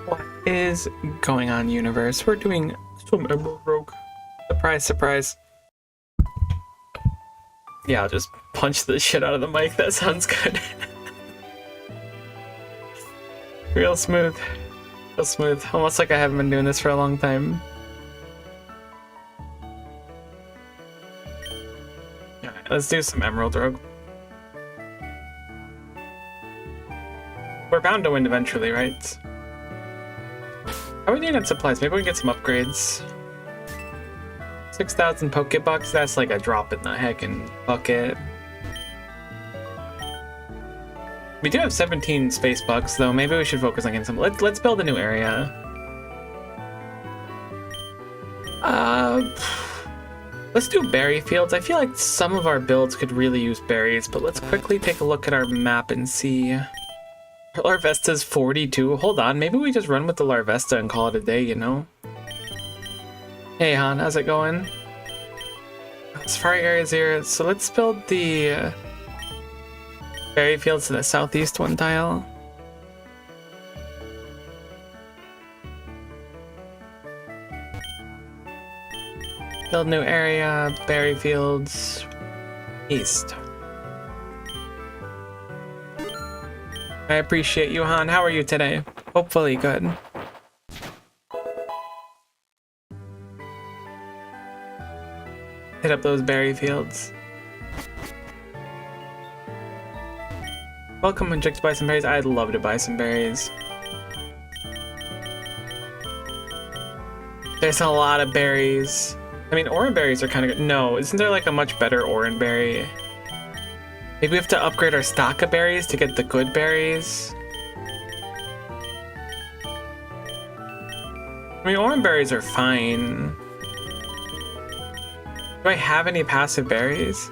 What is going on, universe? We're doing some Emerald Rogue. Surprise, surprise. Yeah, I'll just punch the shit out of the mic. That sounds good. Real smooth. Real smooth. Almost like I haven't been doing this for a long time. Alright, let's do some Emerald Rogue. We're bound to win eventually, right? How are we doing on supplies? Maybe we can get some upgrades. 6,000 Pokebucks, that's like a drop in the heckin' bucket. We do have 17 space bucks, though. Maybe we should focus on getting some. Let's build a new area. Let's do berry fields. I feel like some of our builds could really use berries, but let's quickly take a look at our map and see. Larvesta's 42. Hold on, maybe we just run with the Larvesta and call it a day, you know? Hey Han, how's it going? Safari Area 0. So let's build the berry fields to the southeast one tile. Build new area, berry fields, east. I appreciate you, Han. How are you today? Hopefully good. Hit up those berry fields. Welcome, and to buy some berries. I'd love to buy some berries. There's a lot of berries. I mean, orange berries are kind of good. No, isn't there like a much better orange berry? Maybe we have to upgrade our stock of berries to get the good berries. I mean, orange berries are fine. Do I have any passive berries?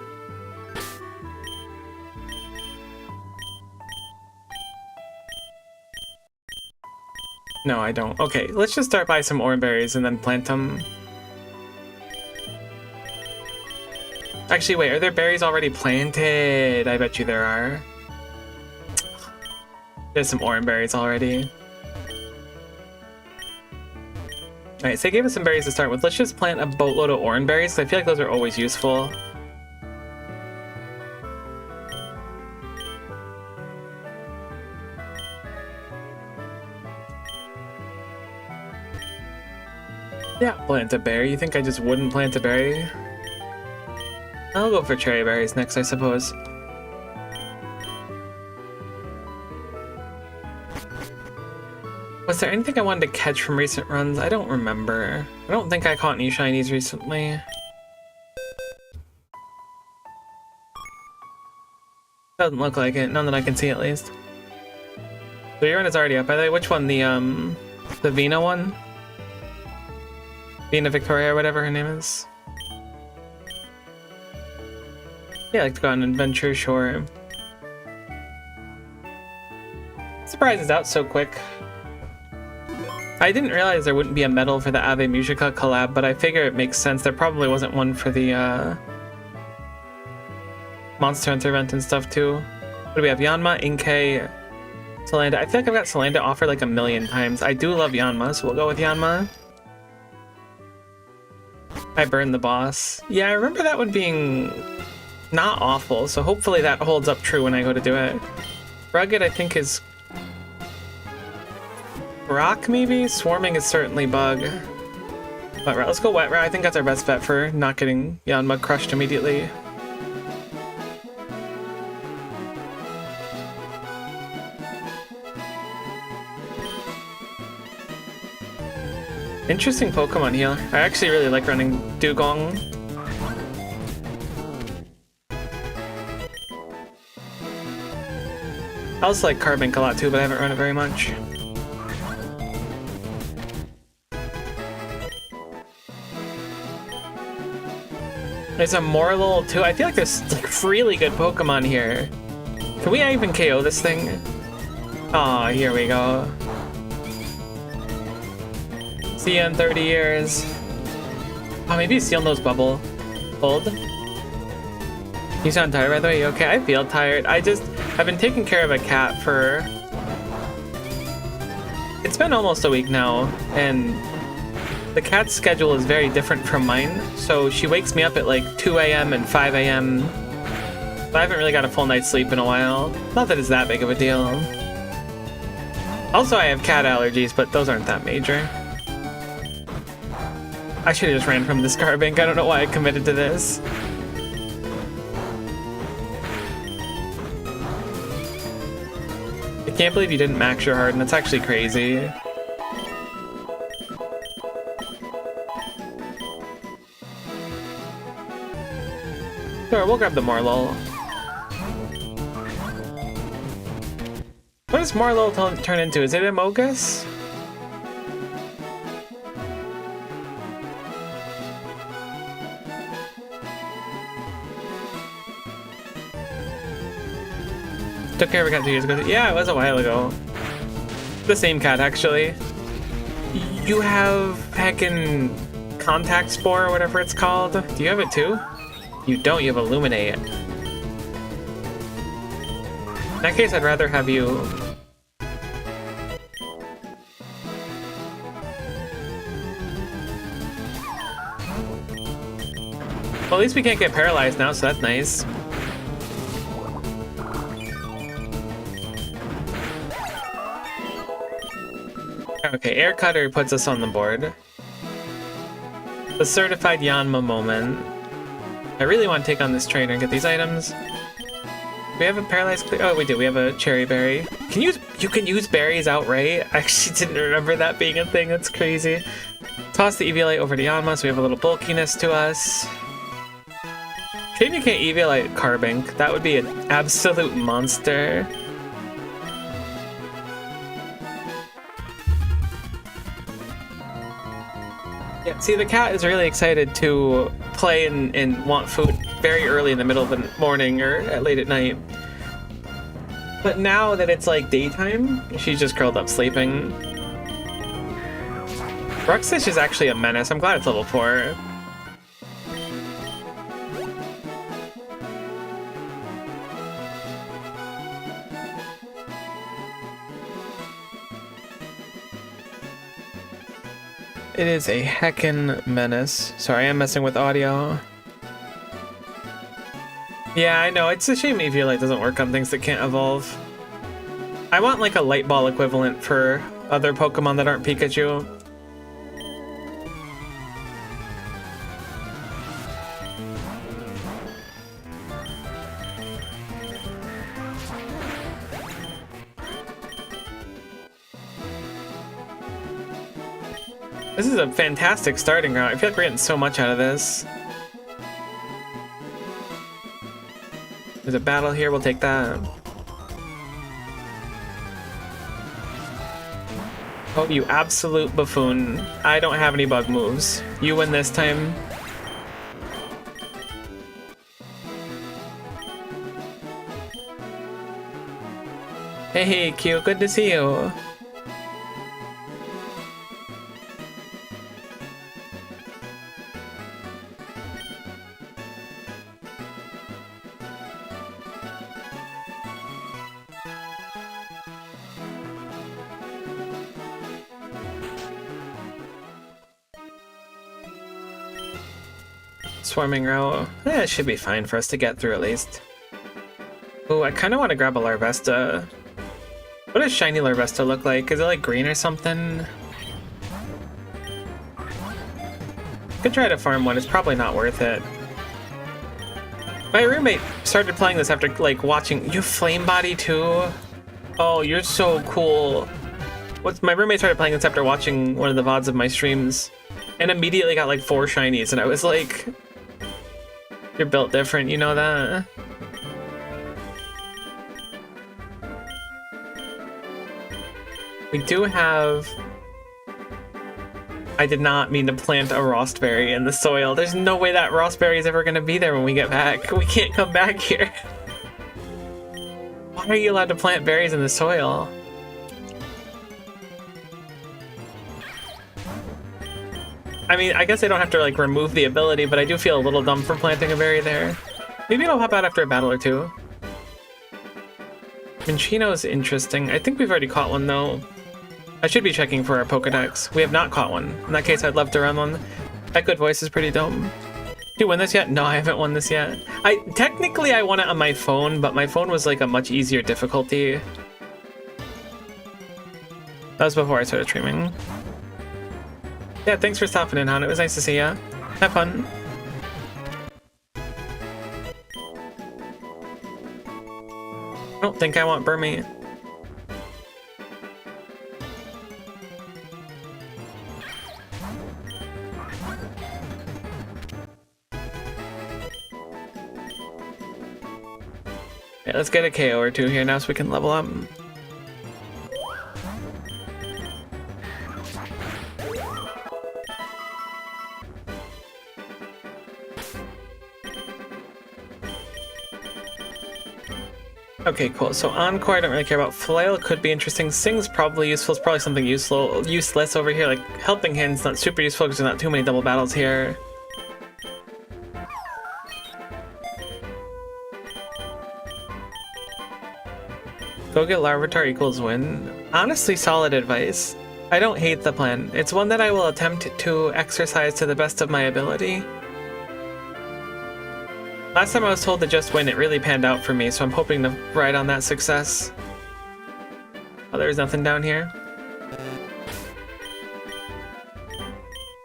No, I don't. Okay, let's just start by some orange berries and then plant them. Actually, wait, are there berries already planted? I bet you there are. There's some orange berries already. Alright, so they gave us some berries to start with. Let's just plant a boatload of orange berries, because I feel like those are always useful. Yeah, plant a berry. You think I just wouldn't plant a berry? I'll go for cherry berries next, I suppose. Was there anything I wanted to catch from recent runs? I don't remember. I don't think I caught any shinies recently. Doesn't look like it, none that I can see at least. So your run is already up, by the way. Which one? The Vina one? Vina Victoria, or whatever her name is. Yeah, I like to go on an adventure, sure. Surprise is out so quick. I didn't realize there wouldn't be a medal for the Ave Musica collab, but I figure it makes sense. There probably wasn't one for the Monster Hunter event and stuff too. What do we have? Yanma, Inkay, Solanda. I feel like I've got Solanda offered like a million times. I do love Yanma, so we'll go with Yanma. I burned the boss. Yeah, I remember that one being not awful, so hopefully that holds up true when I go to do it. Rugged, I think, is rock, maybe? Swarming is certainly bug. Wet rat. Let's go wet rat. I think that's our best bet for not getting Yanma crushed immediately. Interesting Pokemon heal. I actually really like running Dugong. I also like Carbink a lot too, but I haven't run it very much. There's a Morlul too. I feel like there's like really good Pokemon here. Can we even KO this thing? Oh, here we go. See you in 30 years. Oh, maybe Steel Nose Bubble. Hold. You sound tired, by the way. You okay? I feel tired. I've been taking care of a cat for It's been almost a week now, and the cat's schedule is very different from mine. So she wakes me up at like 2 a.m. and 5 a.m. I haven't really got a full night's sleep in a while. Not that it's that big of a deal. Also, I have cat allergies, but those aren't that major. I should have just ran from this car bank. I don't know why I committed to this. I can't believe you didn't max your harden. That's actually crazy. Sure, we'll grab the Marlow. What does Marlow turn into? Is it a Mogus? Took care of a cat 2 years ago. Yeah, it was a while ago. The same cat, actually. You have heckin' Contact Spore or whatever it's called. Do you have it too? You don't, you have Illuminate. In that case, I'd rather have you... Well, at least we can't get paralyzed now, so that's nice. Okay, Air Cutter puts us on the board. The Certified Yanma moment. I really want to take on this trainer and get these items. Do we have a paralyzed clear? Oh, we do. We have a cherry berry. You can use berries outright? I actually didn't remember that being a thing. That's crazy. Toss the Eviolite over to Yanma, so we have a little bulkiness to us. Shame you can't Eviolite Carbink. That would be an absolute monster. Yeah, see, the cat is really excited to play and want food very early in the middle of the morning or late at night. But now that it's like daytime, she's just curled up sleeping. Bruxish is actually a menace. I'm glad it's level 4. It is a heckin' menace. Sorry, I'm messing with audio. Yeah, I know. It's a shame Eviolite doesn't work on things that can't evolve. I want like a Light Ball equivalent for other Pokemon that aren't Pikachu. This is a fantastic starting route. I feel like we're getting so much out of this. There's a battle here, we'll take that. Oh, you absolute buffoon. I don't have any bug moves. You win this time. Hey, Q, good to see you. Swarming route. It should be fine for us to get through at least. Ooh, I kind of want to grab a Larvesta. What does shiny Larvesta look like? Is it like green or something? Could try to farm one. It's probably not worth it. My roommate started playing this after like watching. You have Flame Body too? Oh, you're so cool. My roommate started playing this after watching one of the VODs of my streams, and immediately got like 4 shinies, and I was like, you're built different, you know that? We do have... I did not mean to plant a Rostberry in the soil. There's no way that Rostberry is ever going to be there when we get back. We can't come back here. Why are you allowed to plant berries in the soil? I mean, I guess I don't have to like remove the ability, but I do feel a little dumb for planting a berry there. Maybe it'll hop out after a battle or two. Minchino is interesting. I think we've already caught one though. I should be checking for our Pokedex. We have not caught one. In that case, I'd love to run one. That good voice is pretty dope. Did you win this yet? No, I haven't won this yet. Technically I won it on my phone, but my phone was like a much easier difficulty. That was before I started streaming. Yeah, thanks for stopping in, hon. It was nice to see ya. Have fun. I don't think I want Burmy. Yeah, let's get a KO or two here now so we can level up. Okay, cool. So Encore I don't really care about. Flail could be interesting. Sing's probably useful. It's probably something useless over here. Like Helping Hand's not super useful because there's not too many double battles here. Go get Larvitar equals win. Honestly, solid advice. I don't hate the plan. It's one that I will attempt to exercise to the best of my ability. Last time I was told to just win, it really panned out for me, so I'm hoping to ride on that success. Oh, there's nothing down here.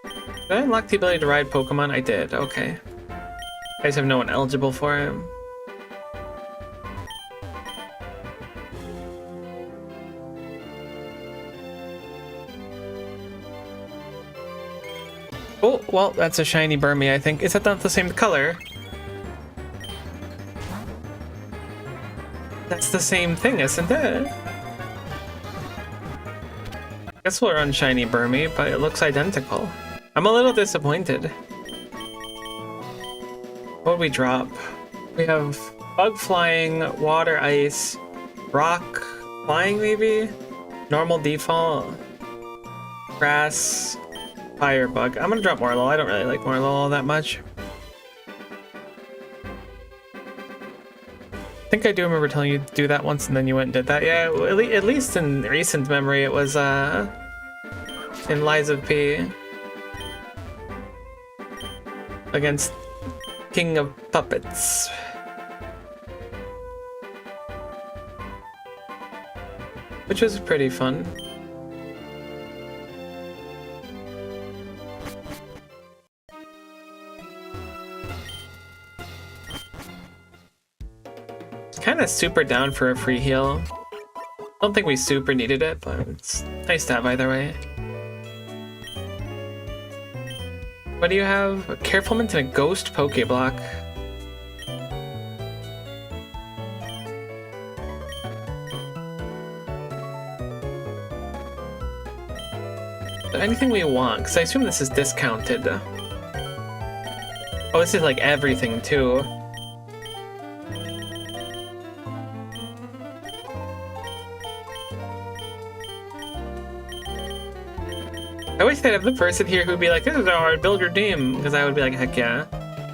Did I unlock the ability to ride Pokemon? I did, okay. I just have no one eligible for it. Oh, well, that's a shiny Burmy, I think. Is that not the same color? That's the same thing, isn't it? Guess we'll run shiny Burmy, but it looks identical. I'm a little disappointed. What would we drop? We have Bug Flying, Water Ice, Rock Flying maybe? Normal Default, Grass, Firebug. I'm gonna drop Morlo. I don't really like Morlo all that much. I think I do remember telling you to do that once and then you went and did that. Yeah, at least in recent memory it was in Lies of P against King of Puppets. Which was pretty fun. Kind of super down for a free heal. Don't think we super needed it, but it's nice to have either way. What do you have? A Carefulment and a Ghost Pokeblock. But anything we want, because I assume this is discounted. Oh, this is like everything too. I wish they'd have the person here who'd be like, this is how I build your team, because I would be like, heck yeah.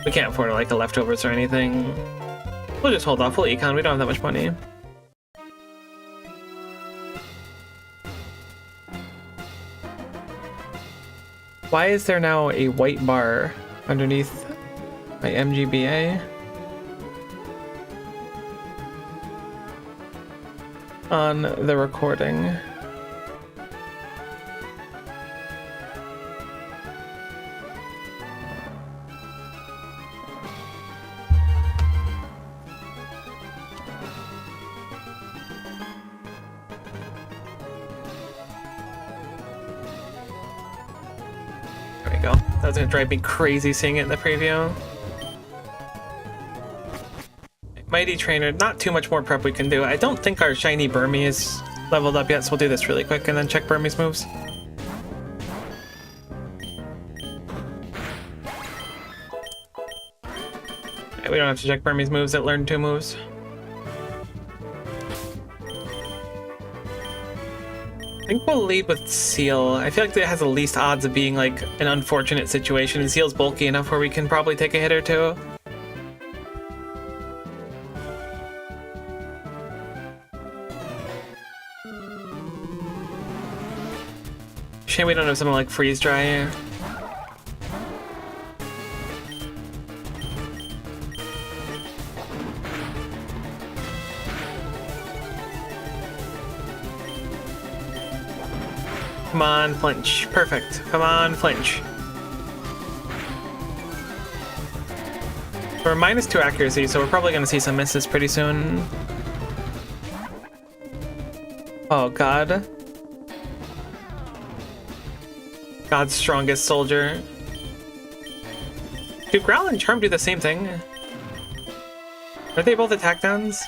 We can't afford like the leftovers or anything. We'll just hold off, we'll econ, we don't have that much money. Why is there now a white bar underneath my MGBA? On the recording. That was gonna drive me crazy seeing it in the preview. Mighty Trainer, not too much more prep we can do. I don't think our shiny Burmy is leveled up yet, so we'll do this really quick and then check Burmy's moves. Yeah, we don't have to check Burmy's moves, it learned 2 moves. I think we'll lead with Seal. I feel like that has the least odds of being like an unfortunate situation, and Seal's bulky enough where we can probably take a hit or two. Shame we don't have something like freeze dry. Come on, flinch. Perfect. Come on, flinch. We're -2 accuracy, so we're probably going to see some misses pretty soon. Oh, God. God's strongest soldier. Do Growl and Charm do the same thing? Are they both attack downs?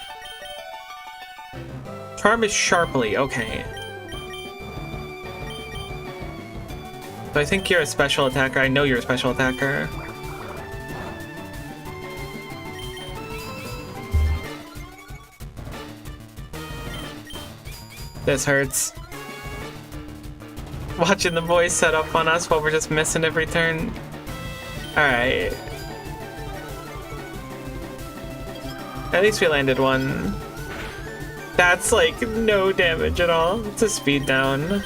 Charm is sharply, okay. So I think you're a special attacker. I know you're a special attacker. This hurts. Watching the boys set up on us while we're just missing every turn. Alright. At least we landed one. That's like no damage at all. It's a speed down.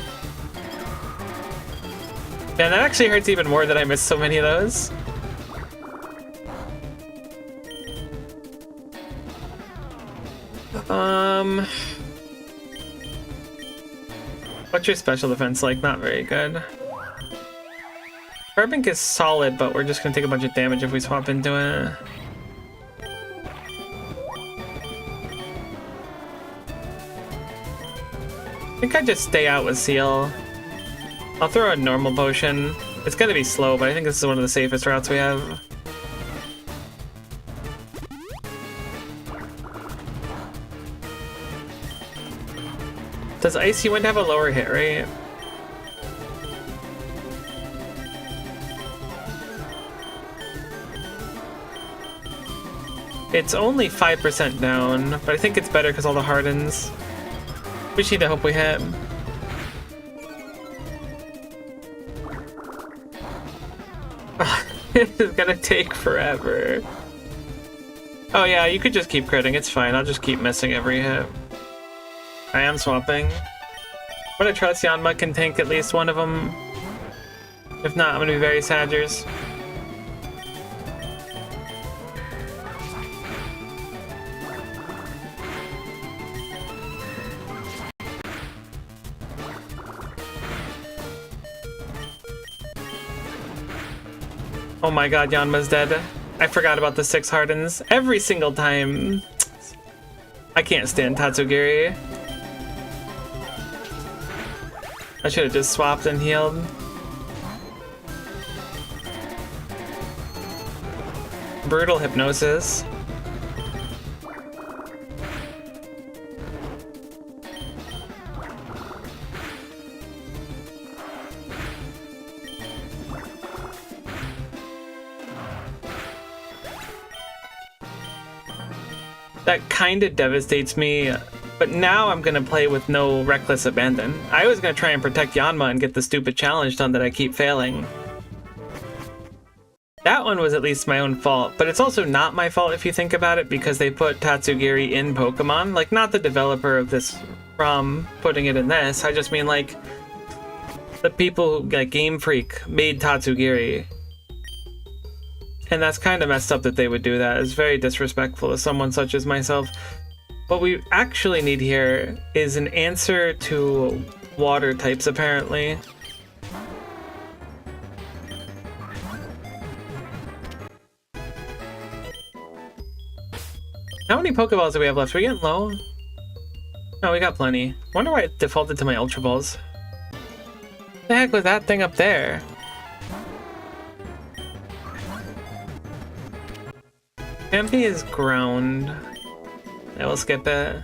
Man, that actually hurts even more that I missed so many of those. What's your special defense like? Not very good. Carbink is solid, but we're just gonna take a bunch of damage if we swap into it. I think I just stay out with Seal. I'll throw a normal potion. It's gonna be slow, but I think this is one of the safest routes we have. Does Icy Wind have a lower hit rate? It's only 5% down, but I think it's better because all the hardens. We just need to hope we hit. This is gonna take forever. Oh yeah, you could just keep critting, it's fine. I'll just keep missing every hit. I am swapping. I'm gonna trust Yanma can tank at least one of them. If not, I'm gonna be very Sadgers. Oh my god, Yanma's dead. I forgot about the 6 hardens. Every single time. I can't stand Tatsugiri. I should have just swapped and healed. Brutal Hypnosis. That kinda devastates me. But now I'm gonna play with no Reckless Abandon. I was gonna try and protect Yanma and get the stupid challenge done that I keep failing. That one was at least my own fault, but it's also not my fault if you think about it because they put Tatsugiri in Pokemon. Like, not the developer of this ROM putting it in this. I just mean like the people who, like Game Freak, made Tatsugiri. And that's kind of messed up that they would do that. It's very disrespectful to someone such as myself. What we actually need here is an answer to water types, apparently. How many Pokeballs do we have left? Are we getting low? No, we got plenty. Wonder why it defaulted to my Ultra Balls. What the heck was that thing up there? Campy is ground. I will skip it.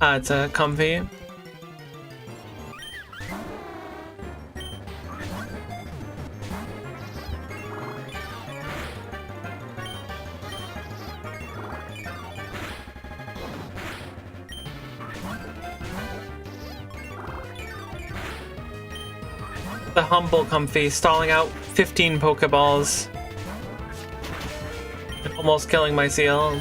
Ah, it's a Comfy. The humble Comfy, stalling out 15 Pokeballs. And almost killing my Seal.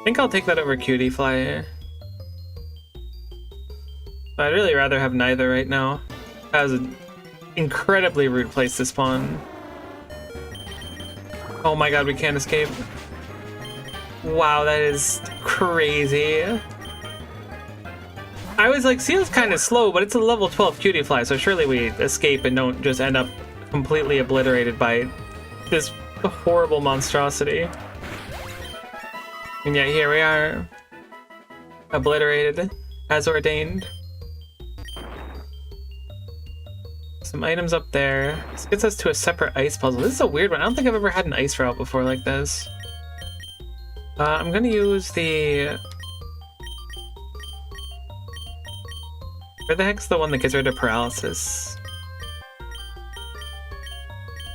think I'll take that over Cutie Fly. I'd really rather have neither right now. That was an incredibly rude place to spawn. Oh my god, we can't escape. Wow, that is crazy. I was like, Seal's kind of slow, but it's a level 12 Cutie Fly, so surely we escape and don't just end up completely obliterated by this horrible monstrosity. And yet here we are, obliterated as ordained. Some items up there. This gets us to a separate ice puzzle. This is a weird one. I don't think I've ever had an ice route before like this. I'm gonna use the... Where the heck's the one that gets rid of paralysis?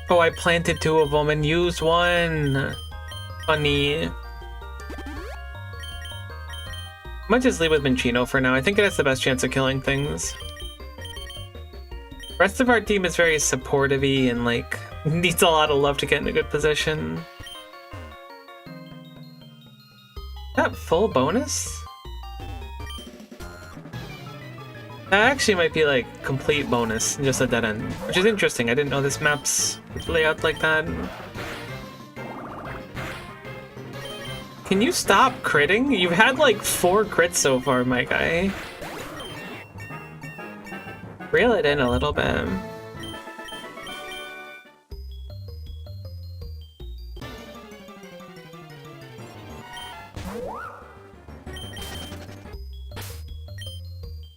Oh, I planted 2 of them and used one. Funny. I might just leave with Minccino for now. I think it has the best chance of killing things. The rest of our team is very supportive-y and like needs a lot of love to get in a good position. Is that full bonus? That actually might be like complete bonus, just a dead end, which is interesting. I didn't know this map's layout like that. Can you stop critting? You've had like 4 crits so far, my guy. Reel it in a little bit.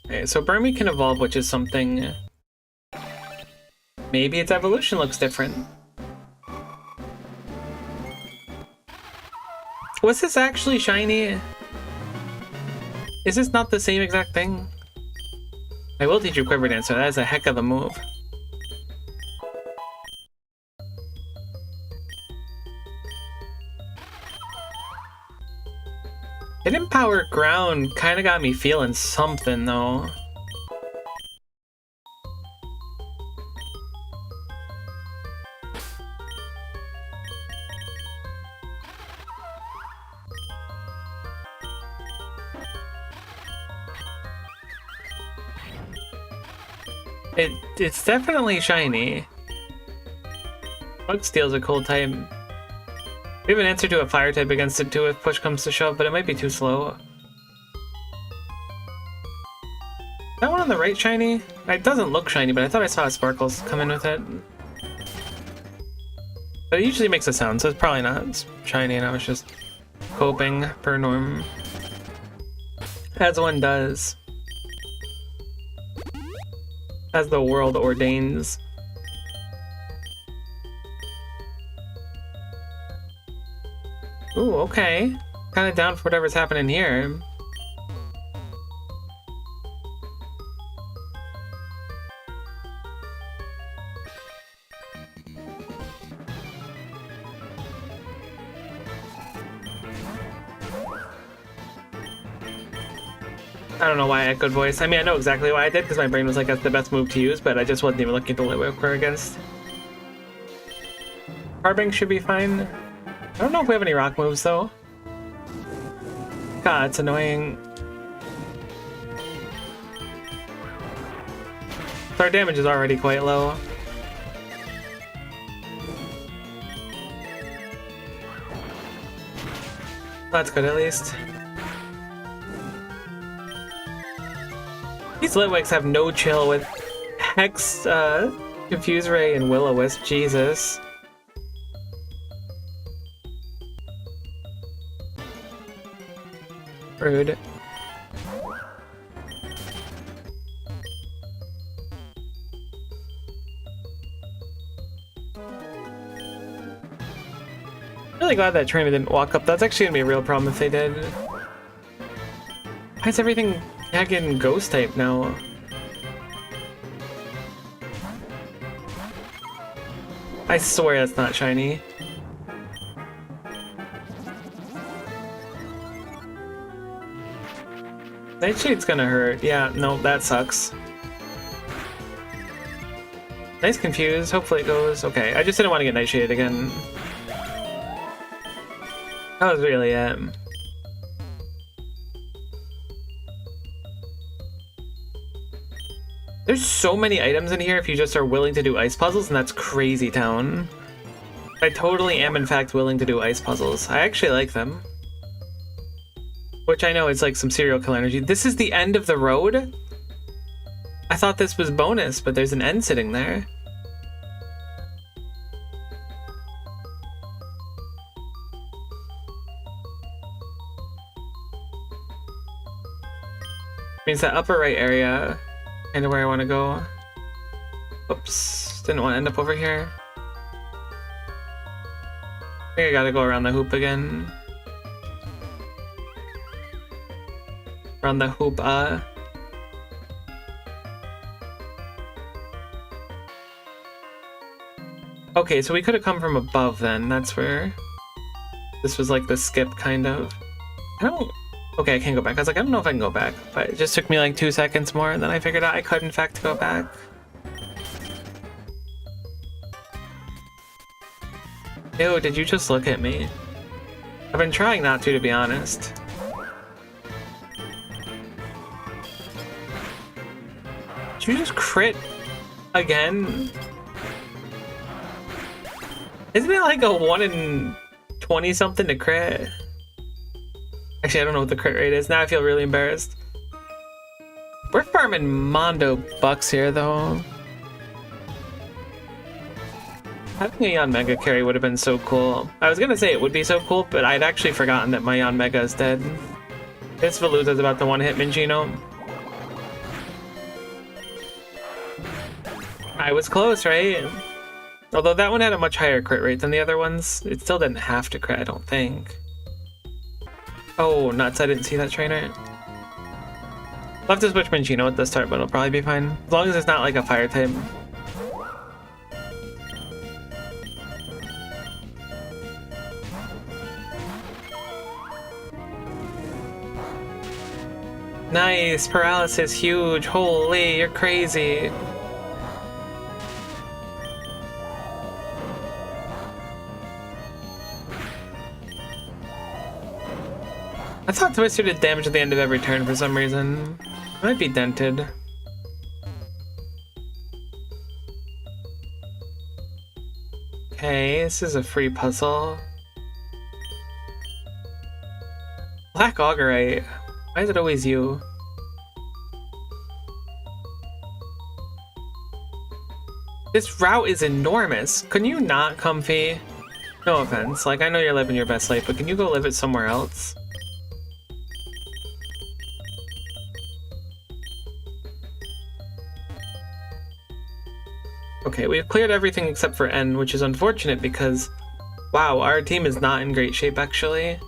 Okay, so Burmy can evolve, which is something... Maybe its evolution looks different. Was this actually shiny? Is this not the same exact thing? I will teach you Quiver Dancer. That is a heck of a move. Hidden Power Ground kind of got me feeling something, though. It's definitely shiny. Bug Steel's a cool type. We have an answer to a fire type against it too if push comes to shove, but it might be too slow. Is that one on the right shiny? It doesn't look shiny, but I thought I saw a Sparkles come in with it. But it usually makes a sound, so it's probably not shiny, and I was just hoping per norm. As one does. As the world ordains. Ooh, okay. Kind of down for whatever's happening here. I don't know why I echoed voice. I mean, I know exactly why I did, because my brain was like, that's the best move to use, but I just wasn't even looking at the limit we're against. Carbink should be fine. I don't know if we have any rock moves, though. God, it's annoying. So our damage is already quite low. That's good, at least. These Litwicks have no chill with Hex, Confuse Ray, and Will-O-Wisp. Jesus. Rude. Really glad that trainer didn't walk up. That's actually gonna be a real problem if they did. Why is everything tagging ghost type now? I swear that's not shiny. Nightshade's gonna hurt. Yeah, no, that sucks. Nice confused. Hopefully it goes. Okay, I just didn't want to get Nightshade again. That was really it. There's so many items in here if you just are willing to do ice puzzles, and that's crazy town. I totally am in fact willing to do ice puzzles. I actually like them. Which I know is like some serial killer energy. This is the end of the road? I thought this was bonus, but there's an end sitting there. Means that upper right area, kind of where I want to go. Oops, didn't want to end up over here. I think I gotta go around the hoop again. Around the hoop, Okay, so we could have come from above then. That's where this was like the skip, kind of. Okay, I can't go back. I was like, I don't know if I can go back, but it just took me like 2 seconds more, and then I figured out I could in fact go back. Ew, did you just look at me? I've been trying not to be honest. Did you just crit again? Isn't it like a 1 in 20 something to crit? Actually, I don't know what the crit rate is. Now I feel really embarrassed. We're farming Mondo bucks here, though. Having a Yanmega carry would have been so cool. I was gonna say it would be so cool, but I'd actually forgotten that my Yanmega is dead. This Veluza's about to one-hit Minccino. I was close, right? Although that one had a much higher crit rate than the other ones, it still didn't have to crit, I don't think. Oh, nuts, I didn't see that trainer. I'll have to switch Minccino at the start, but it'll probably be fine. As long as it's not like a fire type. Nice, paralysis, huge, holy, you're crazy. I thought Twister did damage at the end of every turn for some reason. It might be dented. Okay, this is a free puzzle. Black Augurite. Why is it always you? This route is enormous. Can you not, Comfy? No offense. Like, I know you're living your best life, but can you go live it somewhere else? Okay, we've cleared everything except for N, which is unfortunate because, wow, our team is not in great shape, actually.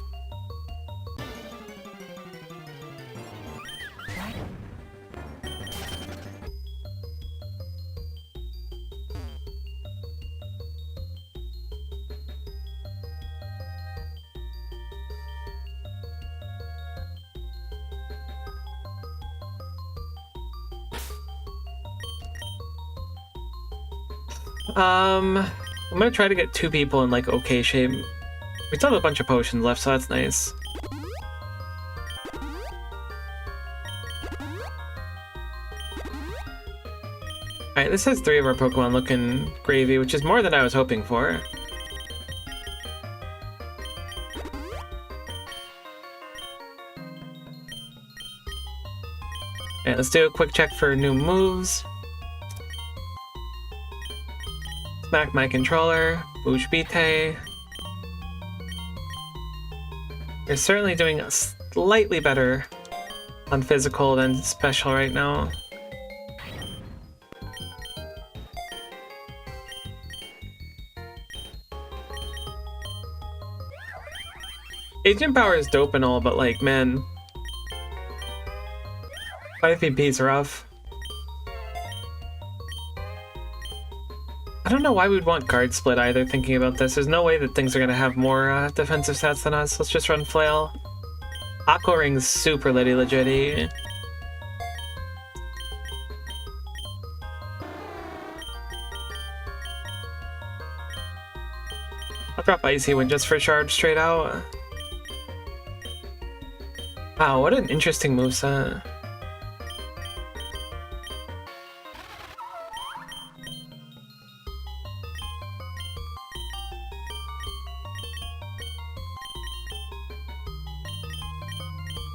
I'm gonna try to get 2 people in like okay shape. We still have a bunch of potions left, so that's nice. Alright, this has 3 of our Pokemon looking gravy, which is more than I was hoping for. Alright, let's do a quick check for new moves. Smack my controller, Boosh Bite. You're certainly doing slightly better on physical than special right now. Agent power is dope and all, but like, man, 5 PP is rough. I don't know why we'd want guard split either, thinking about this. There's no way that things are going to have more defensive stats than us. Let's just run Flail. Aqua Ring's super litty legit-y. I'll drop Icy Wind just for charge straight out. Wow, what an interesting moveset.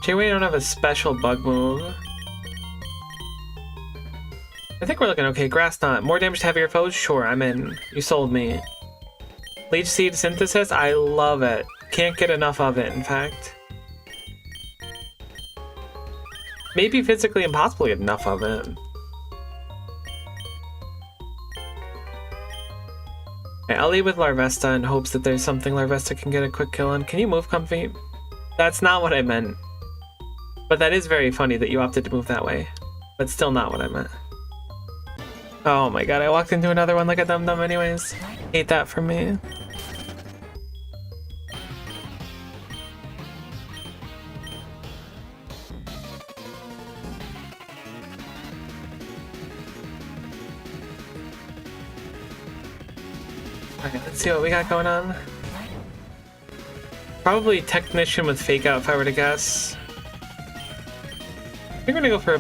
J-Way don't have a special bug move. I think we're looking okay. Grass Knot. More damage to heavier foes? Sure, I'm in. You sold me. Leech Seed Synthesis? I love it. Can't get enough of it, in fact. Maybe physically impossible to get enough of it. Okay, I'll lead with Larvesta in hopes that there's something Larvesta can get a quick kill on. Can you move, Comfy? That's not what I meant. But that is very funny that you opted to move that way. But still not what I meant. Oh my god, I walked into another one like a dum-dum anyways. Hate that for me. Okay, let's see what we got going on. Probably Technician with Fake Out if I were to guess. I think we're gonna go for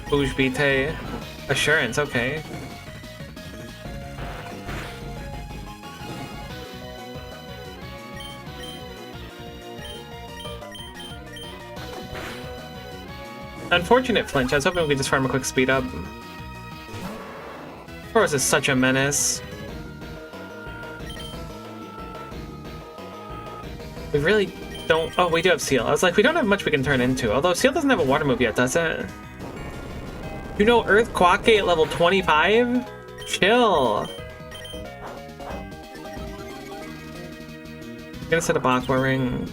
Bouge Bite. Assurance, okay. Unfortunate flinch. I was hoping we could just farm a quick speed up. Tauros is such a menace. We really don't... Oh, we do have Seal. I was like, we don't have much we can turn into. Although Seal doesn't have a water move yet, does it? You know Earth Quake at level 25? Chill. I'm gonna set a Aqua Ring.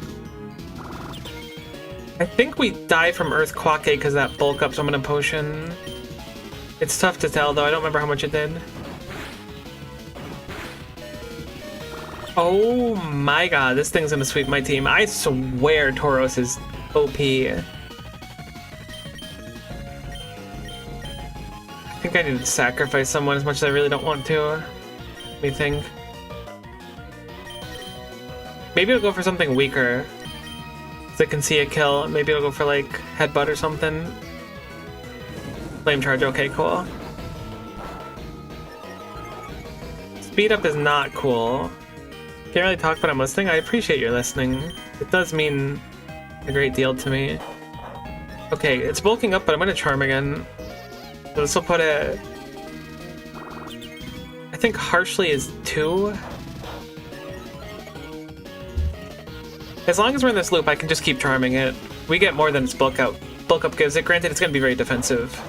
I think we die from Earth Quake because that bulk up summon potion. It's tough to tell though, I don't remember how much it did. Oh my god, this thing's gonna sweep my team. I swear Tauros is OP. I think I need to sacrifice someone as much as I really don't want to. Let me think. Maybe I'll go for something weaker. So I can see a kill. Maybe I'll go for like Headbutt or something. Flame Charge, okay, cool. Speed Up is not cool. Can't really talk, but I'm listening. I appreciate your listening. It does mean a great deal to me. Okay, it's bulking up, but I'm gonna Charm again. So this will put it... I think Harshly is 2. As long as we're in this loop, I can just keep Charming it. We get more than its bulk up gives it. Granted, it's gonna be very defensive.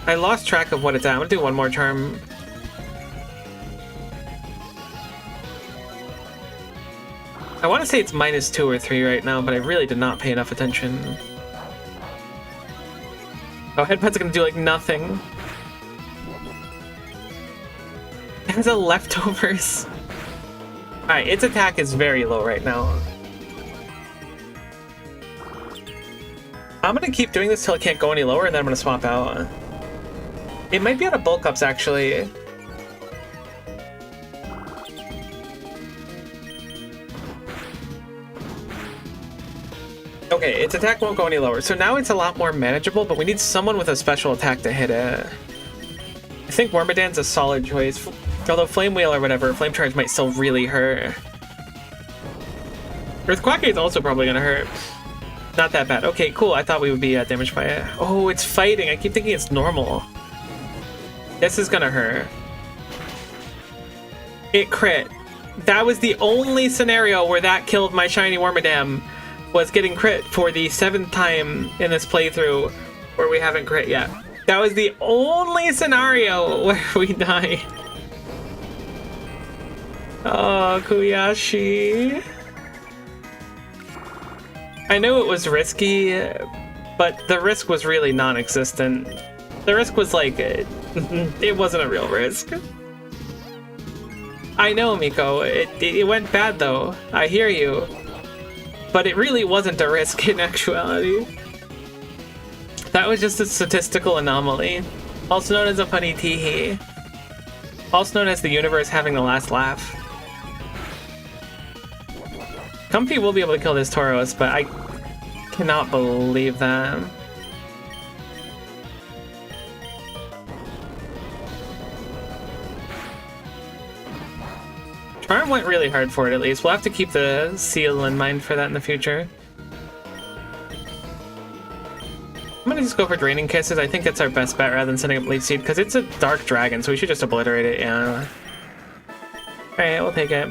I lost track of what it's at. I'm gonna do one more Charm. I want to say it's -2 or 3 right now, but I really did not pay enough attention. Oh, Headbutt's gonna do like nothing. It has a leftovers. Alright, its attack is very low right now. I'm gonna keep doing this till it can't go any lower, and then I'm gonna swap out. It might be out of bulk ups actually. Okay, its attack won't go any lower, so now it's a lot more manageable, but we need someone with a special attack to hit it. I think Wormadam's a solid choice, although Flame Wheel or whatever, Flame Charge might still really hurt. Earth Quake is also probably gonna hurt. Not that bad. Okay, cool, I thought we would be damaged by it. Oh, it's fighting, I keep thinking it's normal. This is gonna hurt. It crit. That was the only scenario where that killed my shiny Wormadam. Was getting crit for the 7th time in this playthrough where we haven't crit yet. That was the only scenario where we died. Oh, Kuyashi. I knew it was risky, but the risk was really non-existent. The risk was like, it wasn't a real risk. I know, Miko, it went bad though. I hear you. But it really wasn't a risk in actuality. That was just a statistical anomaly. Also known as a funny teehee. Also known as the universe having the last laugh. Comfy will be able to kill this Tauros, but I cannot believe that. Charm went really hard for it, at least. We'll have to keep the seal in mind for that in the future. I'm gonna just go for Draining Kisses. I think it's our best bet rather than setting up Leaf Seed, because it's a Dark Dragon, so we should just obliterate it, yeah. Alright, we'll take it.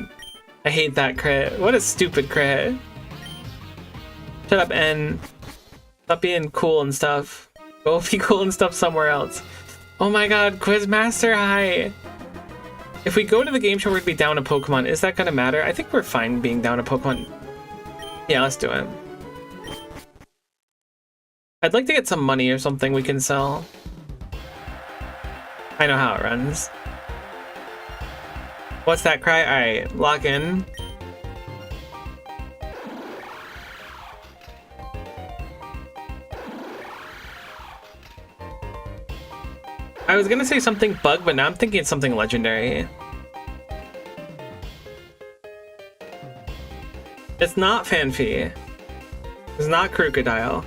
I hate that crit. What a stupid crit. Shut up, N. Stop being cool and stuff. Go be cool and stuff somewhere else. Oh my god, Quizmaster, hi! If we go to the game show, we're gonna be down a Pokemon. Is that gonna matter? I think we're fine being down a Pokemon. Yeah, let's do it. I'd like to get some money or something we can sell. I know how it runs. What's that cry? Alright, lock in. I was gonna say something bug, but now I'm thinking it's something legendary. It's not Fanfi. It's not Crocodile.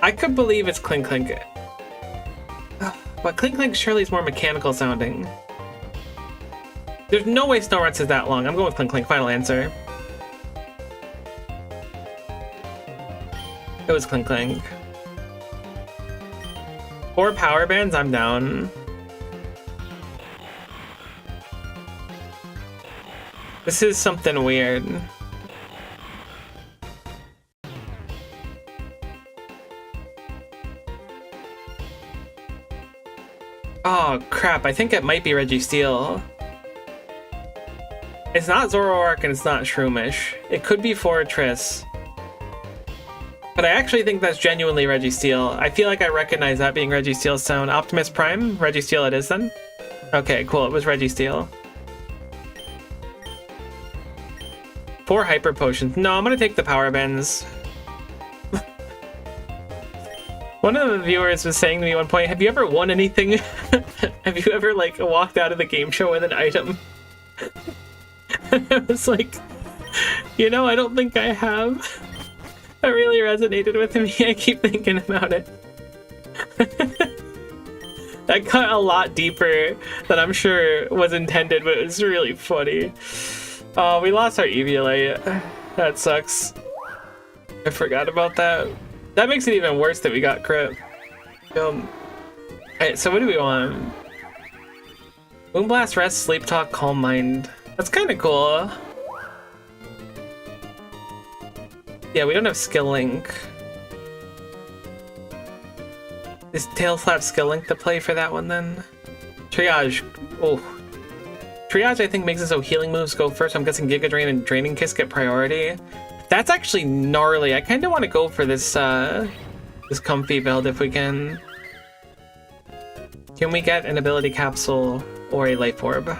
I could believe it's Clink Clink. But Clink Clink surely is more mechanical sounding. There's no way Snorunt's is that long. I'm going with Clink Clink. Final answer. It was Clink Clink. 4 power bands, I'm down. This is something weird. Oh crap, I think it might be Registeel. It's not Zoroark and it's not Shroomish. It could be Forretress. But I actually think that's genuinely Registeel. I feel like I recognize that being Registeel's sound. Optimus Prime? Registeel it is then? Okay, cool, it was Registeel. 4 Hyper Potions. No, I'm gonna take the Power Bends. One of the viewers was saying to me at one point, have you ever won anything? Have you ever, like, walked out of the game show with an item? I was like, you know, I don't think I have. That really resonated with me. I keep thinking about it. That cut a lot deeper than I'm sure was intended, but it was really funny. Oh, we lost our Eviolite. That sucks. I forgot about that. That makes it even worse that we got crit. Alright, so what do we want? Moonblast, Rest, Sleep Talk, Calm Mind. That's kind of cool. Yeah, we don't have Skill Link. Is Tail Slap Skill Link to play for that one then? Triage. Oh. Triage I think makes it so healing moves go first. I'm guessing Giga Drain and Draining Kiss get priority. That's actually gnarly. I kind of want to go for this this comfy build if we can. Can we get an ability capsule or a life orb?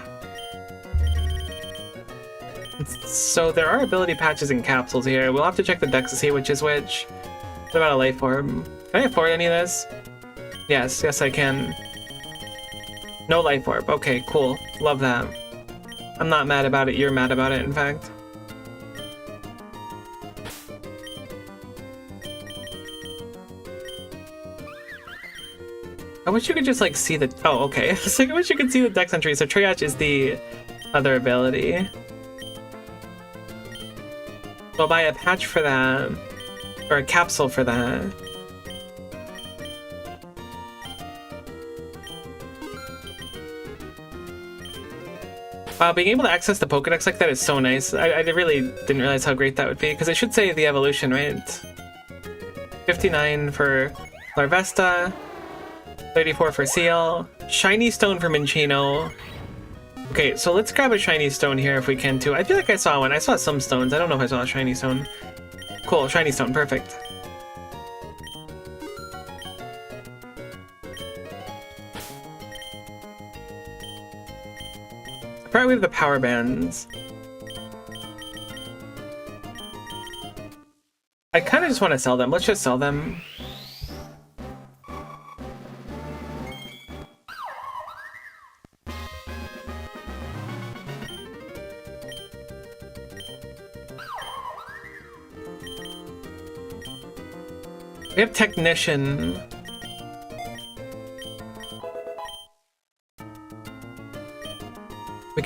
So there are ability patches and capsules here. We'll have to check the decks to see which is which. What about a life orb? Can I afford any of this? Yes, yes I can. No life orb. Okay, cool. Love that. I'm not mad about it. You're mad about it, in fact. I wish you could just like see the. Oh, okay. So I wish you could see the dex entry. So Triage is the other ability. So I'll buy a patch for that, or a capsule for that. Wow, being able to access the Pokedex like that is so nice. I really didn't realize how great that would be, because it should say the evolution, right? 59 for Larvesta, 34 for Seal, Shiny Stone for Minccino. Okay, so let's grab a Shiny Stone here if we can too. I feel like I saw one. I saw some stones. I don't know if I saw a Shiny Stone. Cool, Shiny Stone, perfect. Probably have the power bands. I kind of just want to sell them. Let's just sell them. We have Technician.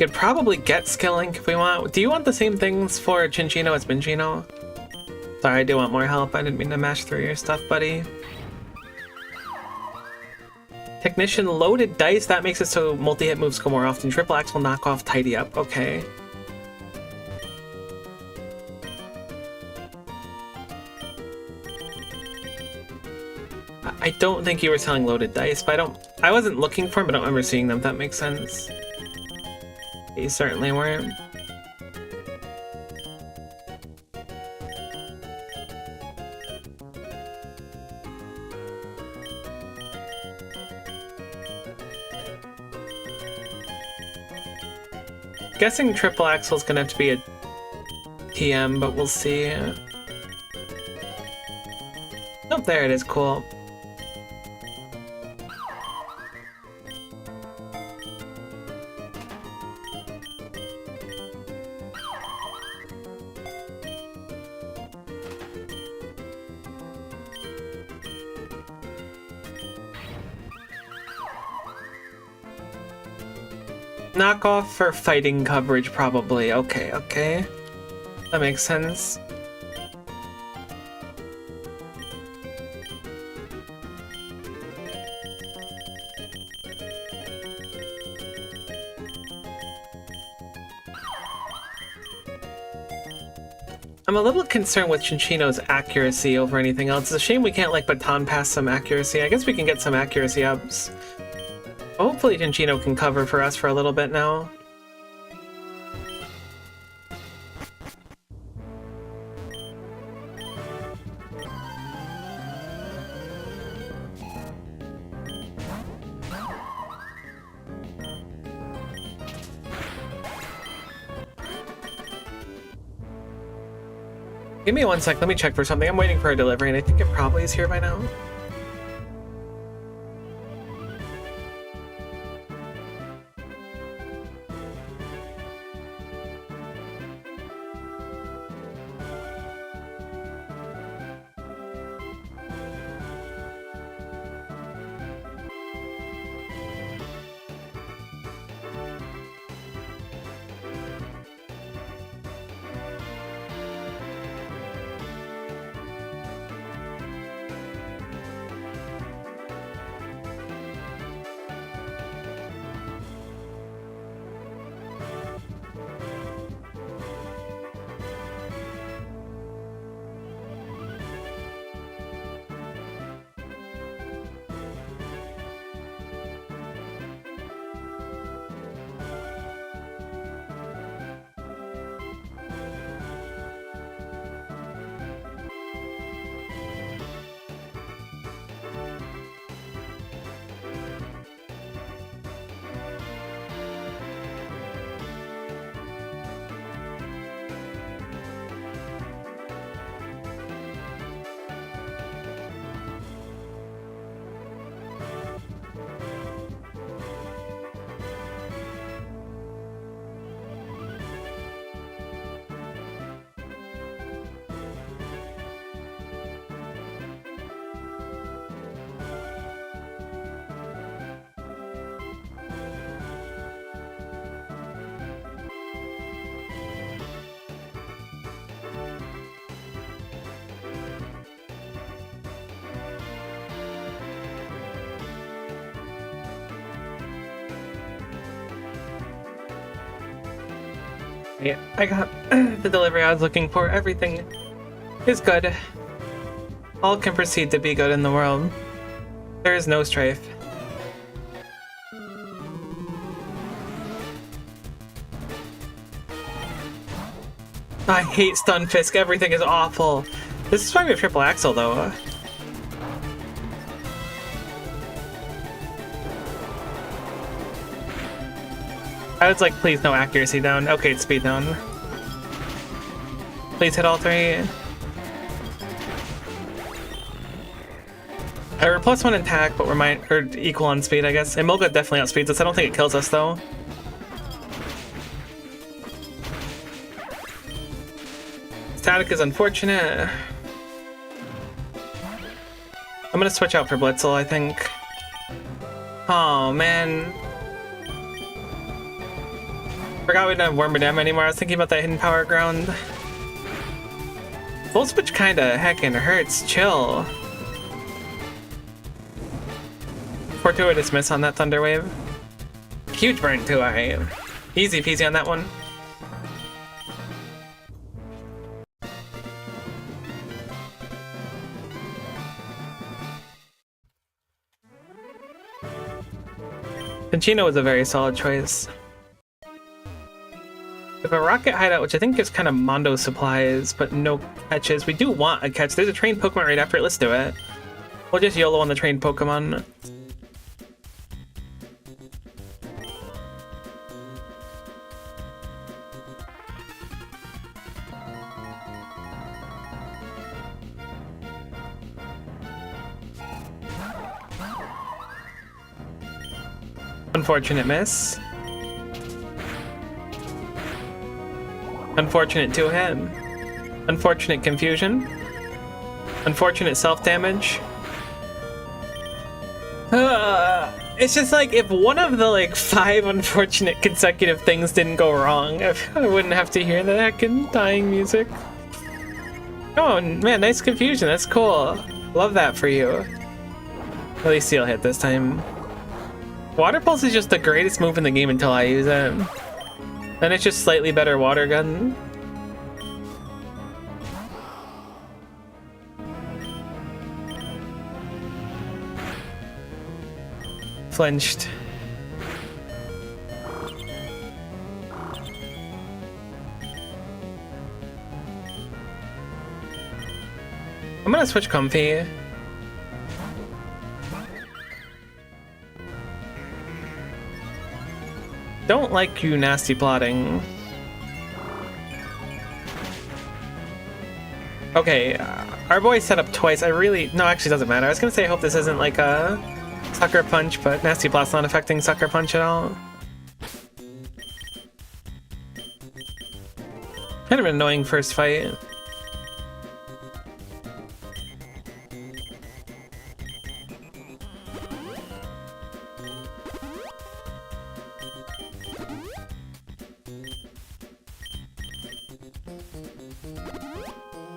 could probably get Skill Link if we want. Do you want the same things for Cinccino as Minccino? Sorry, I do want more help. I didn't mean to mash through your stuff, buddy. Technician loaded dice. That makes it so multi-hit moves go more often. Triple Axe will knock off Tidy Up. Okay. I don't think you were selling loaded dice, but I wasn't looking for them, but I don't remember seeing them, if that makes sense. You certainly weren't. Guessing Triple Axel's gonna have to be a TM, but we'll see. Oh, there it is, cool. Knockoff for fighting coverage, probably. Okay, okay. That makes sense. I'm a little concerned with Cinccino's accuracy over anything else. It's a shame we can't, like, baton pass some accuracy. I guess we can get some accuracy ups. Hopefully Cinccino can cover for us for a little bit now. Give me 1 sec, let me check for something. I'm waiting for a delivery and I think it probably is here by now. Yeah, I got the delivery I was looking for. Everything is good. All can proceed to be good in the world. There is no strife. I hate Stunfisk. Everything is awful. This is why we have Triple Axel, though. I was like, please no accuracy down. Okay, it's speed down. Please hit all three. We're +1 attack, but we're equal on speed, I guess. And Emolga definitely outspeeds us. I don't think it kills us, though. Static is unfortunate. I'm gonna switch out for Blitzel, I think. Oh, man. Forgot we didn't have Wormadam anymore. I was thinking about that hidden power ground. Full switch kinda heckin' hurts. Chill. Fortuitous miss on that Thunder Wave. Huge burn too, alright. Easy peasy on that one. Minccino was a very solid choice. We have a Rocket Hideout, which I think gives kind of Mondo supplies, but no catches. We do want a catch. There's a trained Pokemon right after it. Let's do it. We'll just YOLO on the trained Pokemon. Unfortunate miss. Unfortunate two-hit. Unfortunate confusion. Unfortunate self-damage. It's just like, if one of the like 5 unfortunate consecutive things didn't go wrong, I wouldn't have to hear the heckin' dying music. Oh man, nice confusion, that's cool. Love that for you. At least Seal hit this time. Water Pulse is just the greatest move in the game until I use it. Then it's just slightly better Water Gun. Flinched. I'm gonna switch Comfey. Don't like you nasty plotting. Okay, our boy set up twice. No, actually doesn't matter. I was gonna say I hope this isn't like a Sucker Punch, but Nasty Plot's not affecting Sucker Punch at all. Kind of an annoying first fight.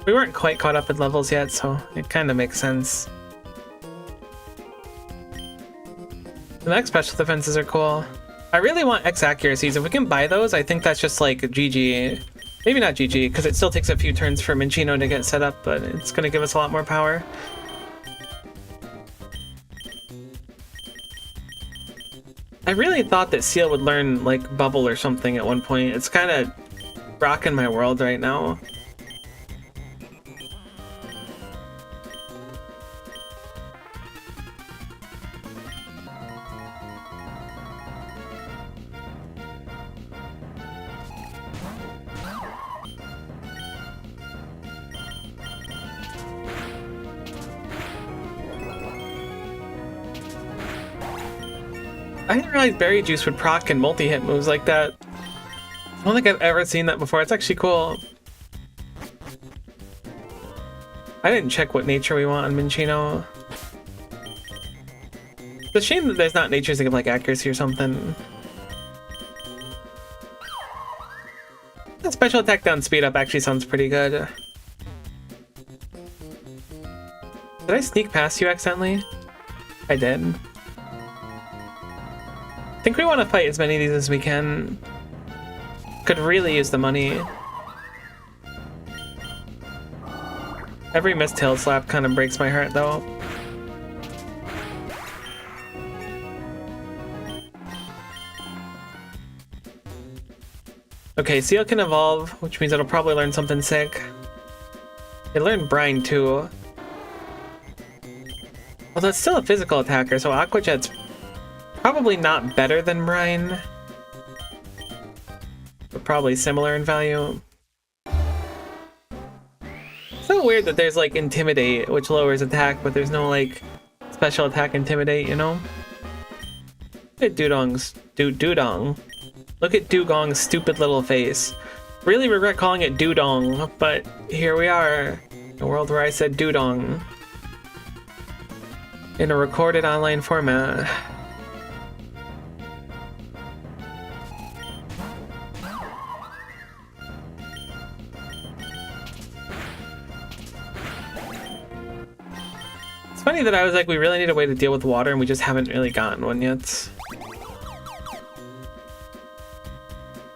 We weren't quite caught up in levels yet, so it kind of makes sense. The next special defenses are cool. I really want X accuracies. If we can buy those, I think that's just like GG. Maybe not GG, because it still takes a few turns for Minccino to get set up, but it's going to give us a lot more power. I really thought that Seal would learn like Bubble or something at one point. It's kind of rocking my world right now. I didn't realize Berry Juice would proc and multi-hit moves like that. I don't think I've ever seen that before. It's actually cool. I didn't check what nature we want on Minccino. It's a shame that there's not natures that give like accuracy or something. That special attack down speed up actually sounds pretty good. Did I sneak past you accidentally? I did. I think we want to fight as many of these as we can. Could really use the money. Every missed tail slap kind of breaks my heart though. Okay, Seal can evolve, which means it'll probably learn something sick. It learned Brine too. Although it's still a physical attacker, so Aqua Jet's probably not better than Brine, but probably similar in value. So weird that there's like Intimidate, which lowers attack, but there's no like special attack Intimidate, you know? Look at Dewdong. Look at Dewgong's stupid little face. Really regret calling it Dewdong, but here we are. A world where I said Dewdong. In a recorded online format. funny that I was like, we really need a way to deal with water and we just haven't really gotten one yet.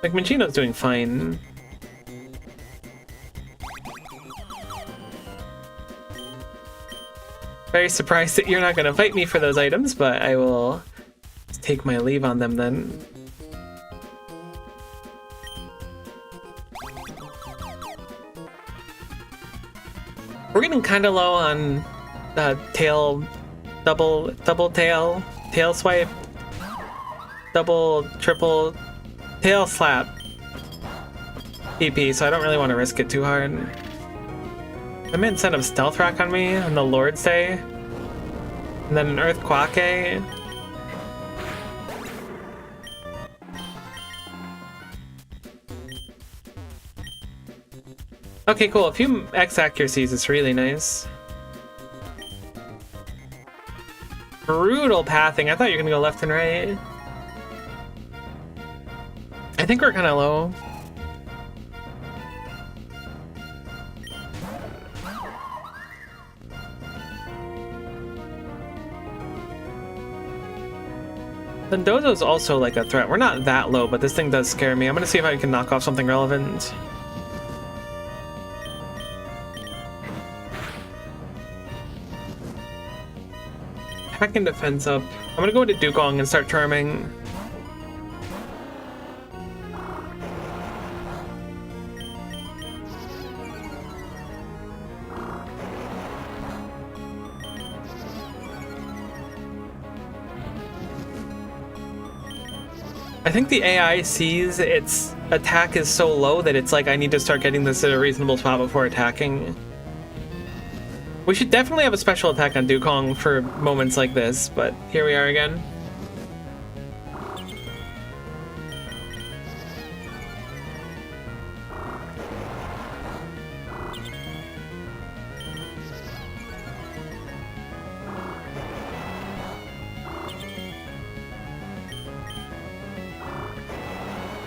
Like, Minccino's doing fine. Very surprised that you're not going to fight me for those items, but I will take my leave on them then. We're getting kind of low on tail, double tail, tail swipe, double, triple, tail slap PP, so I don't really want to risk it too hard. I meant instead of Stealth Rock on me on the Lord's Day, and then an Earth Quake. Okay, cool. A few X accuracies is really nice. Brutal pathing. I thought you were gonna go left and right. I think we're kind of low. Dondozo's also like a threat. We're not that low, but this thing does scare me. I'm gonna see if I can knock off something relevant. Attack and defense up. I'm gonna go into Dugong and start charming. I think the AI sees its attack is so low that it's like, I need to start getting this at a reasonable spot before attacking. We should definitely have a special attack on Dugong for moments like this, but here we are again.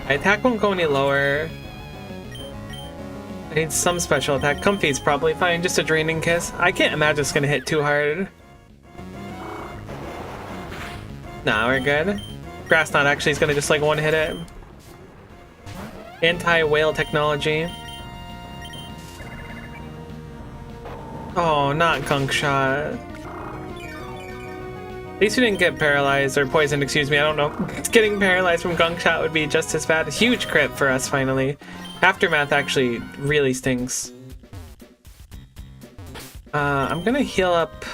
My attack won't go any lower. I need some special attack. Comfy's probably fine, just a Draining Kiss. I can't imagine it's gonna hit too hard. Nah, we're good. Grass Knot actually is gonna just like one-hit it. Anti-whale technology. Oh, not Gunk Shot. At least we didn't get paralyzed, or poisoned, excuse me, I don't know. Getting paralyzed from Gunk Shot would be just as bad. Huge crit for us, finally. Aftermath actually really stinks. I'm gonna heal up...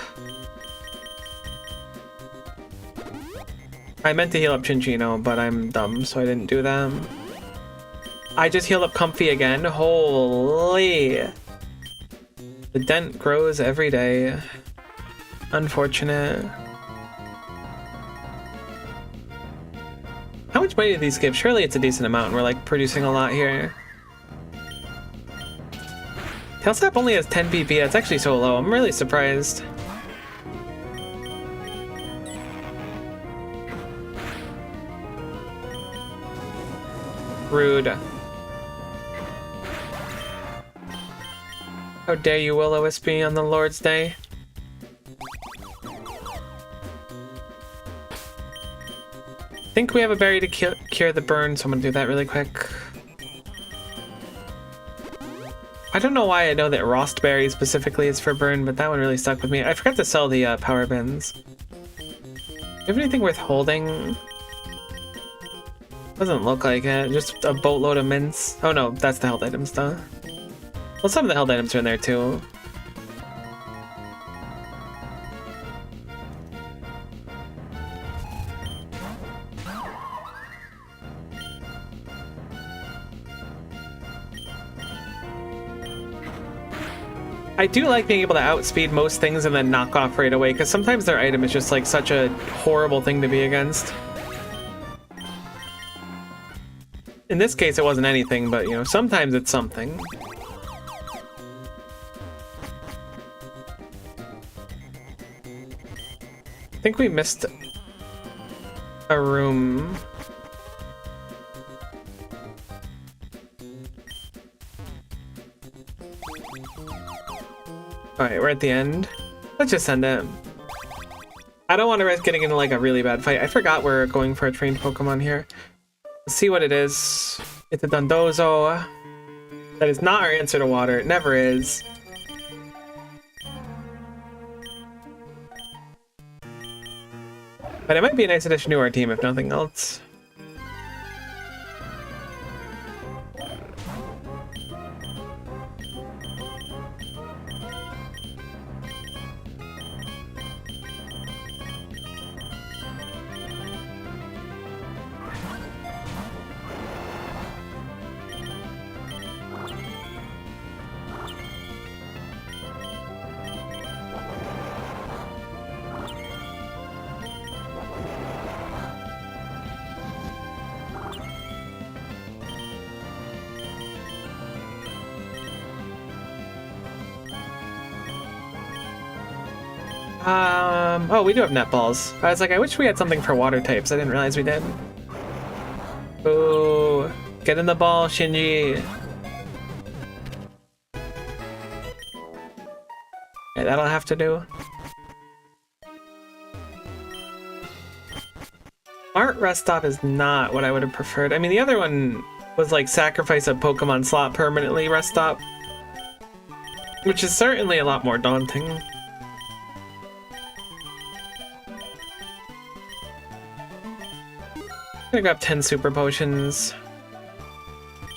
I meant to heal up Cinccino, but I'm dumb, so I didn't do that. I just healed up Comfy again. Holy! The dent grows every day. Unfortunate. How much money do these give? Surely it's a decent amount, and we're like producing a lot here. Tailslap only has 10 PP, that's actually so low. I'm really surprised. Rude. How dare you, Will-O-Wisp, on the Lord's Day? I think we have a berry to cure the burn, so I'm gonna do that really quick. I don't know why I know that Rost Berry specifically is for burn, but that one really stuck with me. I forgot to sell the power bins. Do you have anything worth holding? Doesn't look like it. Just a boatload of mints. Oh no, that's the held items though. Well, some of the held items are in there too. I do like being able to outspeed most things and then knock off right away, because sometimes their item is just like such a horrible thing to be against. In this case, it wasn't anything, but you know, sometimes it's something. I think we missed a room. Alright, we're at the end. Let's just send it. I don't want to risk getting into like a really bad fight. I forgot we're going for a trained Pokemon here. Let's see what it is. It's a Dondozo. That is not our answer to water. It never is. But it might be a nice addition to our team if nothing else. Oh, we do have netballs. I was like, I wish we had something for water types. I didn't realize we did. Ooh, get in the ball, Shinji. Okay, that'll have to do. Art rest stop is not what I would have preferred. I mean, the other one was like sacrifice a Pokemon slot permanently rest stop, which is certainly a lot more daunting. I'm gonna grab 10 super potions.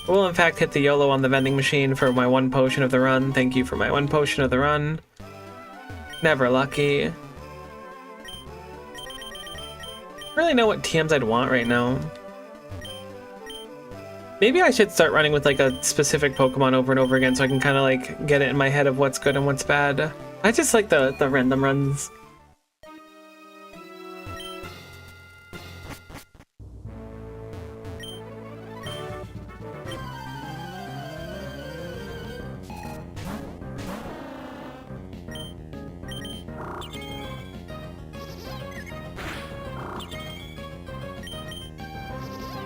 I will in fact hit the YOLO on the vending machine for my 1 potion of the run. Thank you for my 1 potion of the run. Never lucky. I don't really know what TMs I'd want right now. Maybe I should start running with like a specific Pokemon over and over again so I can kind of like get it in my head of what's good and what's bad. I just like the random runs.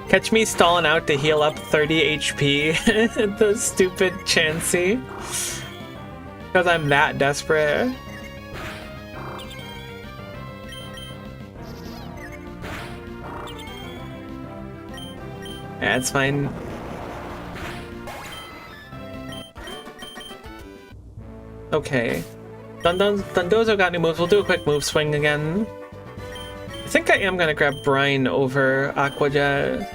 Catch me stalling out to heal up 30 HP. The stupid Chansey. Because I'm that desperate. Yeah, it's fine. Okay. Dondozo got new moves. We'll do a quick move swing again. I think I am gonna grab Brine over Aqua Jet.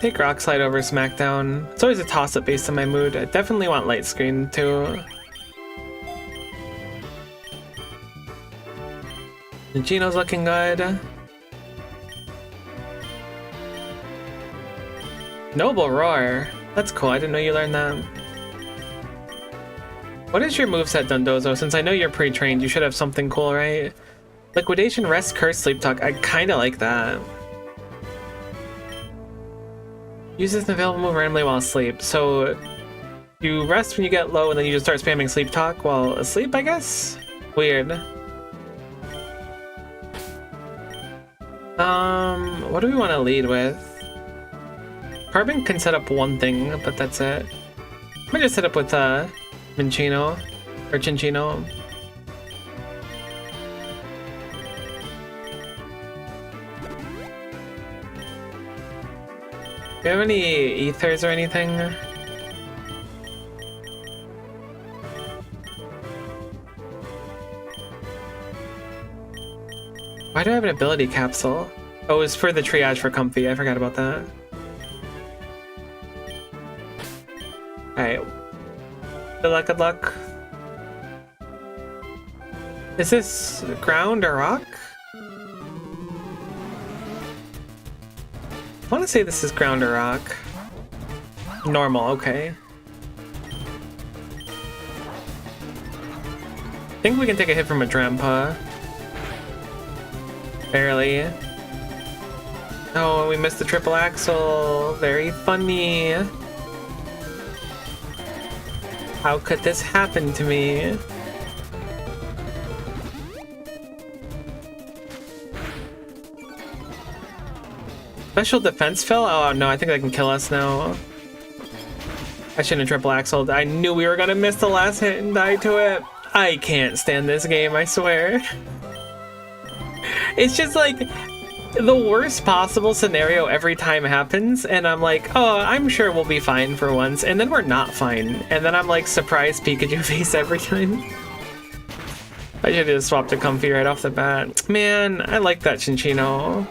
Take Rock Slide over Smackdown. It's always a toss-up based on my mood. I definitely want Light Screen too. Gino's looking good. Noble Roar. That's cool. I didn't know you learned that. What is your moveset, Dondozo? Since I know you're pre-trained, you should have something cool, right? Liquidation, Rest, Curse, Sleep Talk. I kinda like that. Uses an available move randomly while asleep. So you rest when you get low and then you just start spamming Sleep Talk while asleep, I guess? Weird. What do we want to lead with? Carbon can set up one thing, but that's it. I'm gonna just set up with Minccino or Cinccino. Do you have any ethers or anything? Why do I have an ability capsule? Oh, it's for the triage for Comfy. I forgot about that. Alright. Good luck, good luck. Is this ground or rock? I want to say this is ground or rock. Normal, okay. I think we can take a hit from a Drampa. Barely. Oh, we missed the triple axle. Very funny. How could this happen to me? Special defense fell? Oh no, I think that can kill us now. I shouldn't have triple axled. I knew we were gonna miss the last hit and die to it. I can't stand this game, I swear. It's just like the worst possible scenario every time happens, and I'm like, oh, I'm sure we'll be fine for once, and then we're not fine. And then I'm like, surprise Pikachu face every time. I should have just swapped to Comfey right off the bat. Man, I like that Cinccino.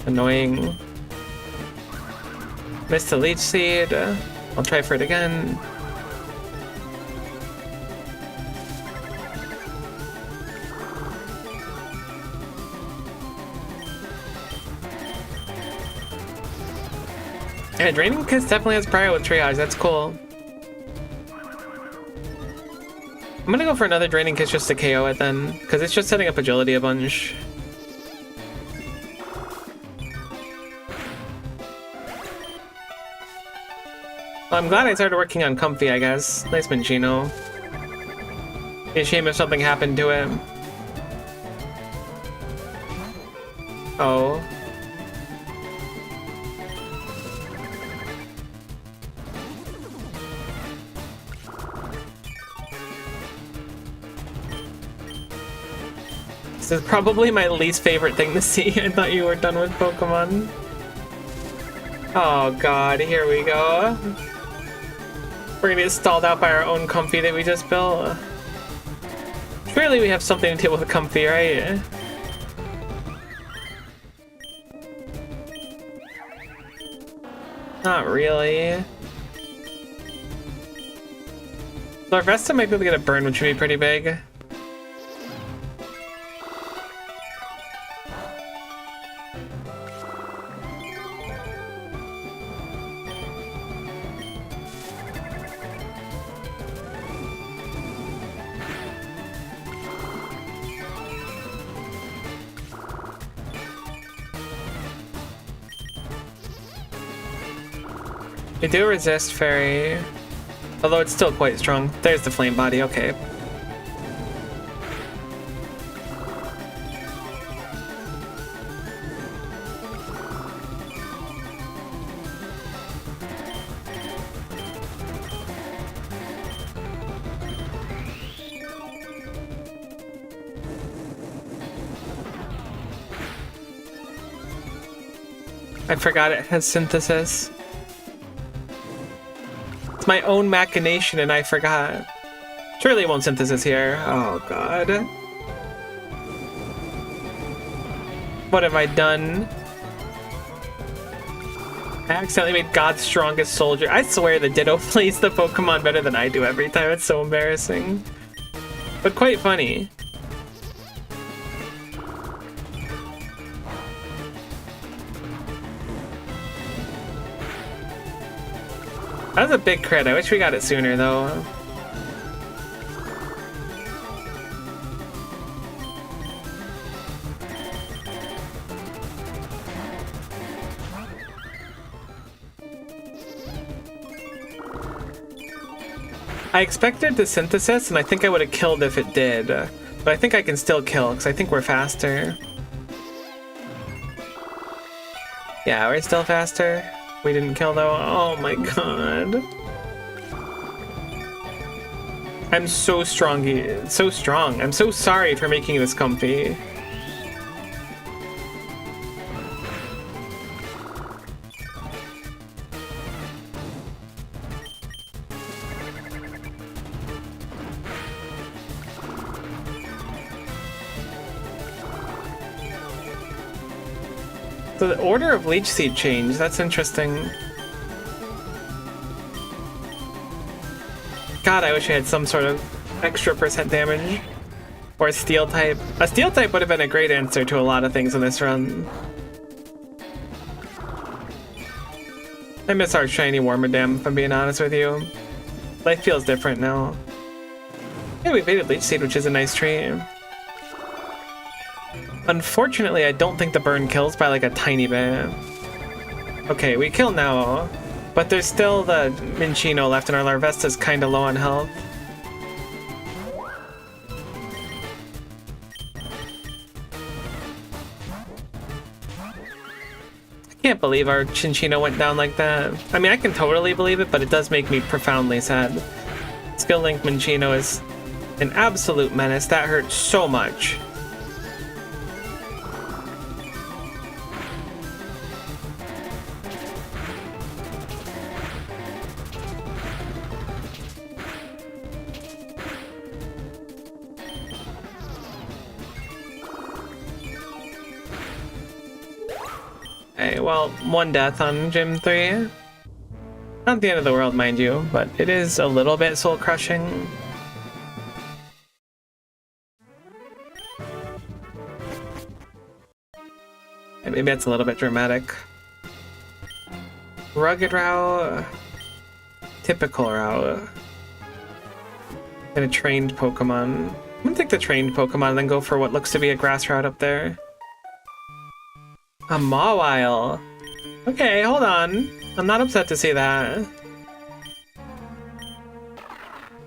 Annoying. Missed the Leech Seed. I'll try for it again. Yeah, Draining Kiss definitely has Prio with Triage, that's cool. I'm gonna go for another Draining Kiss just to KO it then, because it's just setting up Agility a bunch. Well, I'm glad I started working on Comfey, I guess. Nice Minccino. Be a shame if something happened to him. Oh. This is probably my least favorite thing to see. I thought you were done with Pokemon. Oh god, here we go. We're gonna get stalled out by our own Comfey that we just built. Surely we have something to deal with Comfey, right? Not really. Larvesta might be able to get a burn, which would be pretty big. We do resist Fairy, although it's still quite strong. There's the Flame Body, okay. I forgot it has Synthesis. My own machination and I forgot. Surely it won't Synthesis here. Oh god. What have I done? I accidentally made God's strongest soldier. I swear the Ditto plays the Pokemon better than I do every time. It's so embarrassing. But quite funny. That was a big crit. I wish we got it sooner, though. I expected the Synthesis, and I think I would have killed if it did. But I think I can still kill, because I think we're faster. Yeah, we're still faster. We didn't kill though. Oh my god. I'm so strong. So strong. I'm so sorry for making this Comfey. So the order of Leech Seed changed. That's interesting. God, I wish I had some sort of extra % damage. Or a Steel type. A Steel type would have been a great answer to a lot of things in this run. I miss our shiny Wormadam, if I'm being honest with you. Life feels different now. Yeah, we evaded Leech Seed, which is a nice treat. Unfortunately, I don't think the burn kills by like a tiny bit. Okay, we kill now, but there's still the Minccino left and our Larvesta's kind of low on health. I Can't believe our Chinchino went down like that. I mean, I can totally believe it, but it does make me profoundly sad. Skill Link Minccino is an absolute menace. That hurts so much. Okay, well, 1 death on Gym 3. Not the end of the world, mind you, but it is a little bit soul-crushing. And maybe that's a little bit dramatic. Rugged route. Typical route. And a trained Pokemon. I'm gonna take the trained Pokemon and then go for what looks to be a grass route up there. A Mawile. Okay, hold on. I'm not upset to see that.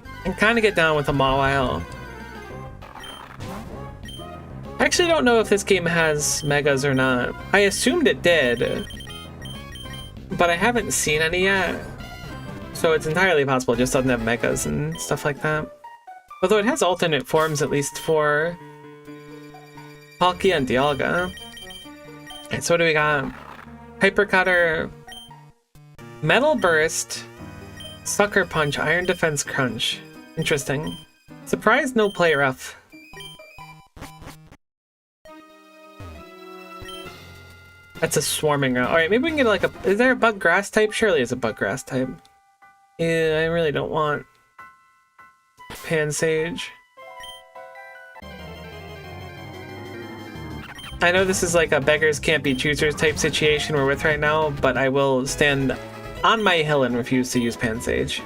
I can kind of get down with a Mawile. I actually don't know if this game has Megas or not. I assumed it did, but I haven't seen any yet. So it's entirely possible it just doesn't have Megas and stuff like that. Although it has alternate forms, at least for Palkia and Dialga. Alright, so what do we got? Hyper Cutter, Metal Burst, Sucker Punch, Iron Defense Crunch. Interesting. Surprised no Play Rough. That's a swarming route. Alright, maybe we can get like a... Is there a Bug Grass type? Surely it's a Bug Grass type. Yeah, I really don't want Pansage. I know this is like a beggars can't be choosers type situation we're with right now, but I will stand on my hill and refuse to use Pansage.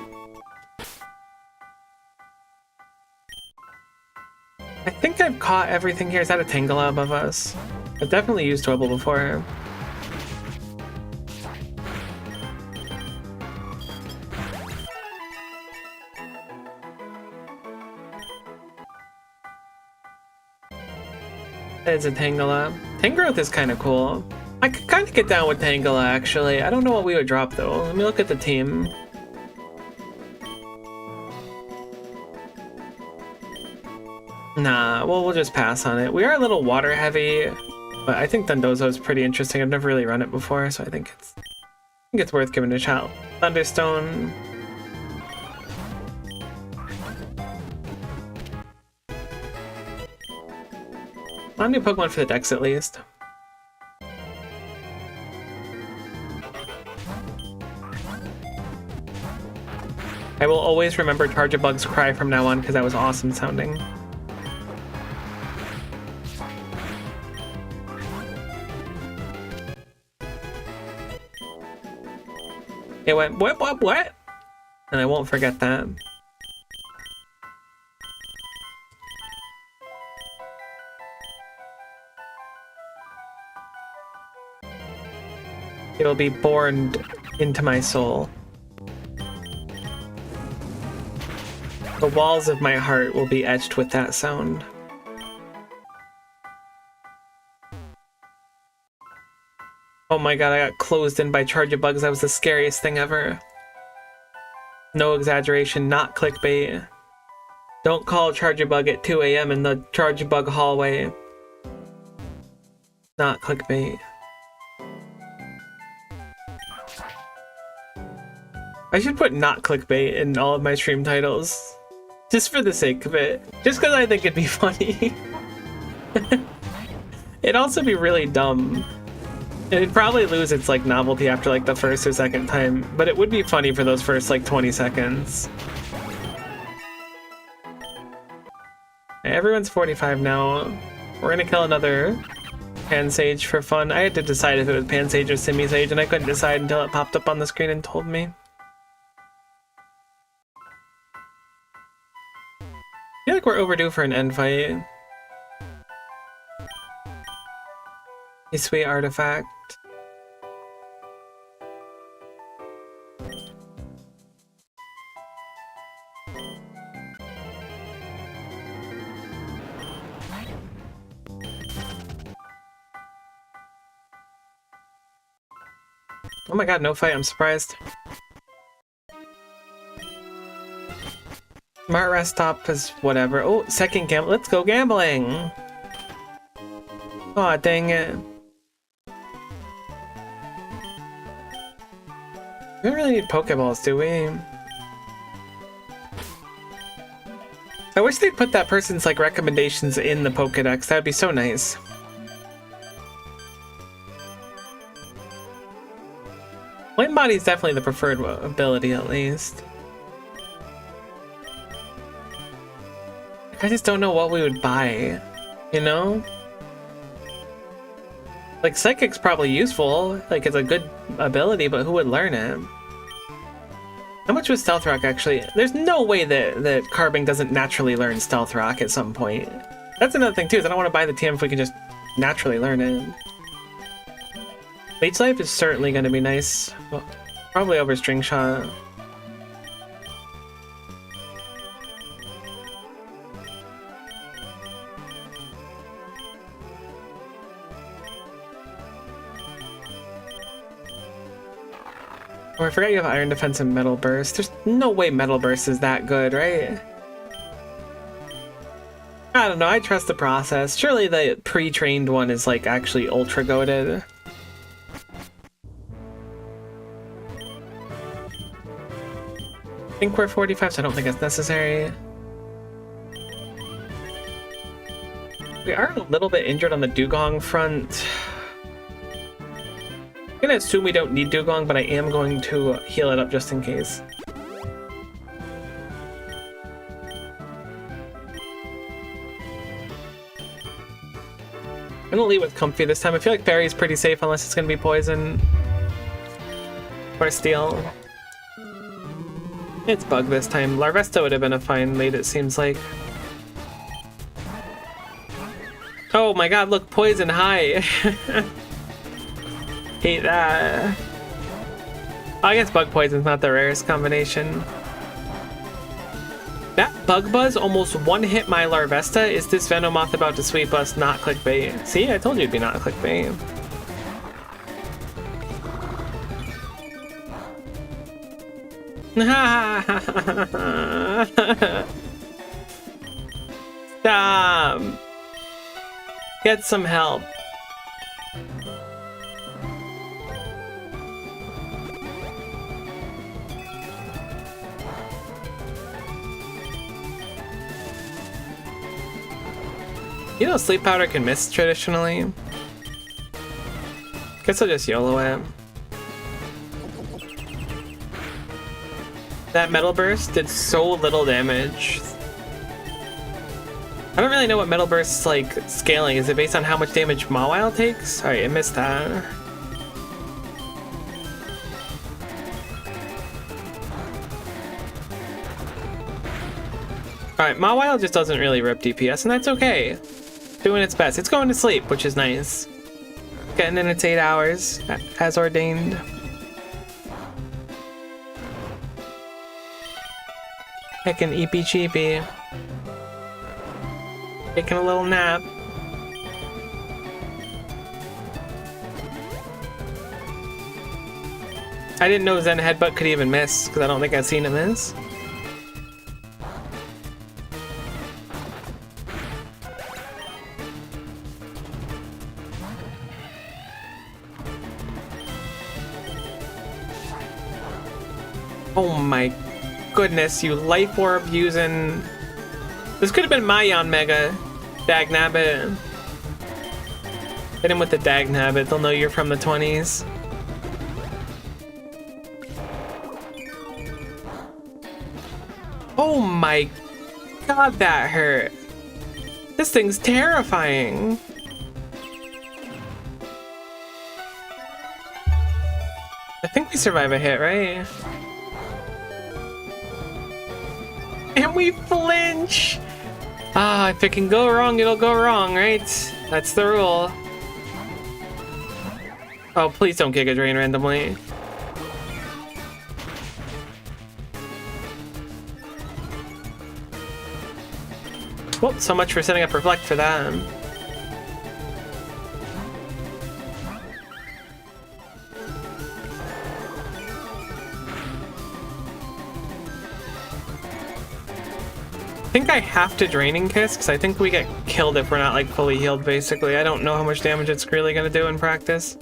I think I've caught everything here. Is that a Tangela above us? I've definitely used Dwebble before. It's a Tangela. Tangrowth is kind of cool. I could kind of get down with Tangela, actually. I don't know what we would drop, though. Let me look at the team. Nah, well, we'll just pass on it. We are a little water heavy, but I think Dondozo is pretty interesting. I've never really run it before, so I think it's worth giving it a shot. Thunderstone. I'll do Pokemon for the Dex at least. I will always remember Charjabug's cry from now on because that was awesome sounding. It went what? And I won't forget that. It will be born into my soul. The walls of my heart will be etched with that sound. Oh my god, I got closed in by Charjabugs. That was the scariest thing ever. No exaggeration, not clickbait. Don't call Charjabug at 2 AM in the Charjabug hallway. Not clickbait. I should put not clickbait in all of my stream titles. Just for the sake of it. Just because I think it'd be funny. It'd also be really dumb. It'd probably lose its like novelty after like the first or second time, but it would be funny for those first like 20 seconds. Everyone's 45 now. We're gonna kill another Pansage for fun. I had to decide if it was Pansage or Simisage, and I couldn't decide until it popped up on the screen and told me. I feel like we're overdue for an end fight. A sweet artifact. Oh my god, no fight, I'm surprised. Smart rest stop is whatever. Oh, second gamble. Let's go gambling! Aw, dang it. We don't really need Pokeballs, do we? I wish they'd put that person's like recommendations in the Pokedex. That'd be so nice. Flame Body is definitely the preferred ability, at least. I just don't know what we would buy, you know? Like, Psychic's probably useful, like it's a good ability, but who would learn it? How much was Stealth Rock, actually? There's no way that Carbink doesn't naturally learn Stealth Rock at some point. That's another thing, too, is I don't want to buy the TM if we can just naturally learn it. Leech Life is certainly going to be nice. Well, probably over String Shot. Oh, I forgot you have Iron Defense and Metal Burst. There's no way Metal Burst is that good, right? I don't know, I trust the process. Surely the pre-trained one is like actually ultra goated. I think we're 45, so I don't think it's necessary. We are a little bit injured on the Dugong front. I'm gonna assume we don't need Dugong, but I am going to heal it up just in case. I'm gonna leave with Comfy this time. I feel like Berry's pretty safe unless it's gonna be Poison. Or Steel. It's Bug this time. Larvesta would have been a fine lead, it seems like. Oh my god, look, Poison high! Hate that. I guess Bug Poison's not the rarest combination. That Bug Buzz almost one-hit my Larvesta. Is this Venomoth about to sweep us? Not clickbait. See, I told you it'd be not clickbait. Stop. Get some help. You know, Sleep Powder can miss traditionally. Guess I'll just YOLO it. That Metal Burst did so little damage. I don't really know what Metal Burst's like scaling. Is it based on how much damage Mawile takes? Alright, I missed that. Alright, Mawile just doesn't really rip DPS, and that's okay. Doing its best. It's going to sleep, which is nice. Getting in its 8 hours, as ordained. Heckin' eepy cheepy. Taking a little nap. I didn't know Zen Headbutt could even miss, because I don't think I've seen him miss. Oh my goodness, you Life Orb using... This could have been my Yon Mega. Dagnabbit. Hit him with the Dagnabbit, they'll know you're from the 20s. Oh my god, that hurt. This thing's terrifying. I think we survive a hit, right? And we flinch! Ah, if it can go wrong, it'll go wrong, right? That's the rule. Oh, please don't Giga Drain randomly. Well, so much for setting up Reflect for that. think I have to Draining Kiss because I think we get killed if we're not like fully healed, basically. I don't know how much damage it's really going to do in practice.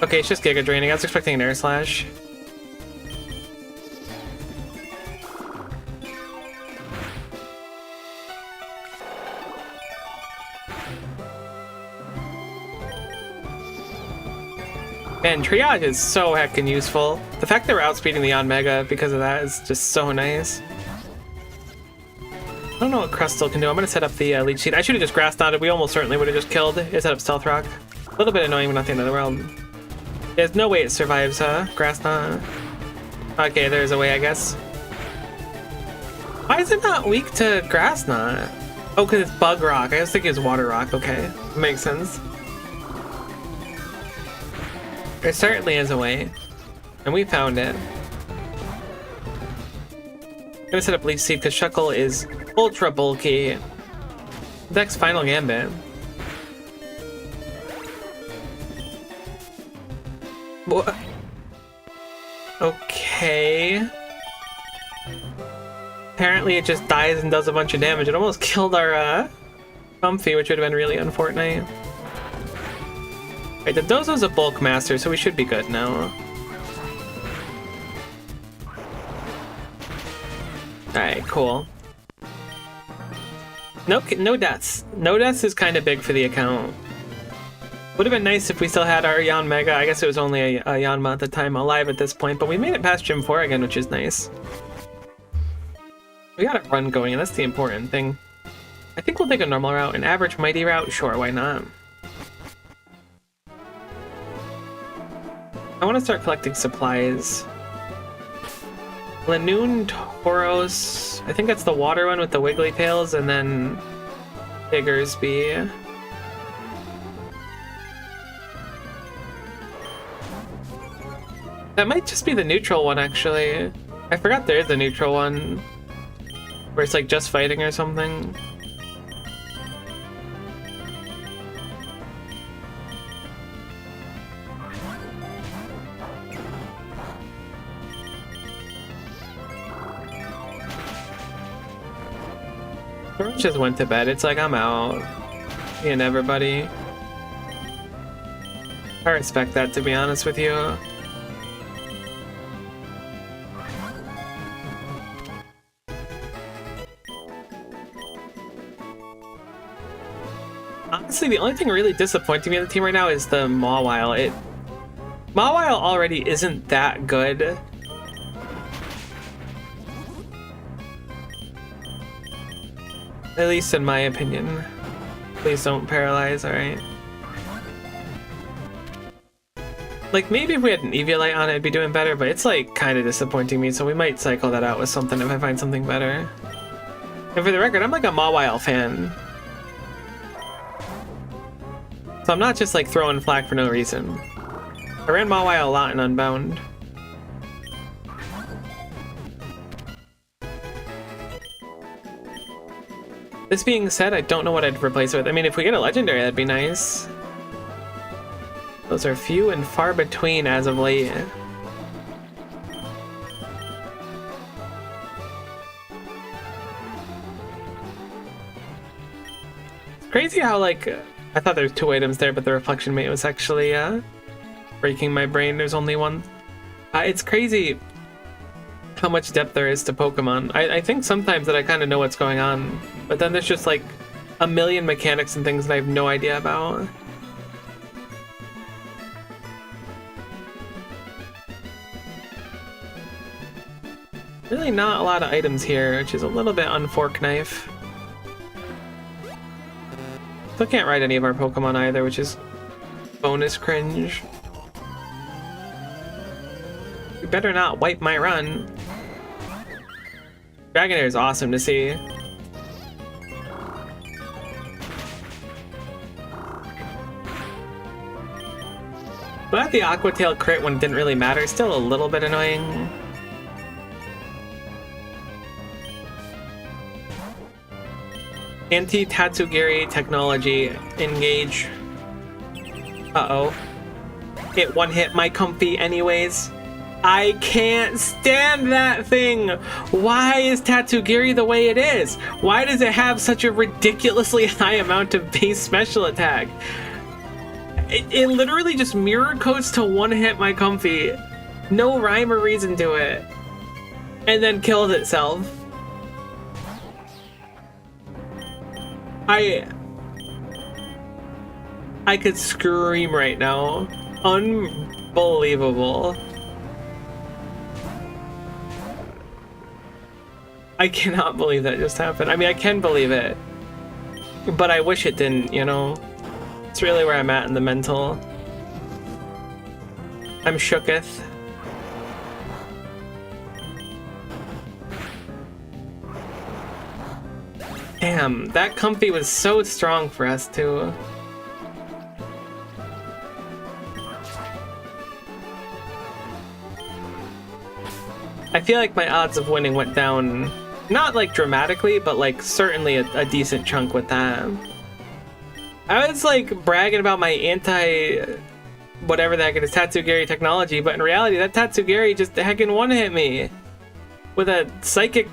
Okay, it's just Giga Draining. I was expecting an Air Slash. Man, Triage is so heckin' useful. The fact that we're outspeeding the Yanmega because of that is just so nice. I don't know what Crustle can do. I'm gonna set up the Leech Seed. I should have just Grass Knotted. We almost certainly would have just killed. It set up Stealth Rock. A little bit annoying, but not the end of the world. There's no way it survives, Grass Knot. Okay, there's a way, I guess. Why is it not weak to Grass Knot? Oh, because it's Bug Rock. I was thinking it's Water Rock. Okay, makes sense. There certainly is a way, and we found it. I'm gonna set up Leech Seed because Shuckle is ultra bulky. Dex Final Gambit. What? Okay. Apparently it just dies and does a bunch of damage. It almost killed our Comfey, which would have been really unfortunate. Right, the Dozo's a bulk master, so we should be good now. Alright, cool. No deaths. No deaths is kind of big for the account. Would have been nice if we still had our Yanmega. I guess it was only a Yanma at the time alive at this point, but we made it past Gym 4 again, which is nice. We got a run going, and that's the important thing. I think we'll take a normal route. An average mighty route? Sure, why not? I want to start collecting supplies. Lanoon Tauros. I think that's the water one with the wiggly tails, and then Diggersby. That might just be the neutral one, actually. I forgot there is a neutral one where it's like just fighting or something. Just went to bed. It's like, I'm out. Me and everybody. I respect that, to be honest with you. Honestly, the only thing really disappointing me in the team right now is the Mawile. Mawile already isn't that good. At least in my opinion. Please don't paralyze, alright? Like, maybe if we had an Eviolite on it, it'd be doing better, but it's like kind of disappointing me, so we might cycle that out with something if I find something better. And for the record, I'm like a Mawile fan. So I'm not just like throwing flack for no reason. I ran Mawile a lot in Unbound. This being said, I don't know what I'd replace it with. I mean, if we get a legendary, that'd be nice. Those are few and far between as of late. It's crazy how, like, I thought there was 2 items there, but the Reflection Mate was actually breaking my brain. There's only one. It's crazy how much depth there is to Pokemon. I think sometimes that I kind of know what's going on, but then there's just like a million mechanics and things that I have no idea about. Really not a lot of items here, which is a little bit unfork knife. Still can't ride any of our Pokemon either, which is bonus cringe. You better not wipe my run. Dragonair is awesome to see. But the Aqua Tail crit when it didn't really matter, still a little bit annoying. Anti-Tatsugiri technology, engage. Uh-oh. It one-hit my Comfey anyways. I can't stand that thing. Why is Tatsugiri the way it is? Why does it have such a ridiculously high amount of base special attack? It literally just mirror coats to one-hit my Comfey. No rhyme or reason to it. And then killed itself. I could scream right now. Unbelievable. I cannot believe that just happened. I mean, I can believe it, but I wish it didn't, you know? It's really where I'm at in the mental. I'm shooketh. Damn, that Comfey was so strong for us too. I feel like my odds of winning went down, not like dramatically, but like certainly a decent chunk with that. I was like bragging about my whatever the heck it is, Tatsugiri technology, but in reality that Tatsugiri just heckin' one-hit me with a psychic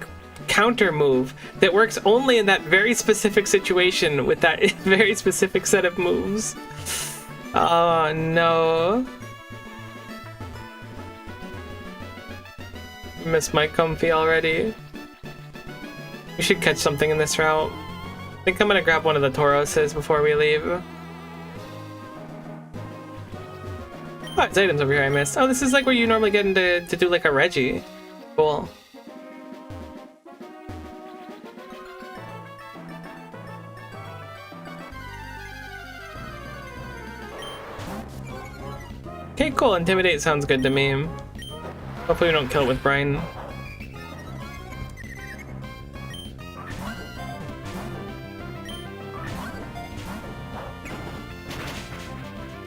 counter move that works only in that very specific situation with that very specific set of moves. Oh no. Missed my Comfey already. We should catch something in this route. I think I'm gonna grab one of the Tauroses before we leave. Oh, there's items over here I missed. Oh, this is like where you normally get into to do like a Reggie. Cool. Okay, cool. Intimidate sounds good to me. Hopefully we don't kill it with Brine.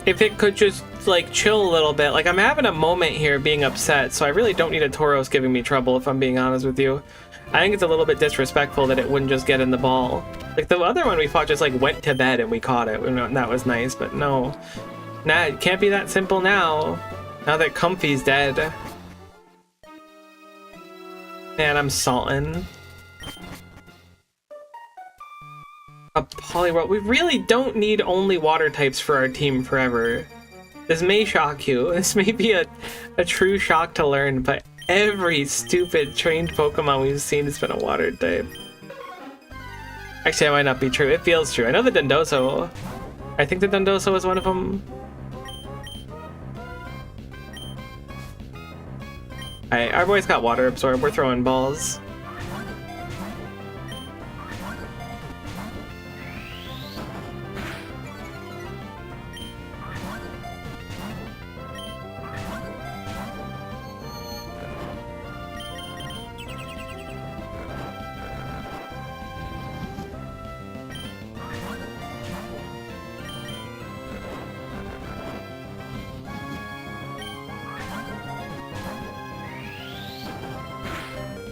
If it could just like chill a little bit. Like I'm having a moment here being upset, so I really don't need a Tauros giving me trouble if I'm being honest with you. I think it's a little bit disrespectful that it wouldn't just get in the ball. Like the other one we fought just like went to bed and we caught it, and that was nice, but no. Nah, it can't be that simple now. Now that Comfey's dead. Man, I'm salting. A Poliwhirl. We really don't need only water types for our team forever. This may shock you. This may be a true shock to learn, but every stupid trained Pokemon we've seen has been a water type. Actually, that might not be true. It feels true. I know the Dondoso. I think the Dondoso was one of them. Alright, our boy's got Water Absorb. We're throwing balls.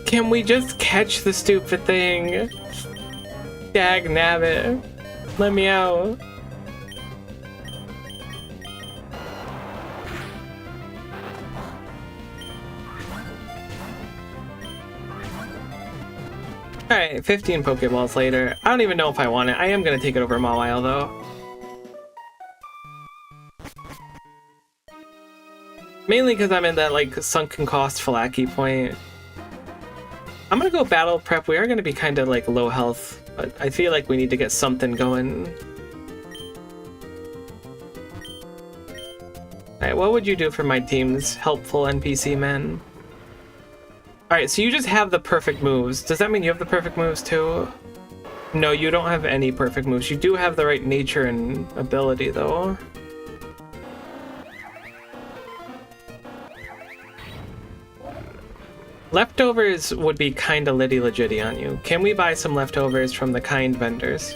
Can we just catch the stupid thing? Dag nabbit. Let me out. Alright, 15 Pokeballs later. I don't even know if I want it. I am gonna take it over Mawile though. Mainly because I'm in that like sunken cost Falaki point. I'm gonna go battle prep. We are gonna be kind of like low health, but I feel like we need to get something going. Alright, what would you do for my team's helpful NPC man? Alright, so you just have the perfect moves. Does that mean you have the perfect moves too? No, you don't have any perfect moves. You do have the right nature and ability though. Leftovers would be kinda litty-legitty on you. Can we buy some leftovers from the kind vendors?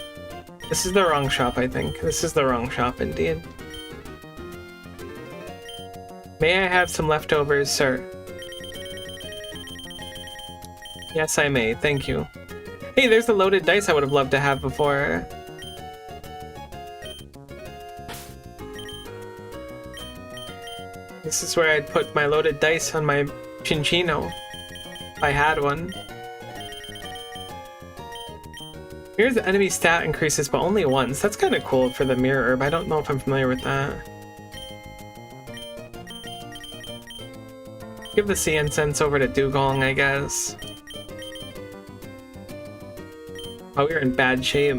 This is the wrong shop, I think. This is the wrong shop indeed. May I have some leftovers, sir? Yes, I may. Thank you. Hey, there's the loaded dice I would have loved to have before. This is where I'd put my loaded dice on my Chinchino. If I had one. Here's the enemy stat increases, but only once. That's kind of cool for the mirror herb. I don't know if I'm familiar with that. Give the sea incense over to Dugong, I guess. Oh, we're in bad shape.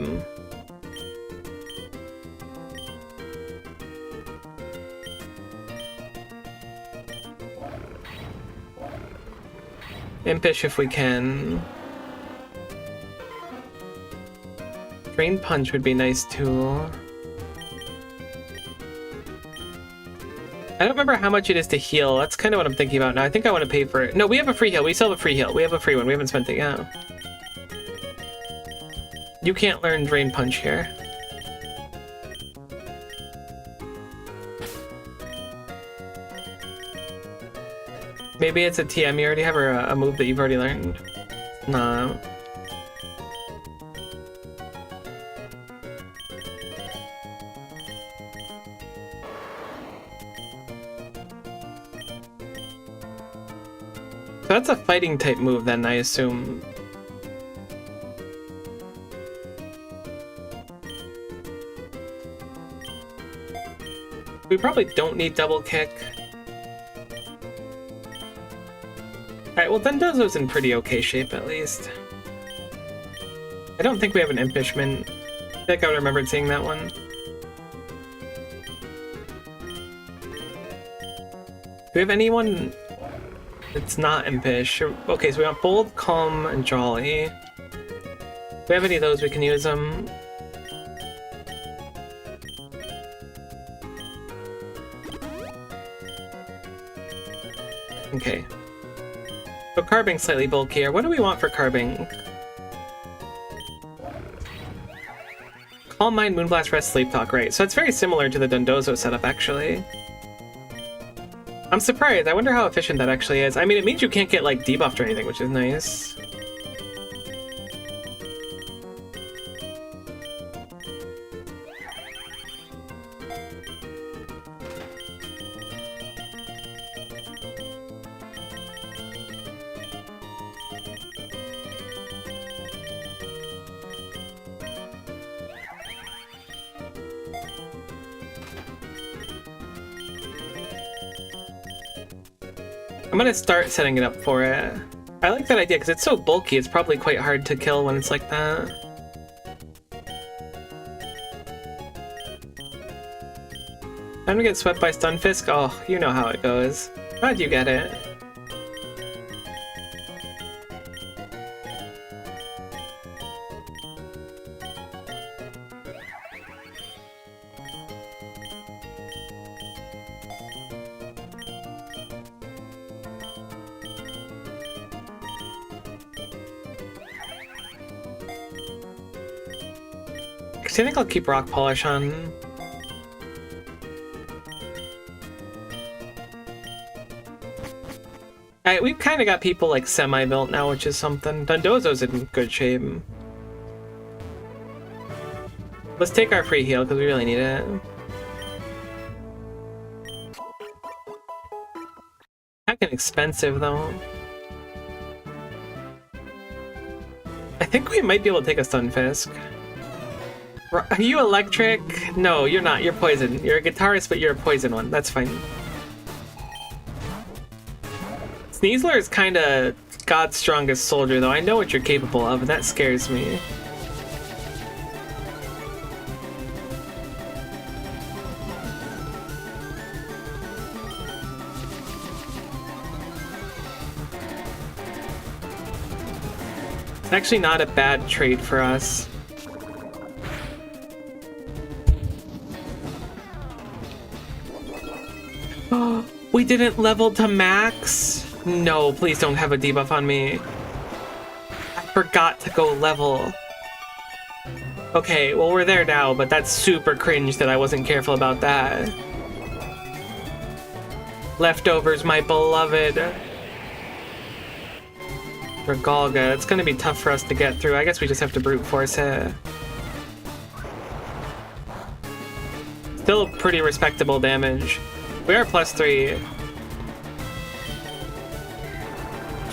Impish if we can. Drain Punch would be nice too. I don't remember how much it is to heal. That's kind of what I'm thinking about now. I think I want to pay for it. No, we have a free heal. We still have a free heal. We have a free one. We haven't spent it yet. You can't learn Drain Punch here. Maybe it's a TM you already have, or a move that you've already learned. Nah. So that's a fighting type move then, I assume. We probably don't need double kick. Alright, well Dondozo's in pretty okay shape at least. I don't think we have an Impishment. I feel like I remembered seeing that one. Do we have anyone that's not Impish? Okay, so we want Bold, Calm, and Jolly. If we have any of those, we can use them. Okay. So Carbing's slightly bulkier. What do we want for Carbing? Calm Mind, Moonblast, Rest, Sleep Talk, right. So it's very similar to the Dondozo setup, actually. I'm surprised. I wonder how efficient that actually is. I mean, it means you can't get, like, debuffed or anything, which is nice. I'm gonna start setting it up for it. I like that idea because it's so bulky, it's probably quite hard to kill when it's like that. Time to get swept by Stunfisk? Oh, you know how it goes. How'd you get it? I think I'll keep Rock Polish on. Alright, we've kind of got people like semi-built now, which is something. Dondozo's in good shape. Let's take our free heal because we really need it. Heckin' expensive though. I think we might be able to take a Stunfisk. Are you electric? No, you're not. You're poison. You're a guitarist, but you're a poison one. That's fine. Sneasler is kind of God's strongest soldier, though. I know what you're capable of, and that scares me. It's actually not a bad trade for us. We didn't level to max? No, please don't have a debuff on me. I forgot to go level. Okay, well we're there now, but that's super cringe that I wasn't careful about that. Leftovers, my beloved. Regalga, it's gonna be tough for us to get through. I guess we just have to brute force it. Still pretty respectable damage. We are +3.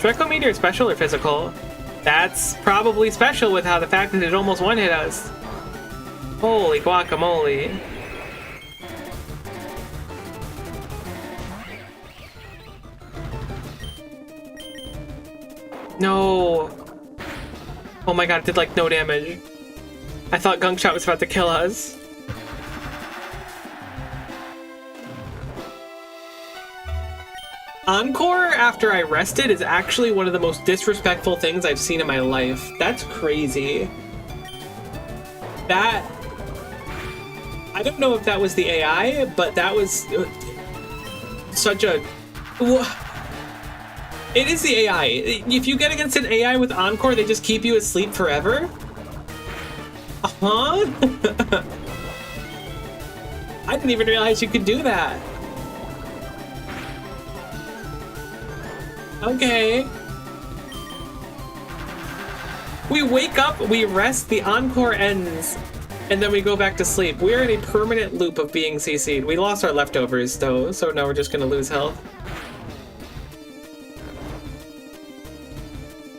Draco Meteor special or physical? That's probably special with how the fact that it almost one-hit us. Holy guacamole. No. Oh my god, it did like no damage. I thought Gunk Shot was about to kill us. Encore after I rested is actually one of the most disrespectful things I've seen in my life. That's crazy. That... I don't know if that was the AI, but that was such a... It is the AI. If you get against an AI with Encore, they just keep you asleep forever? Uh-huh? I didn't even realize you could do that. Okay. We wake up, we rest, the Encore ends, and then we go back to sleep. We're in a permanent loop of being CC'd. We lost our leftovers though, so now we're just gonna lose health.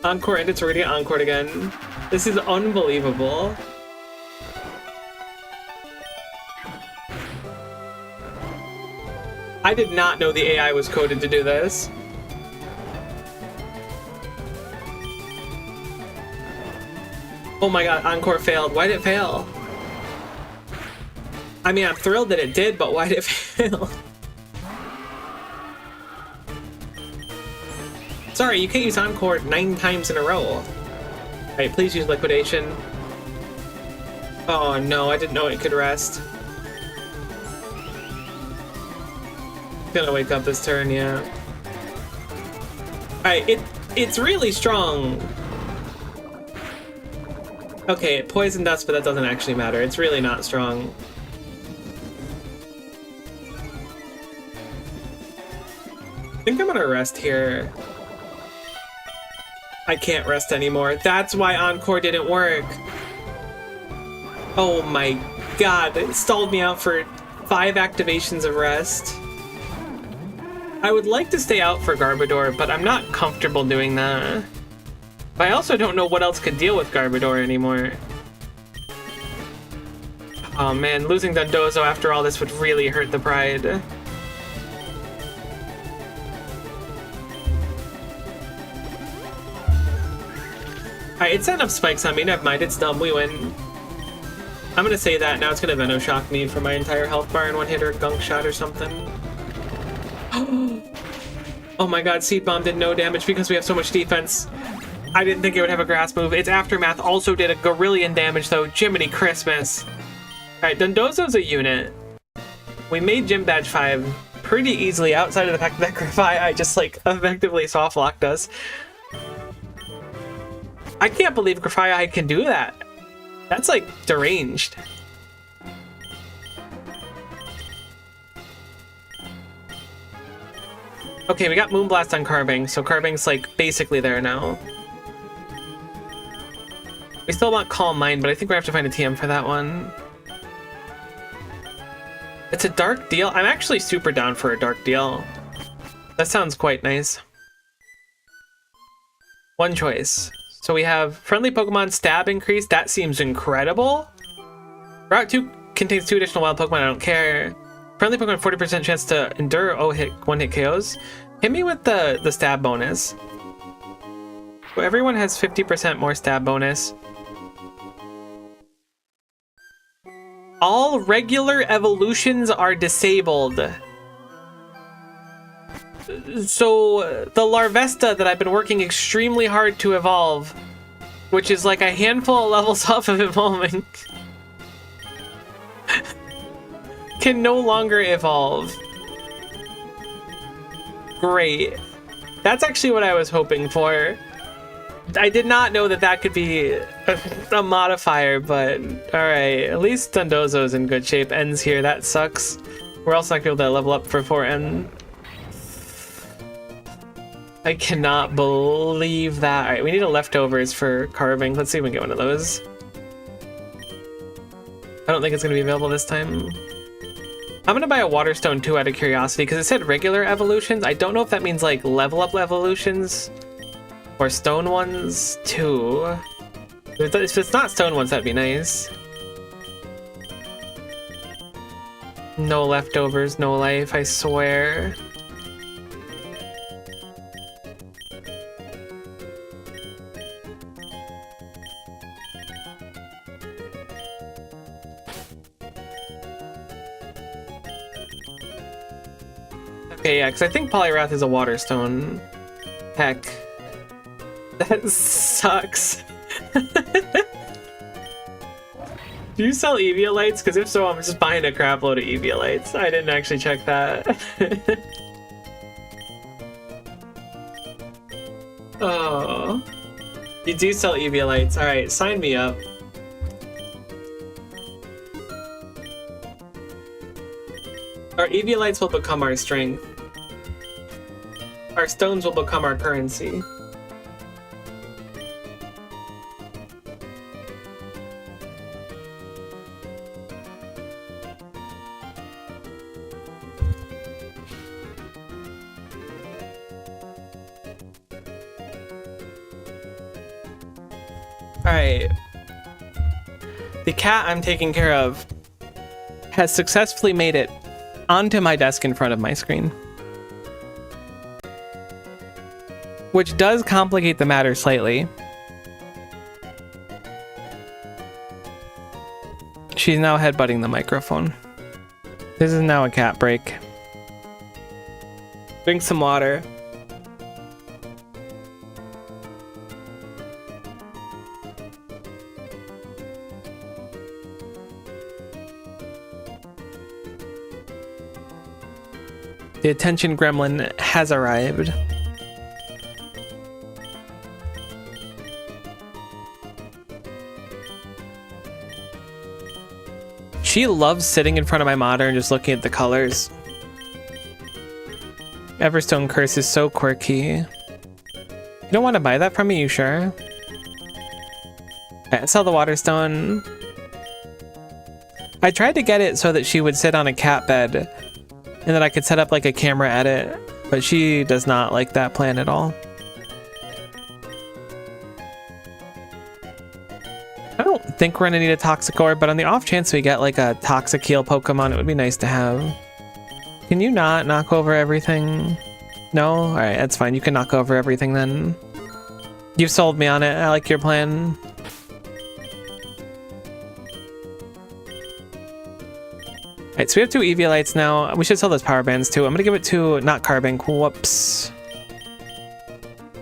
Encore ended, so we're gonna get encored again. This is unbelievable. I did not know the AI was coded to do this. Oh my god, Encore failed. Why did it fail? I mean, I'm thrilled that it did, but why did it fail? Sorry, you can't use Encore 9 times in a row. Alright, please use Liquidation. Oh no, I didn't know it could rest. Gonna wake up this turn, yeah. Alright, it's really strong. Okay, it poisoned us, but that doesn't actually matter. It's really not strong. I think I'm gonna rest here. I can't rest anymore. That's why Encore didn't work. Oh my god, it stalled me out for 5 activations of rest. I would like to stay out for Garbodor, but I'm not comfortable doing that. But I also don't know what else could deal with Garbodor anymore. Oh man, losing Dondozo after all this would really hurt the pride. Alright, it set enough spikes on me, never mind, it's dumb, we win. I'm gonna say that, now it's gonna Venoshock me for my entire health bar in one hit or Gunk Shot or something. Oh my god, Seed Bomb did no damage because we have so much defense. I didn't think it would have a grass move. Its Aftermath also did a gorillion damage though. Jiminy Christmas. Alright, Dondozo's a unit. We made Gym Badge 5 pretty easily outside of the fact that Grafai just like effectively soft locked us. I can't believe Grafai can do that. That's like deranged. Okay, we got Moonblast on Carbang, so Carbang's like basically there now. We still want Calm Mind, but I think we have to find a TM for that one. It's a dark deal. I'm actually super down for a dark deal. That sounds quite nice. One choice. So we have friendly Pokemon stab increase. That seems incredible. Route 2 contains 2 additional wild Pokemon. I don't care. Friendly Pokemon 40% chance to endure one-hit KOs. Hit me with the stab bonus. So everyone has 50% more stab bonus. All regular evolutions are disabled. So the Larvesta that I've been working extremely hard to evolve, which is like a handful of levels off of evolving, can no longer evolve. Great. That's actually what I was hoping for. I did not know that that could be a modifier, but alright. At least Dondozo's in good shape. Ends here. That sucks. We're also not going to be able to level up for 4N. I cannot believe that. Alright, we need a leftovers for carving. Let's see if we can get one of those. I don't think it's going to be available this time. I'm going to buy a Waterstone too out of curiosity because it said regular evolutions. I don't know if that means like level up evolutions. Or stone ones, 2. If it's not stone ones, that'd be nice. No leftovers, no life, I swear. Okay, yeah, because I think Polyrath is a water stone. Heck. That sucks. Do you sell Eviolites? Because if so, I'm just buying a crap load of Eviolites. I didn't actually check that. Oh. You do sell Eviolites. Alright, sign me up. Our Eviolites will become our strength. Our stones will become our currency. Alright. The cat I'm taking care of has successfully made it onto my desk in front of my screen. Which does complicate the matter slightly. She's now headbutting the microphone. This is now a cat break. Drink some water. The attention gremlin has arrived. She loves sitting in front of my monitor and just looking at the colors. Everstone Curse is so quirky. You don't want to buy that from me, you sure? Okay, sell the Waterstone. I tried to get it so that she would sit on a cat bed and that I could set up like a camera edit, but she does not like that plan at all. I don't think we're gonna need a Toxicor, but on the off chance we get like a Toxicheal Pokemon, it would be nice to have. Can you not knock over everything? No? Alright, that's fine. You can knock over everything then. You've sold me on it. I like your plan. Alright, so we have 2 Eviolites now. We should sell those power bands too. I'm gonna give it to not Carbink. Whoops.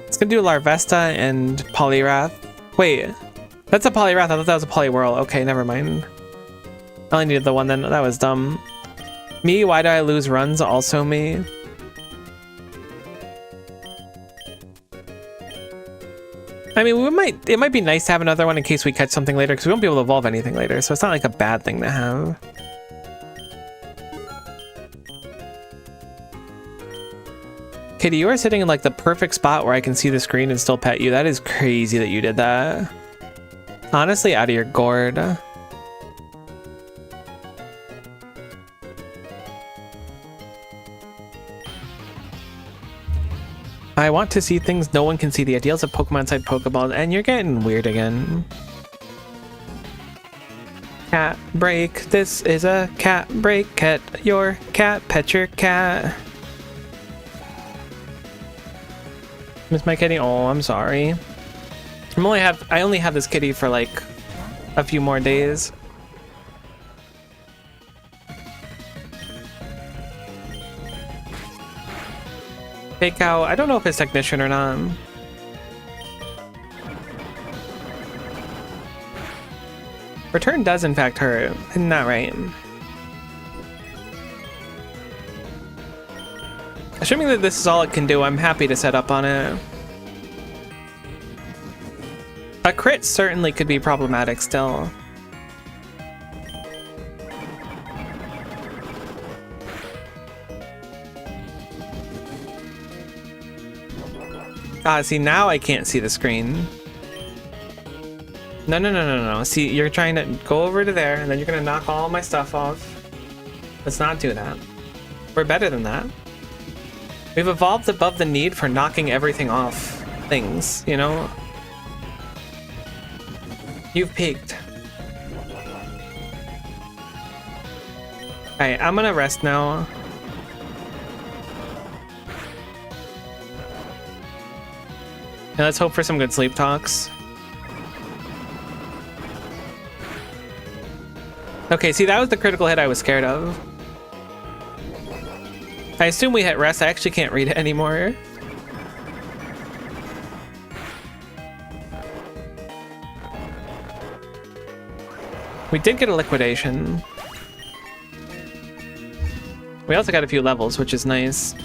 It's gonna do Larvesta and Polyrath. Wait, that's a Polyrath. I thought that was a Poliwhirl. Okay, never mind. I only needed the one then. That was dumb. Me, why do I lose runs? Also me. I mean, it might be nice to have another one in case we catch something later, because we won't be able to evolve anything later, so it's not like a bad thing to have. Kitty, you are sitting in like the perfect spot where I can see the screen and still pet you. That is crazy that you did that. Honestly, out of your gourd. I want to see things no one can see. The ideals of Pokemon inside Pokeballs, and you're getting weird again. Cat break. This is a cat break. Pet your cat. Pet your cat. Miss my kitty. Oh, I'm sorry. I only have this kitty for like a few more days. Hey cow, I don't know if it's technician or not. Return does in fact hurt, isn't that right? Assuming that this is all it can do, I'm happy to set up on it. A crit certainly could be problematic still. Ah, see, now I can't see the screen. No. See, you're trying to go over to there, and then you're gonna knock all my stuff off. Let's not do that. We're better than that. We've evolved above the need for knocking everything off. things, you know? You've peaked. Alright, I'm gonna rest now. And let's hope for some good sleep talks. Okay, see, that was the critical hit I was scared of. I assume we hit rest. I actually can't read it anymore. We did get a liquidation. We also got a few levels, which is nice.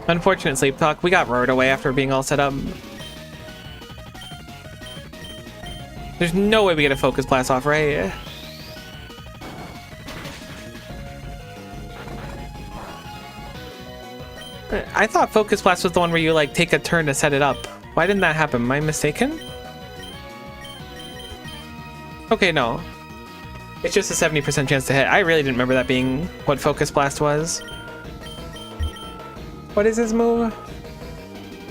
Unfortunate sleep talk. We got roared away after being all set up. There's no way we get a focus blast off, right? I thought focus blast was the one where you like take a turn to set it up. Why didn't that happen? Am I mistaken? Okay, no. It's just a 70% chance to hit. I really didn't remember that being what focus blast was. What is his move?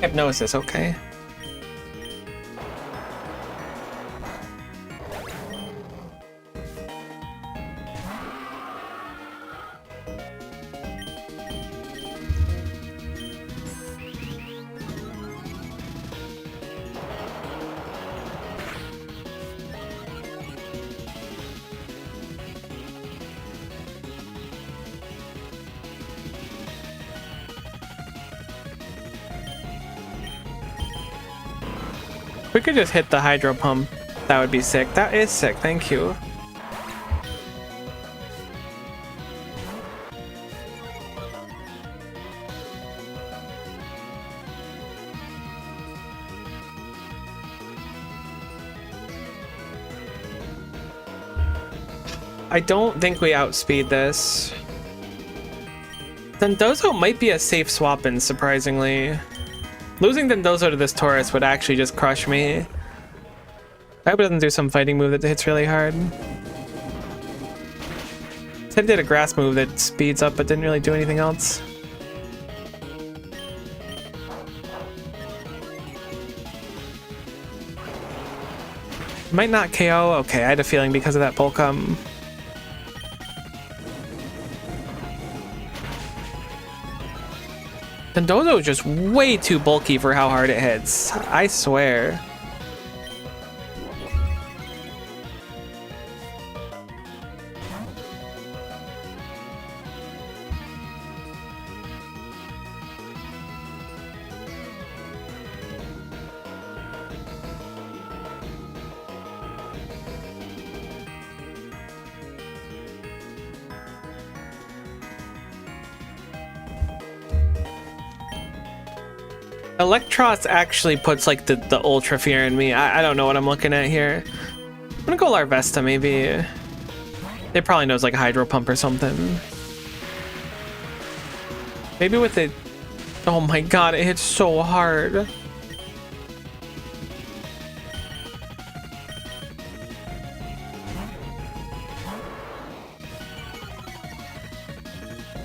Hypnosis, okay. We could just hit the hydro pump. That would be sick. That is sick. Thank you. I don't think we outspeed this. Dondozo might be a safe swap-in, surprisingly. Losing Dondozo to this Taurus would actually just crush me. I hope it doesn't do some fighting move that hits really hard. Ted did a grass move that speeds up but didn't really do anything else. Might not KO. Okay, I had a feeling because of that bulk. Dondozo is just way too bulky for how hard it hits. I swear. Electros actually puts like the ultra fear in me. I don't know what I'm looking at here. I'm gonna go Larvesta maybe. It probably knows like Hydro Pump or something. Maybe with it. Oh my god, it hits so hard.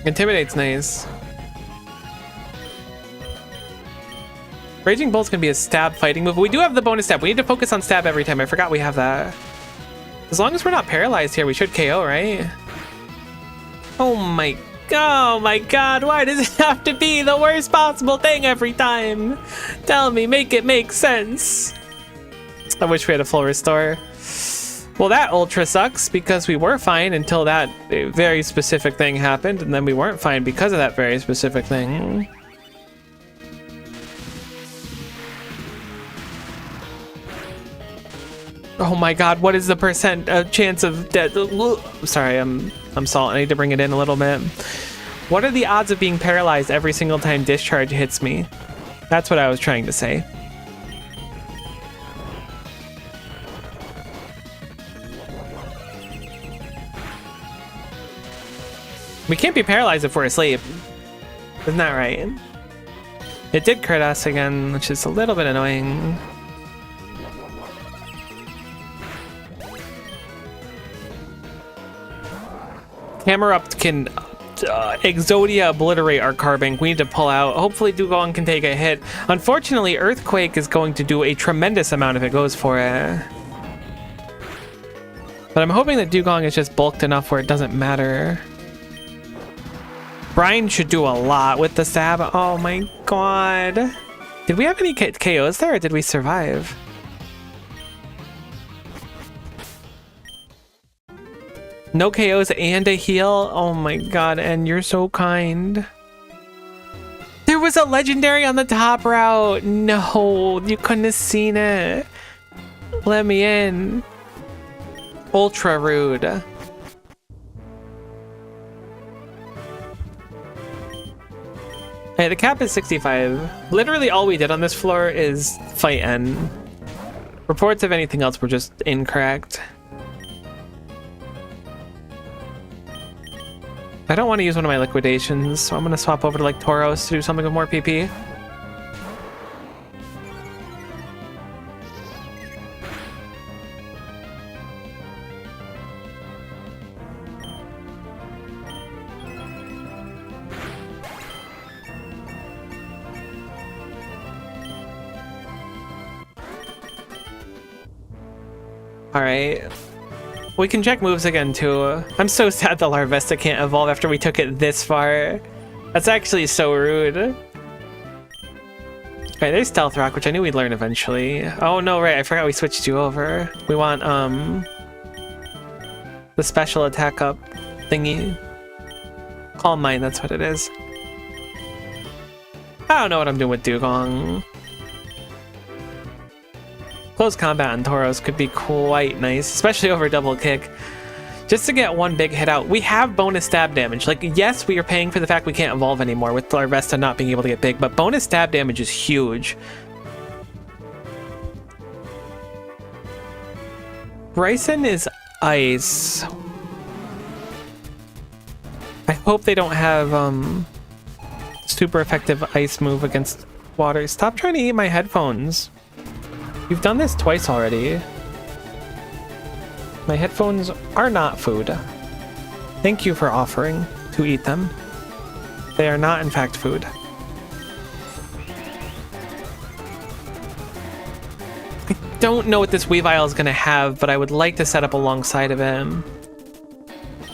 Intimidate's nice. Raging Bolt's gonna be a stab fighting move. We do have the bonus stab. We need to focus on stab every time. I forgot we have that. As long as we're not paralyzed here, we should KO, right? Oh my god, why does it have to be the worst possible thing every time? Tell me, make it make sense. I wish we had a full restore. Well, that ultra sucks because we were fine until that very specific thing happened, and then we weren't fine because of that very specific thing. Oh my god, what is the percent chance of death? Sorry, I'm salt. I need to bring it in a little bit. What are the odds of being paralyzed every single time discharge hits me? That's what I was trying to say. We can't be paralyzed if we're asleep. Isn't that right? It did crit us again, which is a little bit annoying. Camerupt can Exodia obliterate our Carbink. We need to pull out. Hopefully Dugong can take a hit. Unfortunately, Earthquake is going to do a tremendous amount if it goes for it. But I'm hoping that Dugong is just bulked enough where it doesn't matter. Brian should do a lot with the stab. Oh my god. Did we have any KOs there or did we survive? No KOs and a heal? Oh my god, and you're so kind. There was a legendary on the top route. No, you couldn't have seen it. Let me in. Ultra rude. Hey, the cap is 65. Literally all we did on this floor is fight N. Reports of anything else were just incorrect. I don't want to use one of my liquidations, so I'm going to swap over to like Tauros to do something with more PP. All right. We can check moves again too. I'm so sad the Larvesta can't evolve after we took it this far. That's actually so rude. Okay, there's Stealth Rock, which I knew we'd learn eventually. Oh no, right, I forgot we switched you over. We want the special attack up thingy. Calm Mind, that's what it is. I don't know what I'm doing with Dugong. Close combat on Tauros could be quite nice, especially over double kick. Just to get one big hit out. We have bonus stab damage. Like, yes, we are paying for the fact we can't evolve anymore with Larvesta not being able to get big, but bonus stab damage is huge. Bryson is ice. I hope they don't have super effective ice move against water. Stop trying to eat my headphones. You've done this twice already. My headphones are not food. Thank you for offering to eat them. They are not, in fact, food. I don't know what this Weavile is going to have, but I would like to set up alongside of him.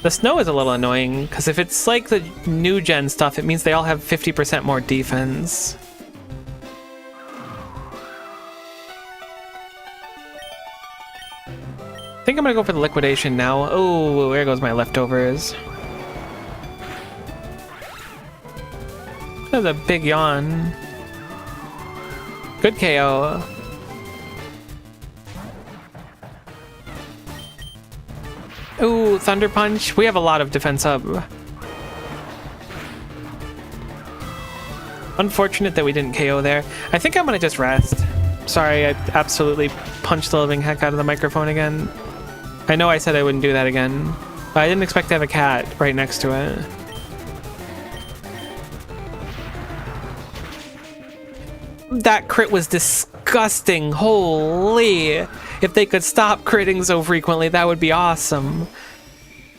The snow is a little annoying, because if it's like the new gen stuff, it means they all have 50% more defense. I think I'm gonna go for the liquidation now. Oh, there goes my leftovers. That's a big yawn. Good KO. Ooh, Thunder Punch. We have a lot of defense up. Unfortunate that we didn't KO there. I think I'm gonna just rest. Sorry, I absolutely punched the living heck out of the microphone again. I know I said I wouldn't do that again, but I didn't expect to have a cat right next to it. That crit was disgusting. Holy. If they could stop critting so frequently, that would be awesome.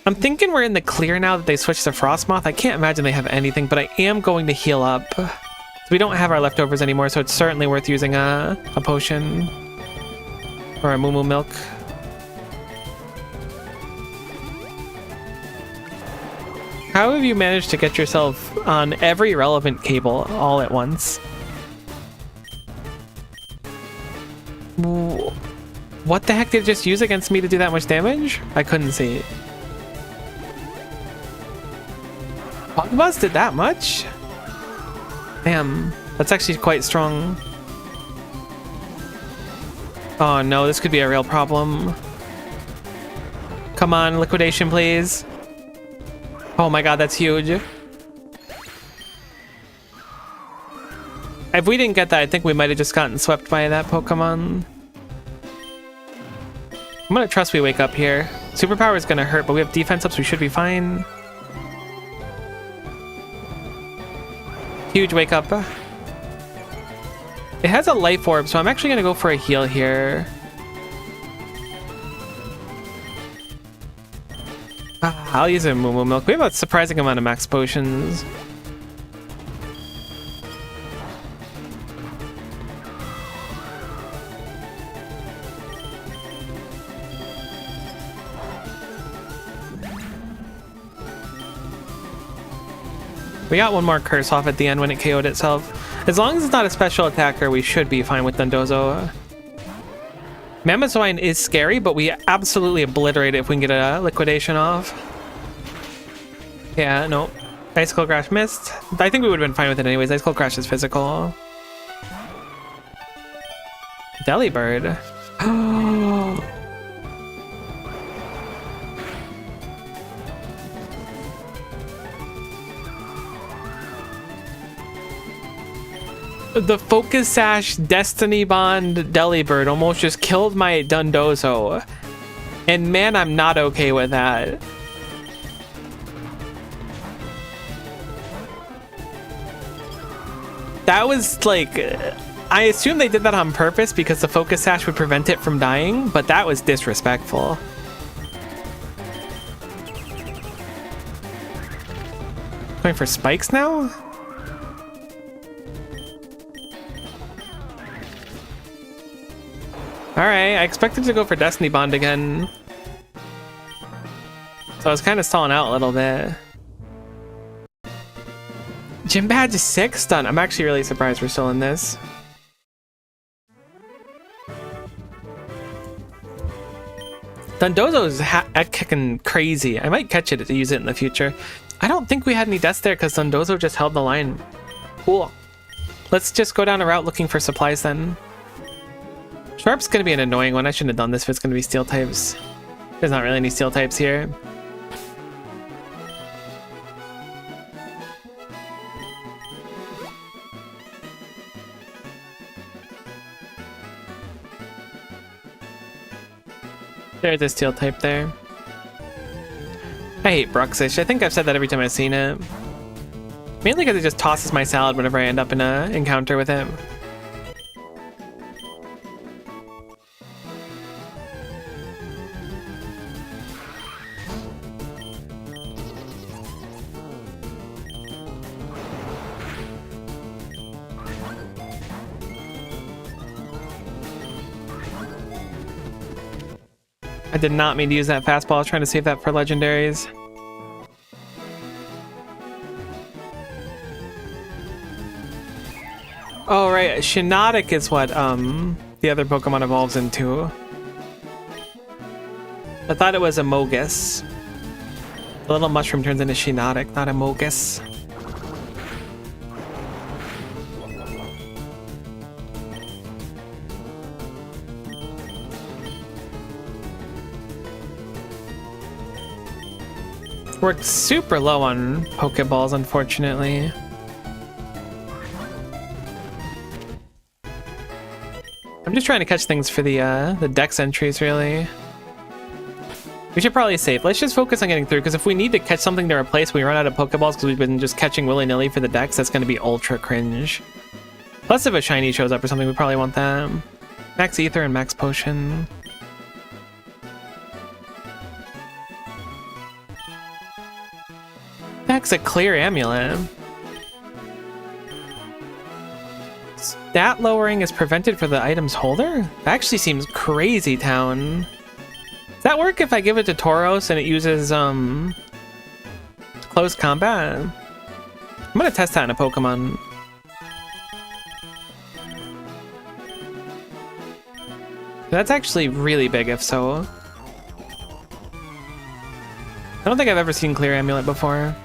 I'm thinking we're in the clear now that they switched to Frostmoth. I can't imagine they have anything, but I am going to heal up. We don't have our leftovers anymore, so it's certainly worth using a potion or a Moo Moo Milk. How have you managed to get yourself on every relevant cable all at once? What the heck did it just use against me to do that much damage? I couldn't see. Bugbuzz did that much? Damn, that's actually quite strong. Oh no, this could be a real problem. Come on, liquidation please. Oh my god, that's huge. If we didn't get that, I think we might have just gotten swept by that Pokemon. I'm gonna trust we wake up here. Superpower is gonna hurt, but we have defense up, so we should be fine. Huge wake up. It has a life orb, so I'm actually gonna go for a heal here. I'll use a Moo Moo Milk. We have a surprising amount of max potions. We got one more curse off at the end when it KO'd itself. As long as it's not a special attacker, we should be fine with Dondozo. Mammothine is scary, but we absolutely obliterate it if we can get a liquidation off. Yeah, no. Icicle Crash missed. I think we would have been fine with it anyways. Icicle Crash is physical. Delibird. Oh. The Focus Sash Destiny Bond Delibird almost just killed my Dondozo. And man, I'm not okay with that. That was like... I assume they did that on purpose because the Focus Sash would prevent it from dying, but that was disrespectful. Going for spikes now? Alright, I expected to go for Destiny Bond again. So I was kind of stalling out a little bit. Gym Badge 6 done. I'm actually really surprised we're still in this. Dondozo's kicking crazy. I might catch it to use it in the future. I don't think we had any deaths there because Dondozo just held the line. Cool. Let's just go down a route looking for supplies then. Sharp's gonna be an annoying one. I shouldn't have done this if it's gonna be steel types. There's not really any steel types here. There's a steel type there. I hate Bruxish. I think I've said that every time I've seen it. Mainly because it just tosses my salad whenever I end up in an encounter with him. I did not mean to use that fastball. I was trying to save that for legendaries. Oh, right. Shiinotic is what the other Pokemon evolves into. I thought it was a Mogus. The little mushroom turns into Shiinotic, not a Mogus. We're super low on Pokeballs, unfortunately. I'm just trying to catch things for the Dex entries, really. We should probably save. Let's just focus on getting through, because if we need to catch something to replace when we run out of Pokeballs because we've been just catching willy-nilly for the Dex, that's going to be ultra cringe. Plus, if a shiny shows up or something, we probably want that. Max Ether and Max Potion. That's a clear amulet. Stat lowering is prevented for the item's holder? That actually seems crazy, Town. Does that work if I give it to Tauros and it uses close combat? I'm gonna test that in a Pokemon. That's actually really big if so. I don't think I've ever seen clear amulet before.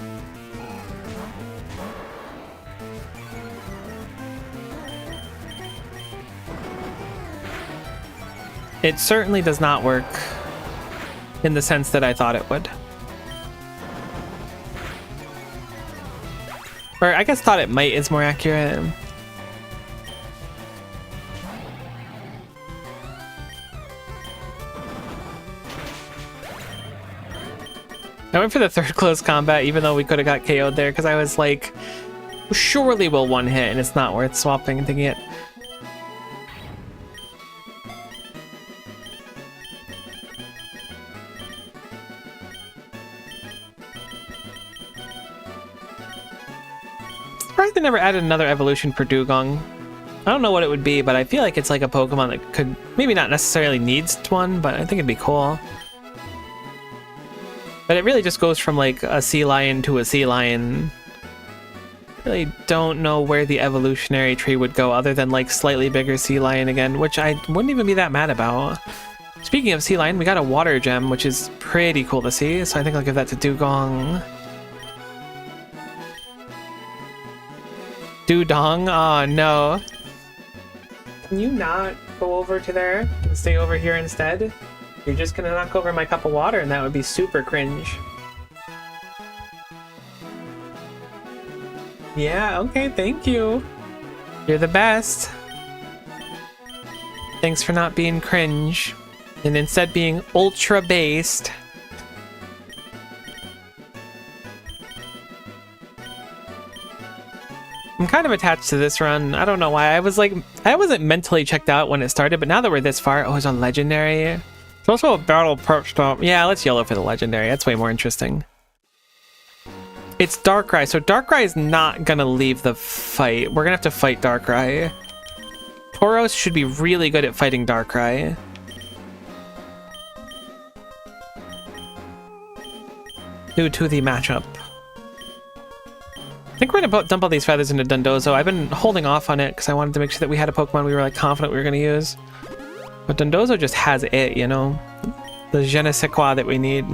It certainly does not work in the sense that I thought it would. Or I guess thought it might is more accurate. I went for the third close combat even though we could have got KO'd there because I was like, surely we'll one hit and it's not worth swapping and taking it. surprised they never added another evolution for Dugong. I don't know what it would be, but I feel like it's like a Pokemon that could, maybe not necessarily needs one, but I think it'd be cool. But it really just goes from like a sea lion to a sea lion. Really don't know where the evolutionary tree would go other than like slightly bigger sea lion again, which I wouldn't even be that mad about. Speaking of sea lion, we got a water gem, which is pretty cool to see, so I think I'll give that to Dugong. Dudong? Oh no. Can you not go over to there and stay over here instead? You're just gonna knock over my cup of water and that would be super cringe. Yeah, okay, thank you. You're the best. Thanks for not being cringe and instead being ultra based. I'm kind of attached to this run. I don't know why. I wasn't mentally checked out when it started, but now that we're this far, oh, it's on legendary. It's also a battle perk stop. Yeah, let's yellow for the legendary. That's way more interesting. It's Darkrai, so Darkrai is not gonna leave the fight. We're gonna have to fight Darkrai. Tauros should be really good at fighting Darkrai. Due to the matchup. I think we're gonna dump all these feathers into Dondozo. I've been holding off on it because I wanted to make sure that we had a Pokemon we were like confident we were gonna use. But Dondozo just has it, you know? The je ne sais quoi that we need.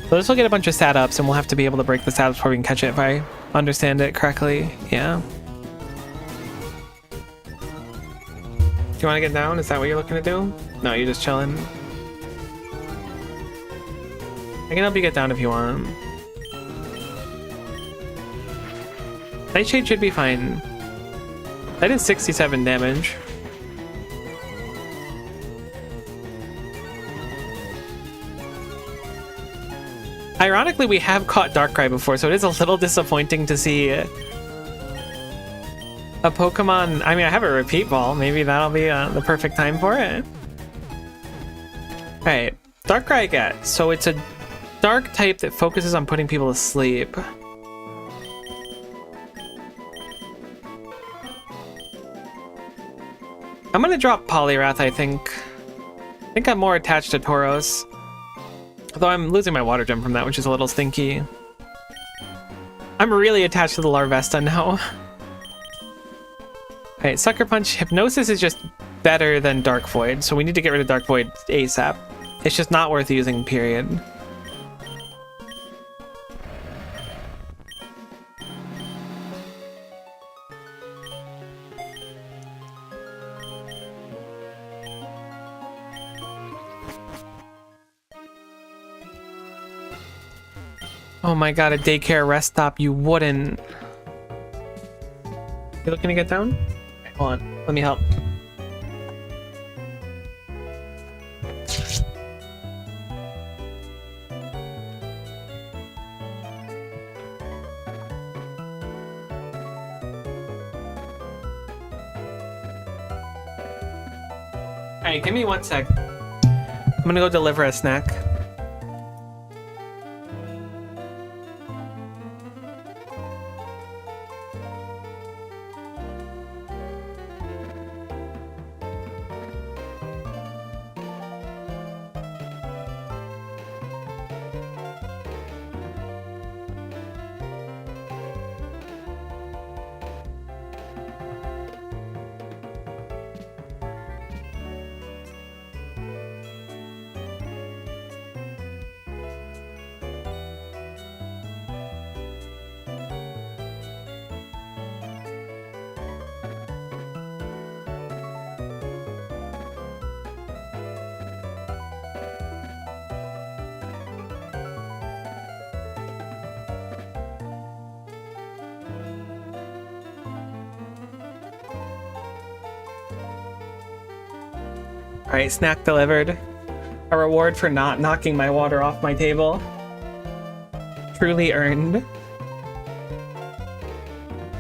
So this will get a bunch of stat ups and we'll have to be able to break the stat ups before we can catch it if I understand it correctly. Yeah. Do you want to get down? Is that what you're looking to do? No, you're just chilling. I can help you get down if you want. Nightshade should be fine. That did 67 damage. Ironically, we have caught Darkrai before, so it is a little disappointing to see a Pokemon. I mean, I have a repeat ball. Maybe that'll be the perfect time for it. Alright, Darkrai get. So it's a dark type that focuses on putting people to sleep. I'm gonna drop Poliwrath, I think. I think I'm more attached to Tauros. Although I'm losing my water gem from that, which is a little stinky. I'm really attached to the Larvesta now. Alright, Sucker Punch. Hypnosis is just better than Dark Void, so we need to get rid of Dark Void ASAP. It's just not worth using, period. Oh my god, a daycare rest stop, you wouldn't. You looking to get down? Hold on, let me help. Alright, give me 1 sec. I'm gonna go deliver a snack. Alright, snack delivered. A reward for not knocking my water off my table. Truly earned.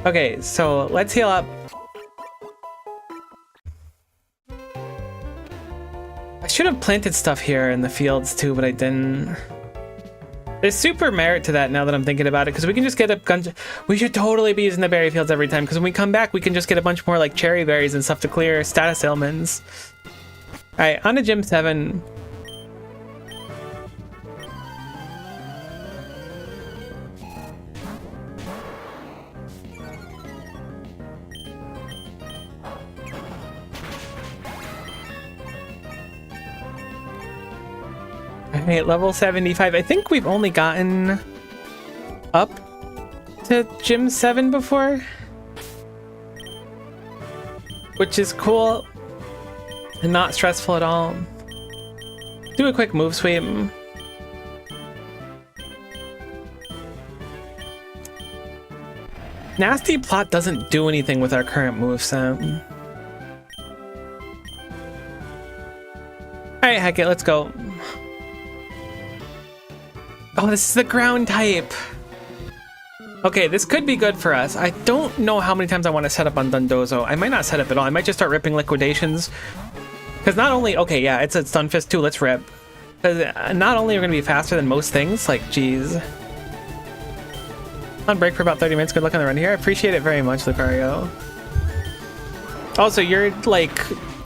Okay, so let's heal up. I should have planted stuff here in the fields too, but I didn't. There's super merit to that now that I'm thinking about it, because we can just get a bunch. We should totally be using the berry fields every time, because when we come back, we can just get a bunch more like cherry berries and stuff to clear status ailments. All right, on to Gym 7. Alright, level 75. I think we've only gotten up to Gym 7 before, which is cool and not stressful at all. Do a quick move sweep. Nasty Plot doesn't do anything with our current moveset. Alright, heck it, let's go. Oh, this is the ground type. Okay, this could be good for us. I don't know how many times I want to set up on Dondozo. I might not set up at all. I might just start ripping liquidations. Because not only... Okay, yeah, it's a Stunfisk too. Let's rip. Because not only are we going to be faster than most things, like, geez. On break for about 30 minutes. Good luck on the run here. I appreciate it very much, Lucario. Also, your, like...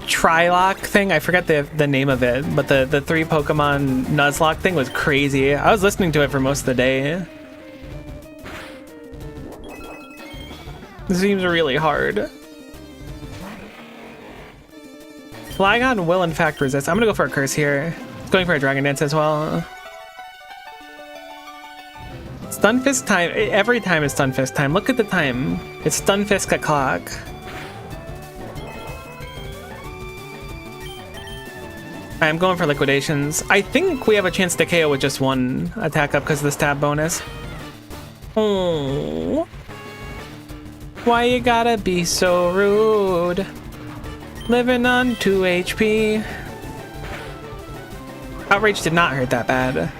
Trilock thing, I forget the name of it, but the 3 Pokemon Nuzlocke thing was crazy. I was listening to it for most of the day. This seems really hard. Flygon will in fact resist. I'm gonna go for a curse here. It's going for a Dragon Dance as well. Stunfisk time. Every time is Stunfisk time. Look at the time. It's Stunfisk o'clock. I'm going for liquidations. I think we have a chance to KO with just one attack up because of the stab bonus. Oh, why you gotta be so rude? Living on 2 HP. Outrage did not hurt that bad.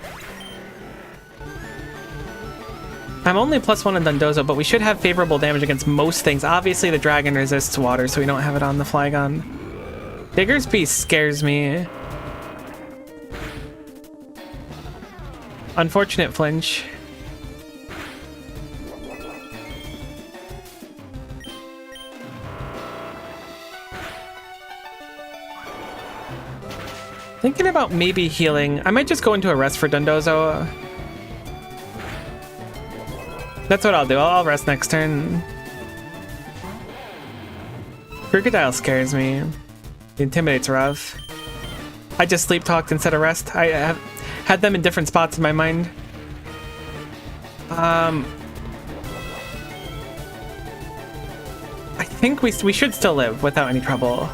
I'm only +1 on Dondozo, but we should have favorable damage against most things. Obviously, the dragon resists water, so we don't have it on the Flygon. Diggersby scares me. Unfortunate flinch. Thinking about maybe healing. I might just go into a rest for Dondozo. That's what I'll do. I'll rest next turn. Crocodile scares me. The Intimidate's rough. I just sleep talked instead of rest. I have had them in different spots in my mind. I think we should still live without any trouble.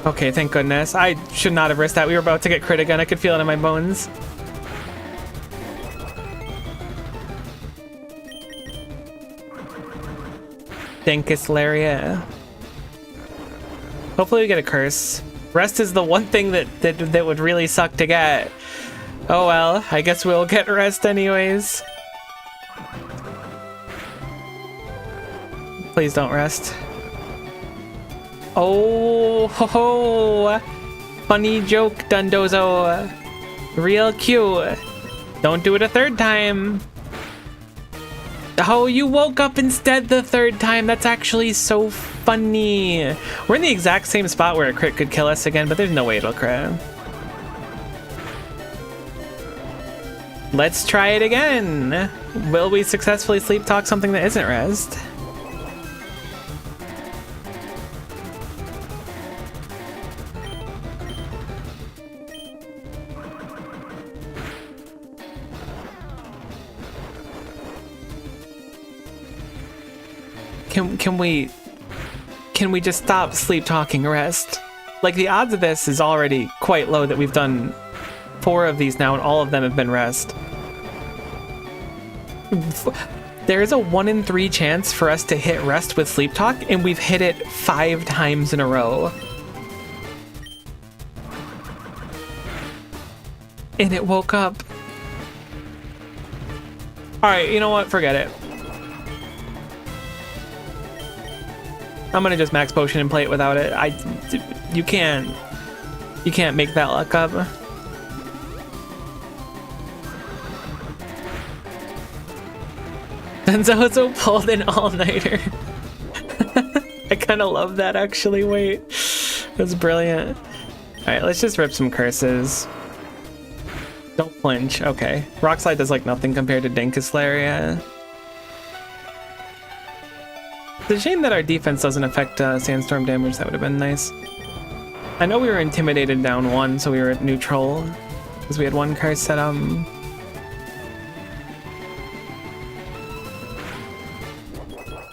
Okay, thank goodness. I should not have risked that. We were about to get crit again. I could feel it in my bones. Dinkus Lariat. Hopefully we get a curse. Rest is the one thing that would really suck to get. Oh well, I guess we'll get rest anyways. Please don't rest. Oh ho ho! Funny joke, Dondozo. Real cute. Don't do it a third time. Oh, you woke up instead the third time. That's actually so funny. We're in the exact same spot where a crit could kill us again, but there's no way it'll crit. Let's try it again. Will we successfully sleep talk something that isn't rest? Can we just stop sleep talking rest? Like, the odds of this is already quite low that we've done 4 of these now and all of them have been rest. There is a 1 in 3 chance for us to hit rest with sleep talk, and we've hit it 5 times in a row. And it woke up. Alright, you know what? Forget it. I'm gonna just max potion and play it without it. You can't make that luck up. Benzozo pulled an all-nighter. I kind of love that, actually. Wait. That's brilliant. Alright, let's just rip some curses. Don't flinch. Okay. Rock Slide does like nothing compared to Dinkus Lariat. It's a shame that our defense doesn't affect Sandstorm damage. That would have been nice. I know we were intimidated down 1, so we were at neutral. Because we had 1 curse set up.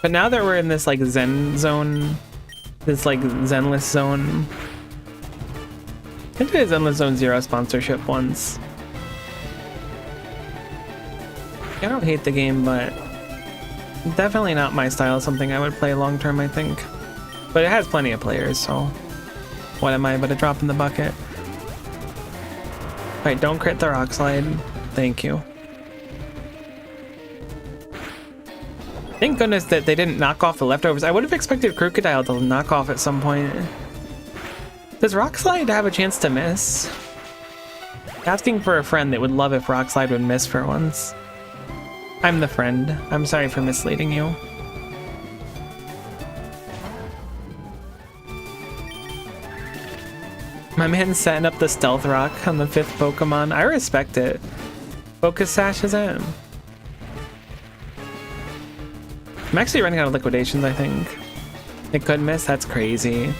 But now that we're in this like Zen zone, this like Zenless zone. I did a Zenless Zone 0 sponsorship once. I don't hate the game, but definitely not my style. Something I would play long term, I think. But it has plenty of players, so what am I but a drop in the bucket? Alright, don't crit the Rock Slide. Thank you. Thank goodness that they didn't knock off the leftovers. I would have expected Crocodile to knock off at some point. Does Rock Slide have a chance to miss? Asking for a friend that would love if Rock Slide would miss for once. I'm the friend. I'm sorry for misleading you. My man's setting up the Stealth Rock on the 5th Pokemon. I respect it. Focus Sash is in. I'm actually running out of liquidations, I think. It could miss? That's crazy.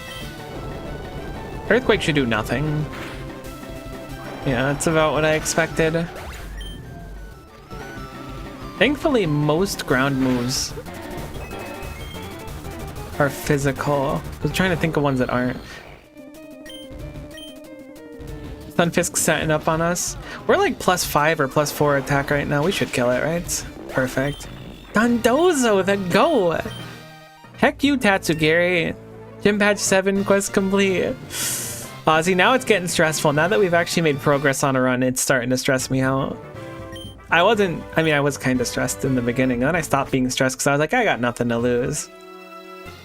Earthquake should do nothing. Yeah, that's about what I expected. Thankfully, most ground moves are physical. I was trying to think of ones that aren't. Stunfisk setting up on us. We're like +5 or +4 attack right now. We should kill it, right? Perfect. Dondozo, the go! Heck you, Tatsugiri. Gym Badge 7 quest complete. See, now it's getting stressful. Now that we've actually made progress on a run, it's starting to stress me out. I was kind of stressed in the beginning. Then I stopped being stressed because I was like, I got nothing to lose.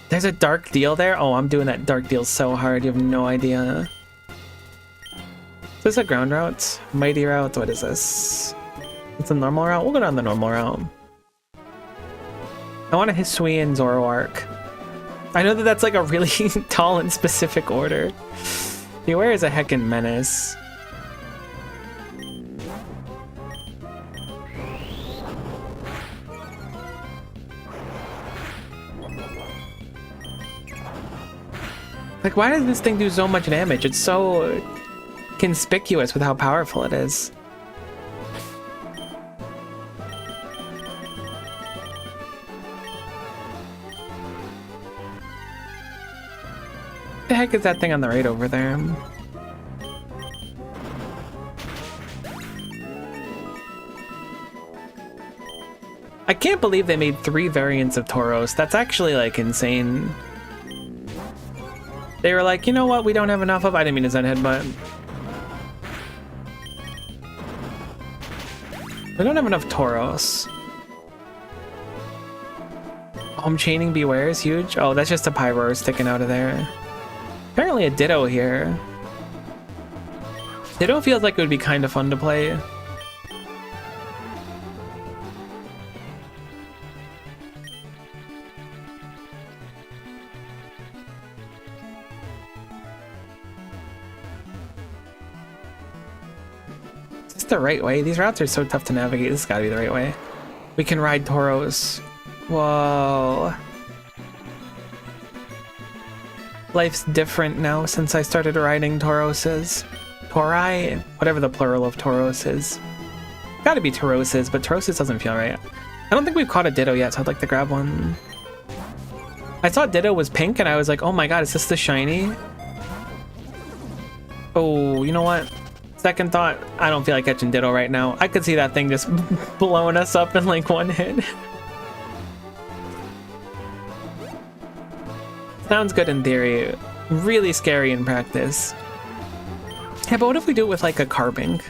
There's a dark deal there? Oh, I'm doing that dark deal so hard. You have no idea. Is this a ground route? Mighty route? What is this? It's a normal route? We'll go down the normal route. I want a Hisui and Zoroark. I know that that's like a really tall and specific order. Beware is a heckin' menace. Like, why does this thing do so much damage? It's so conspicuous with how powerful it is. What the heck is that thing on the right over there? I can't believe they made 3 variants of Tauros. That's actually like insane. They were like, you know what, we don't have enough of. I didn't mean to Zen Headbutt. We don't have enough Tauros. Home chaining Beware is huge. Oh, that's just a Pyroar sticking out of there. Apparently a Ditto here. Ditto feels like it would be kind of fun to play. Is this the right way? These routes are so tough to navigate. This has got to be the right way. We can ride Tauros. Whoa. Life's different now since I started riding Tauroses. Taurai? Whatever the plural of Tauros is. Gotta be Tauroses, but Tauroses doesn't feel right. I don't think we've caught a Ditto yet, so I'd like to grab one. I saw Ditto was pink and I was like, oh my god, is this the shiny? Oh, you know what? Second thought, I don't feel like catching Ditto right now. I could see that thing just blowing us up in like one hit. Sounds good in theory, really scary in practice. Yeah, but what if we do it with like a Carbink?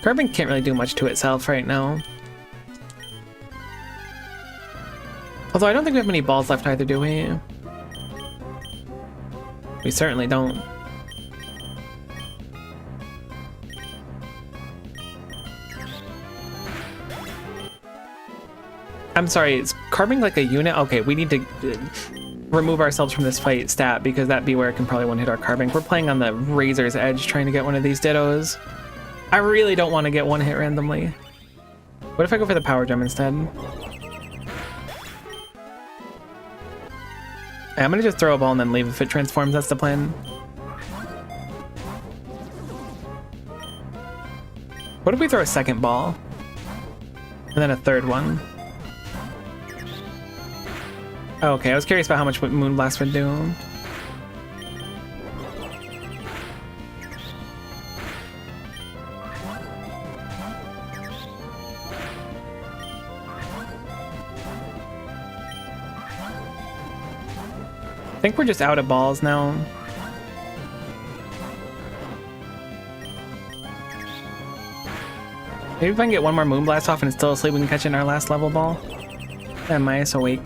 Carbink can't really do much to itself right now. Although I don't think we have many balls left either, do we? We certainly don't. I'm sorry, is carving like a unit? Okay, we need to remove ourselves from this fight stat because that'd be where it can probably one-hit our carving. We're playing on the razor's edge trying to get one of these dittos. I really don't want to get one hit randomly. What if I go for the power gem instead? I'm gonna just throw a ball and then leave if it transforms. That's the plan. What if we throw a second ball? And then a third one? Okay, I was curious about how much Moonblast would do. I think we're just out of balls now. Maybe if I can get one more Moonblast off and it's still asleep, we can catch it in our last level ball. Am I awake?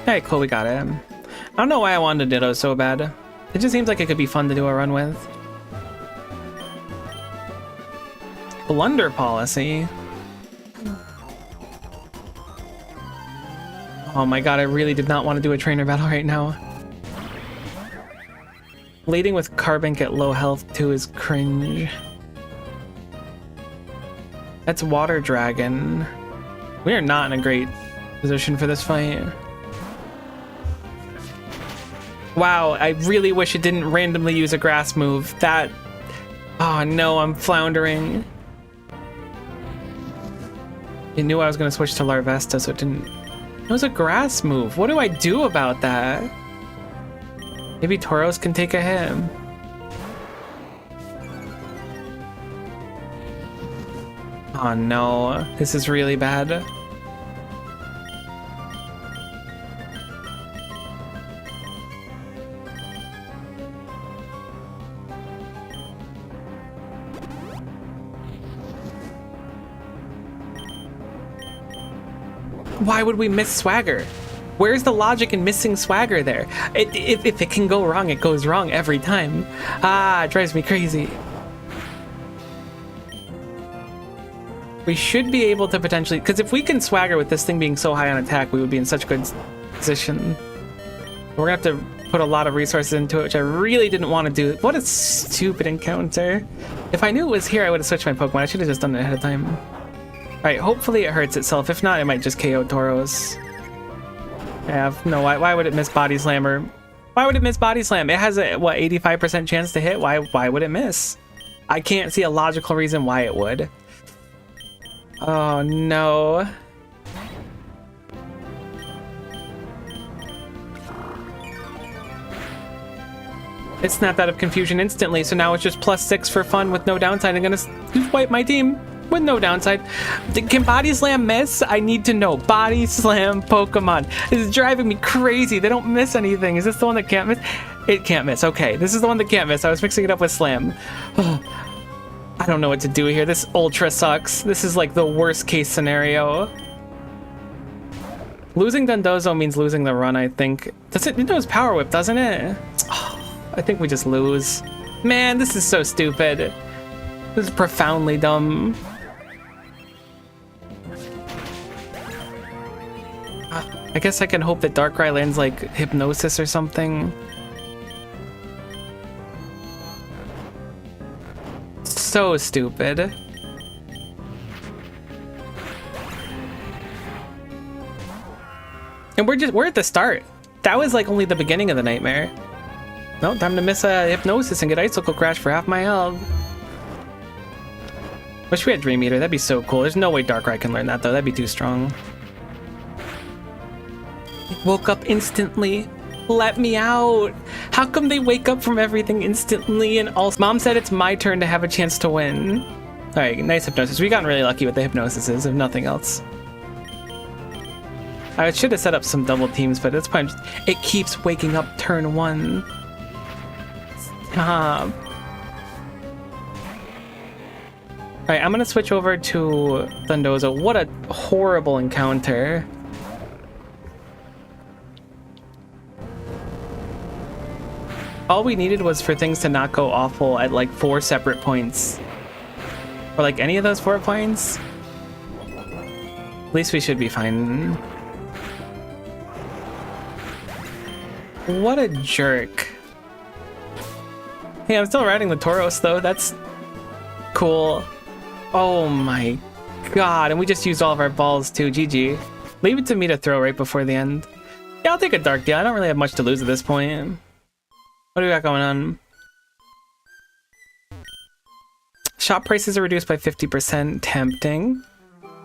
Alright, cool, we got it. I don't know why I wanted Ditto so bad. It just seems like it could be fun to do a run with. Blunder policy. Oh my god, I really did not want to do a trainer battle right now. Leading with Carbink at low health too is cringe. That's Water Dragon. We are not in a great position for this fight. Wow, I really wish it didn't randomly use a grass move. That... Oh no, I'm floundering. It knew I was going to switch to Larvesta, so it didn't... It was a grass move. What do I do about that? Maybe Tauros can take a hit. Oh no, this is really bad. Why would we miss Swagger? Where's the logic in missing Swagger there? If it can go wrong, it goes wrong every time. Ah, it drives me crazy. We should be able to potentially... Because if we can Swagger with this thing being so high on attack, we would be in such good position. We're going to have to put a lot of resources into it, which I really didn't want to do. What a stupid encounter. If I knew it was here, I would have switched my Pokemon. I should have just done it ahead of time. Alright, hopefully it hurts itself. If not, it might just KO Tauros. Yeah, no, why would it miss Body Slam? Or why would it miss Body Slam? It has a, what, 85% chance to hit? Why would it miss? I can't see a logical reason why it would. Oh, no. It snapped out of confusion instantly, so now it's just +6 for fun with no downside. I'm gonna just wipe my team. With no downside. Can Body Slam miss? I need to know. Body Slam Pokemon. This is driving me crazy. They don't miss anything. Is this the one that can't miss? It can't miss. Okay, this is the one that can't miss. I was mixing it up with Slam. I don't know what to do here. This Ultra sucks. This is like the worst case scenario. Losing Dondozo means losing the run, I think. Does it knows Power Whip, doesn't it? I think we just lose. Man, this is so stupid. This is profoundly dumb. I guess I can hope that Darkrai lands like Hypnosis or something. So stupid. And we're at the start. That was like only the beginning of the nightmare. No, time to miss a Hypnosis and get Icicle Crash for half my health. Wish we had Dream Eater, that'd be so cool. There's no way Darkrai can learn that though, that'd be too strong. Woke up instantly. Let me out. How come they wake up from everything instantly? And also, Mom said it's my turn to have a chance to win. All right, nice Hypnosis. We gotten really lucky with the Hypnosises, if nothing else. I should have set up some double teams, but that's probably just, it keeps waking up turn 1. Stop. All right, I'm gonna switch over to Dondozo. What a horrible encounter. All we needed was for things to not go awful at like 4 separate points. Or like any of those 4 points. At least we should be fine. What a jerk. Hey, I'm still riding the Tauros though. That's cool. Oh my god. And we just used all of our balls too. GG. Leave it to me to throw right before the end. Yeah, I'll take a dark deal. I don't really have much to lose at this point. What do we got going on? Shop prices are reduced by 50%. Tempting.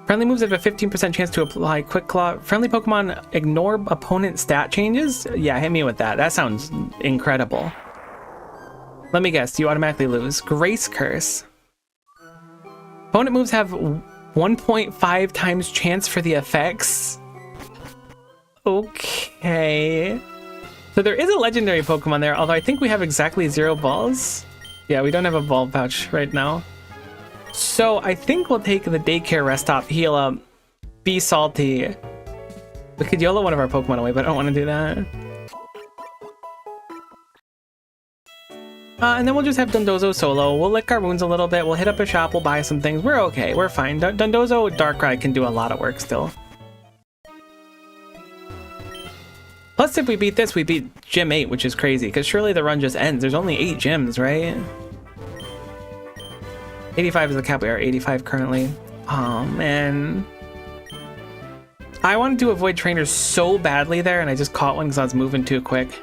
Friendly moves have a 15% chance to apply Quick Claw. Friendly Pokemon ignore opponent stat changes? Yeah, hit me with that. That sounds incredible. Let me guess, you automatically lose. Grace Curse. Opponent moves have 1.5 times chance for the effects. Okay. So there is a legendary Pokemon there, although I think we have exactly 0 balls. Yeah, we don't have a ball pouch right now. So I think we'll take the daycare rest stop, heal up, be salty. We could YOLO one of our Pokemon away, but I don't want to do that. And then we'll just have Dondozo solo. We'll lick our wounds a little bit. We'll hit up a shop. We'll buy some things. We're okay. We're fine. Dondozo Darkrai can do a lot of work still. Plus, if we beat this, we beat Gym 8, which is crazy, because surely the run just ends. There's only 8 gyms, right? 85 is the cap. We are 85 currently. Man. I wanted to avoid trainers so badly there, and I just caught one because I was moving too quick.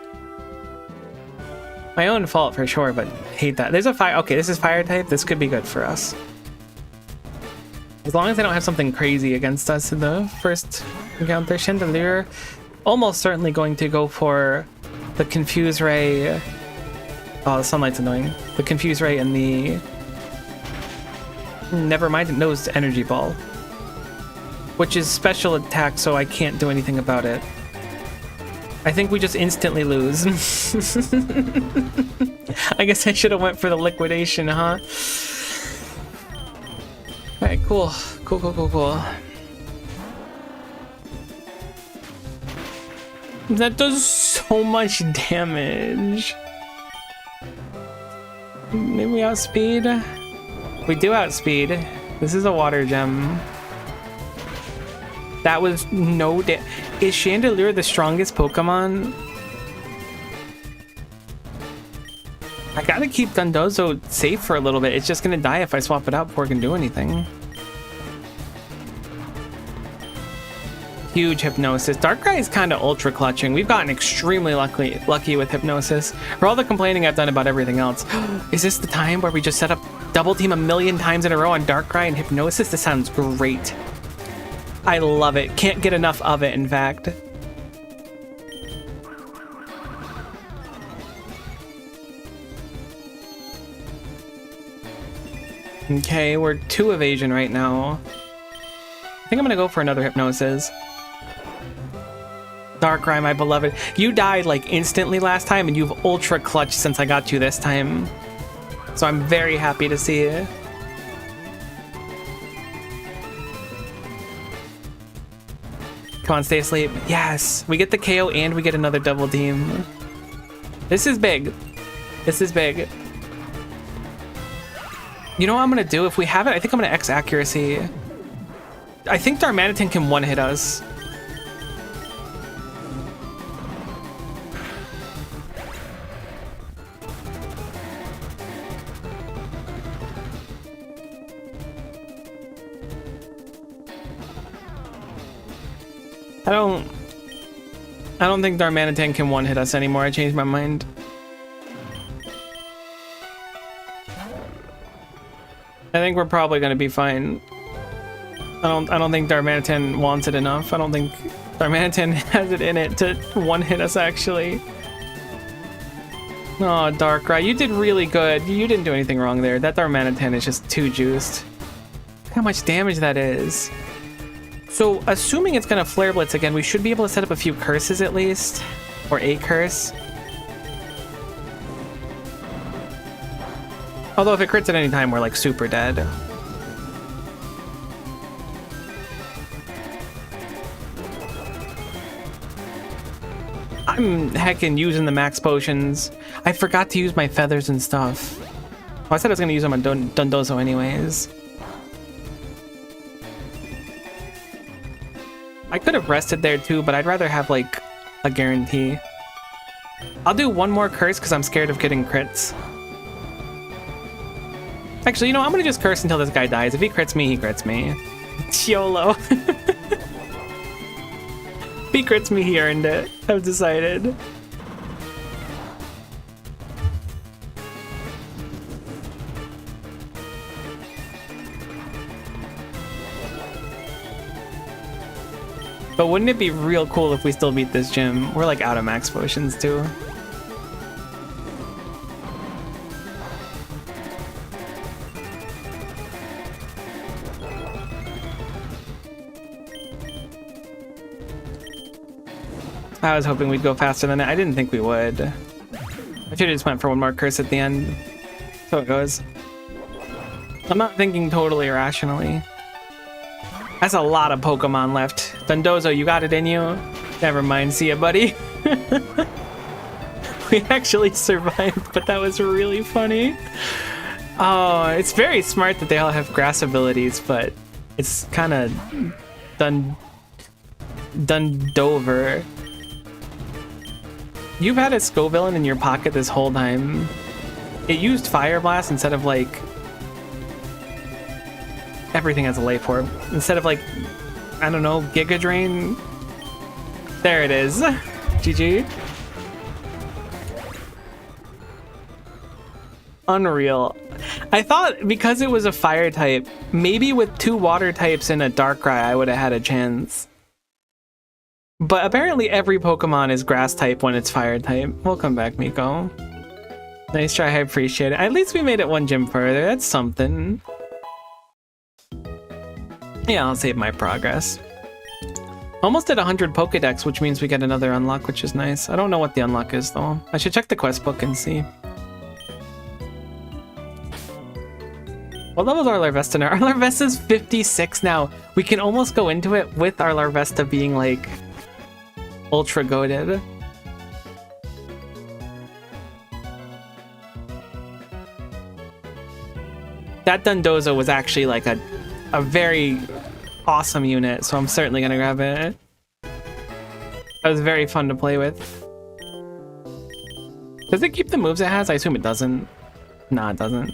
My own fault for sure, but hate that. There's a fire. Okay, this is fire type. This could be good for us. As long as I don't have something crazy against us in the first encounter. Chandelure. Almost certainly going to go for the Confuse Ray. Oh, the Sunlight's annoying. The Confuse Ray and the... Never mind, it knows Energy Ball. Which is special attack, so I can't do anything about it. I think we just instantly lose. I guess I should have went for the liquidation, huh? Alright, cool. Cool. That does so much damage. Maybe we outspeed? We do outspeed. This is a water gem. That was no Is Chandelure the strongest Pokemon? I gotta keep Dondozo safe for a little bit. It's just gonna die if I swap it out before it can do anything. Huge Hypnosis. Darkrai is kind of ultra clutching. We've gotten extremely lucky with Hypnosis. For all the complaining I've done about everything else. Is this the time where we just set up double team 1,000,000 times in a row on Darkrai and Hypnosis? This sounds great. I love it. Can't get enough of it, in fact. Okay, we're 2 evasion right now. I think I'm gonna go for another Hypnosis. Darkrai, my beloved. You died like instantly last time, and you've ultra clutched since I got you this time. So I'm very happy to see it. Come on, stay asleep. Yes, we get the KO and we get another double team. This is big. This is big. You know what I'm gonna do? If we have it, I think I'm gonna X accuracy. I think Darmanitan can one-hit us. I don't think Darmanitan can one-hit us anymore. I changed my mind. I think we're probably gonna be fine. I don't think Darmanitan wants it enough. I don't think Darmanitan has it in it to one-hit us, actually. Oh, Darkrai, you did really good. You didn't do anything wrong there. That Darmanitan is just too juiced. Look how much damage that is. So, assuming it's gonna Flare Blitz again, we should be able to set up a few curses at least. Or a curse. Although if it crits at any time, we're like super dead. I'm heckin' using the max potions. I forgot to use my feathers and stuff. Well, I said I was gonna use them on Dondozo anyways. could have rested there too, but I'd rather have like a guarantee. I'll do one more curse because I'm scared of getting crits. Actually, you know, I'm gonna just curse until this guy dies. If he crits me, he crits me. YOLO. If he crits me, he earned it. I've decided. But wouldn't it be real cool if we still beat this gym? We're like out of max potions too. I was hoping we'd go faster than that. I didn't think we would. I should have just went for one more curse at the end. So it goes. I'm not thinking totally irrationally. That's a lot of Pokemon left. Dondozo, you got it in you? Never mind, see ya, buddy. We actually survived, but that was really funny. Oh, it's very smart that they all have grass abilities, but it's kind of Dover. You've had a Scovillain in your pocket this whole time. It used Fire Blast instead of like... Everything has a life orb. Instead of like, I don't know, Giga Drain. There it is. GG. Unreal. I thought because it was a fire type, maybe with 2 water types and a Darkrai, I would have had a chance. But apparently every Pokemon is grass type when it's fire type. Welcome back, Miko. Nice try, I appreciate it. At least we made it one gym further. That's something. Yeah, I'll save my progress. Almost at 100 Pokedex, which means we get another unlock, which is nice. I don't know what the unlock is, though. I should check the quest book and see. What level is our Larvesta now? Our Larvesta's 56 now. We can almost go into it with our Larvesta being, like, ultra goated. That Dondozo was actually, like, a very awesome unit, so I'm certainly gonna grab it. That was very fun to play with. Does it keep the moves it has? I assume it doesn't. Nah, it doesn't.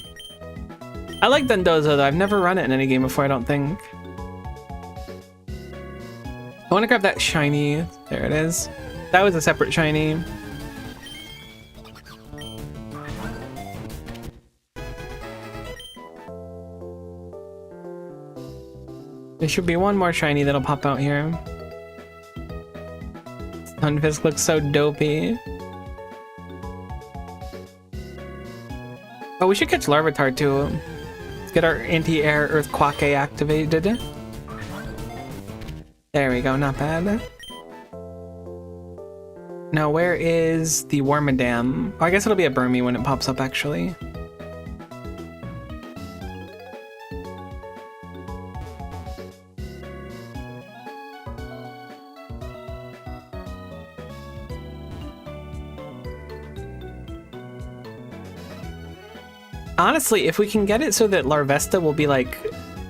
I like Dondozo though. I've never run it in any game before, I don't think. I want to grab that shiny. There it is. That was a separate shiny. There should be one more shiny that'll pop out here. Stunfisk looks so dopey. Oh, we should catch Larvitar too. Let's get our anti-air Earthquake activated. There we go, not bad. Now where is the Wormadam? Oh, I guess it'll be a Burmy when it pops up actually. Honestly, if we can get it so that Larvesta will be like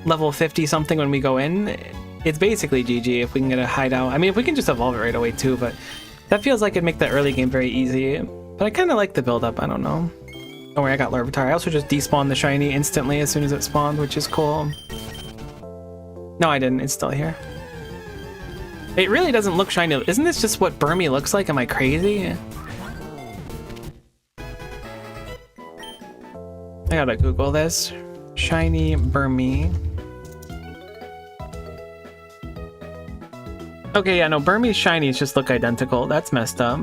level 50 something when we go in, it's basically GG if we can get a hideout. I mean, if we can just evolve it right away too, but that feels like it'd make the early game very easy. But I kind of like the build-up, I don't know. Don't worry, I got Larvitar. I also just despawned the shiny instantly as soon as it spawned, which is cool. No, I didn't. It's still here. It really doesn't look shiny. Isn't this just what Burmy looks like? Am I crazy? I gotta Google this. Shiny Burmy. Okay, yeah, no, Burmy's shinies just look identical. That's messed up.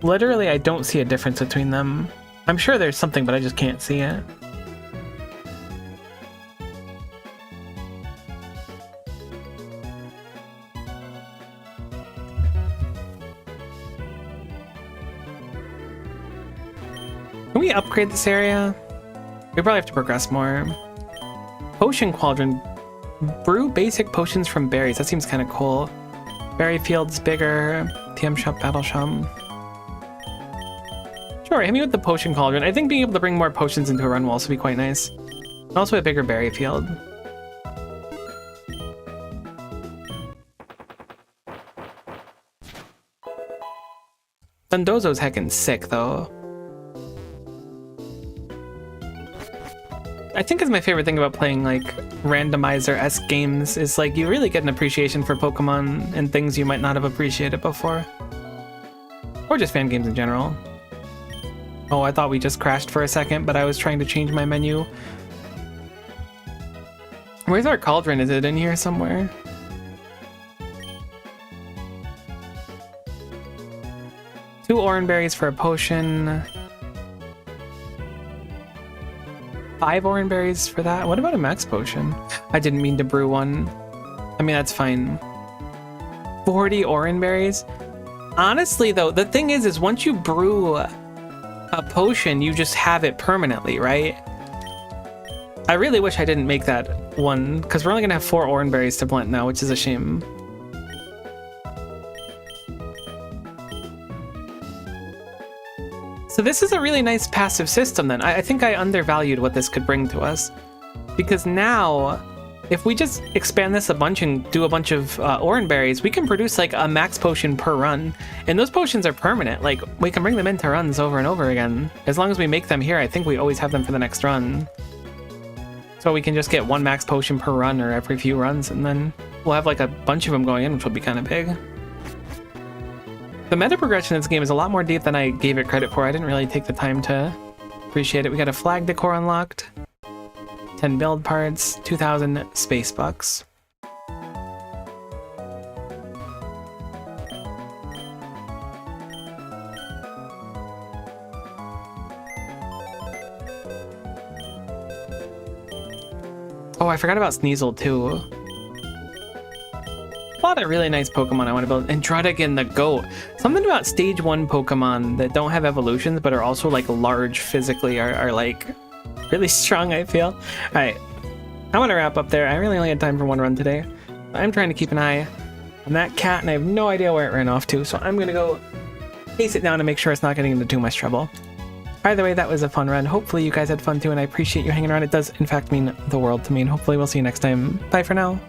Literally, I don't see a difference between them. I'm sure there's something, but I just can't see it. Can we upgrade this area? We probably have to progress more. Potion Quadrant. Brew basic potions from berries. That seems kind of cool. Berry field's bigger. TM shop, battle shop. Sure, Sure, hit me with the potion cauldron. I think being able to bring more potions into a run will also be quite nice. And also a bigger berry field. Dundozo's heckin' sick, though. I think is my favorite thing about playing, like, randomizer-esque games is, like, you really get an appreciation for Pokemon and things you might not have appreciated before. Or just fan games in general. Oh, I thought we just crashed for a second, but I was trying to change my menu. Where's our cauldron? Is it in here somewhere? Two orange berries for a potion. 5 orange berries for that. What about a max potion? I didn't mean to brew one. I mean, that's fine. 40 orange berries. Honestly, though, the thing is once you brew a potion, you just have it permanently, right? I really wish I didn't make that one, because we're only gonna have 4 orange berries to blend now, which is a shame. So this is a really nice passive system then. I think I undervalued what this could bring to us. Because now, if we just expand this a bunch and do a bunch of orange berries, we can produce like a max potion per run. And those potions are permanent. Like, we can bring them into runs over and over again. As long as we make them here, I think we always have them for the next run. So we can just get 1 max potion per run or every few runs, and then we'll have like a bunch of them going in, which will be kind of big. The meta progression in this game is a lot more deep than I gave it credit for. I didn't really take the time to appreciate it. We got a flag decor unlocked, 10 build parts, 2,000 space bucks. Oh, I forgot about Sneasel too. A lot of really nice Pokemon I want to build. And Druddigon the goat. Something about stage 1 Pokemon that don't have evolutions but are also like large physically are like really strong, I feel. Alright, I want to wrap up there. I really only had time for 1 run today. I'm trying to keep an eye on that cat and I have no idea where it ran off to, so I'm going to go chase it down to make sure it's not getting into too much trouble. Either way, that was a fun run. Hopefully you guys had fun too, and I appreciate you hanging around. It does in fact mean the world to me, and hopefully we'll see you next time. Bye for now.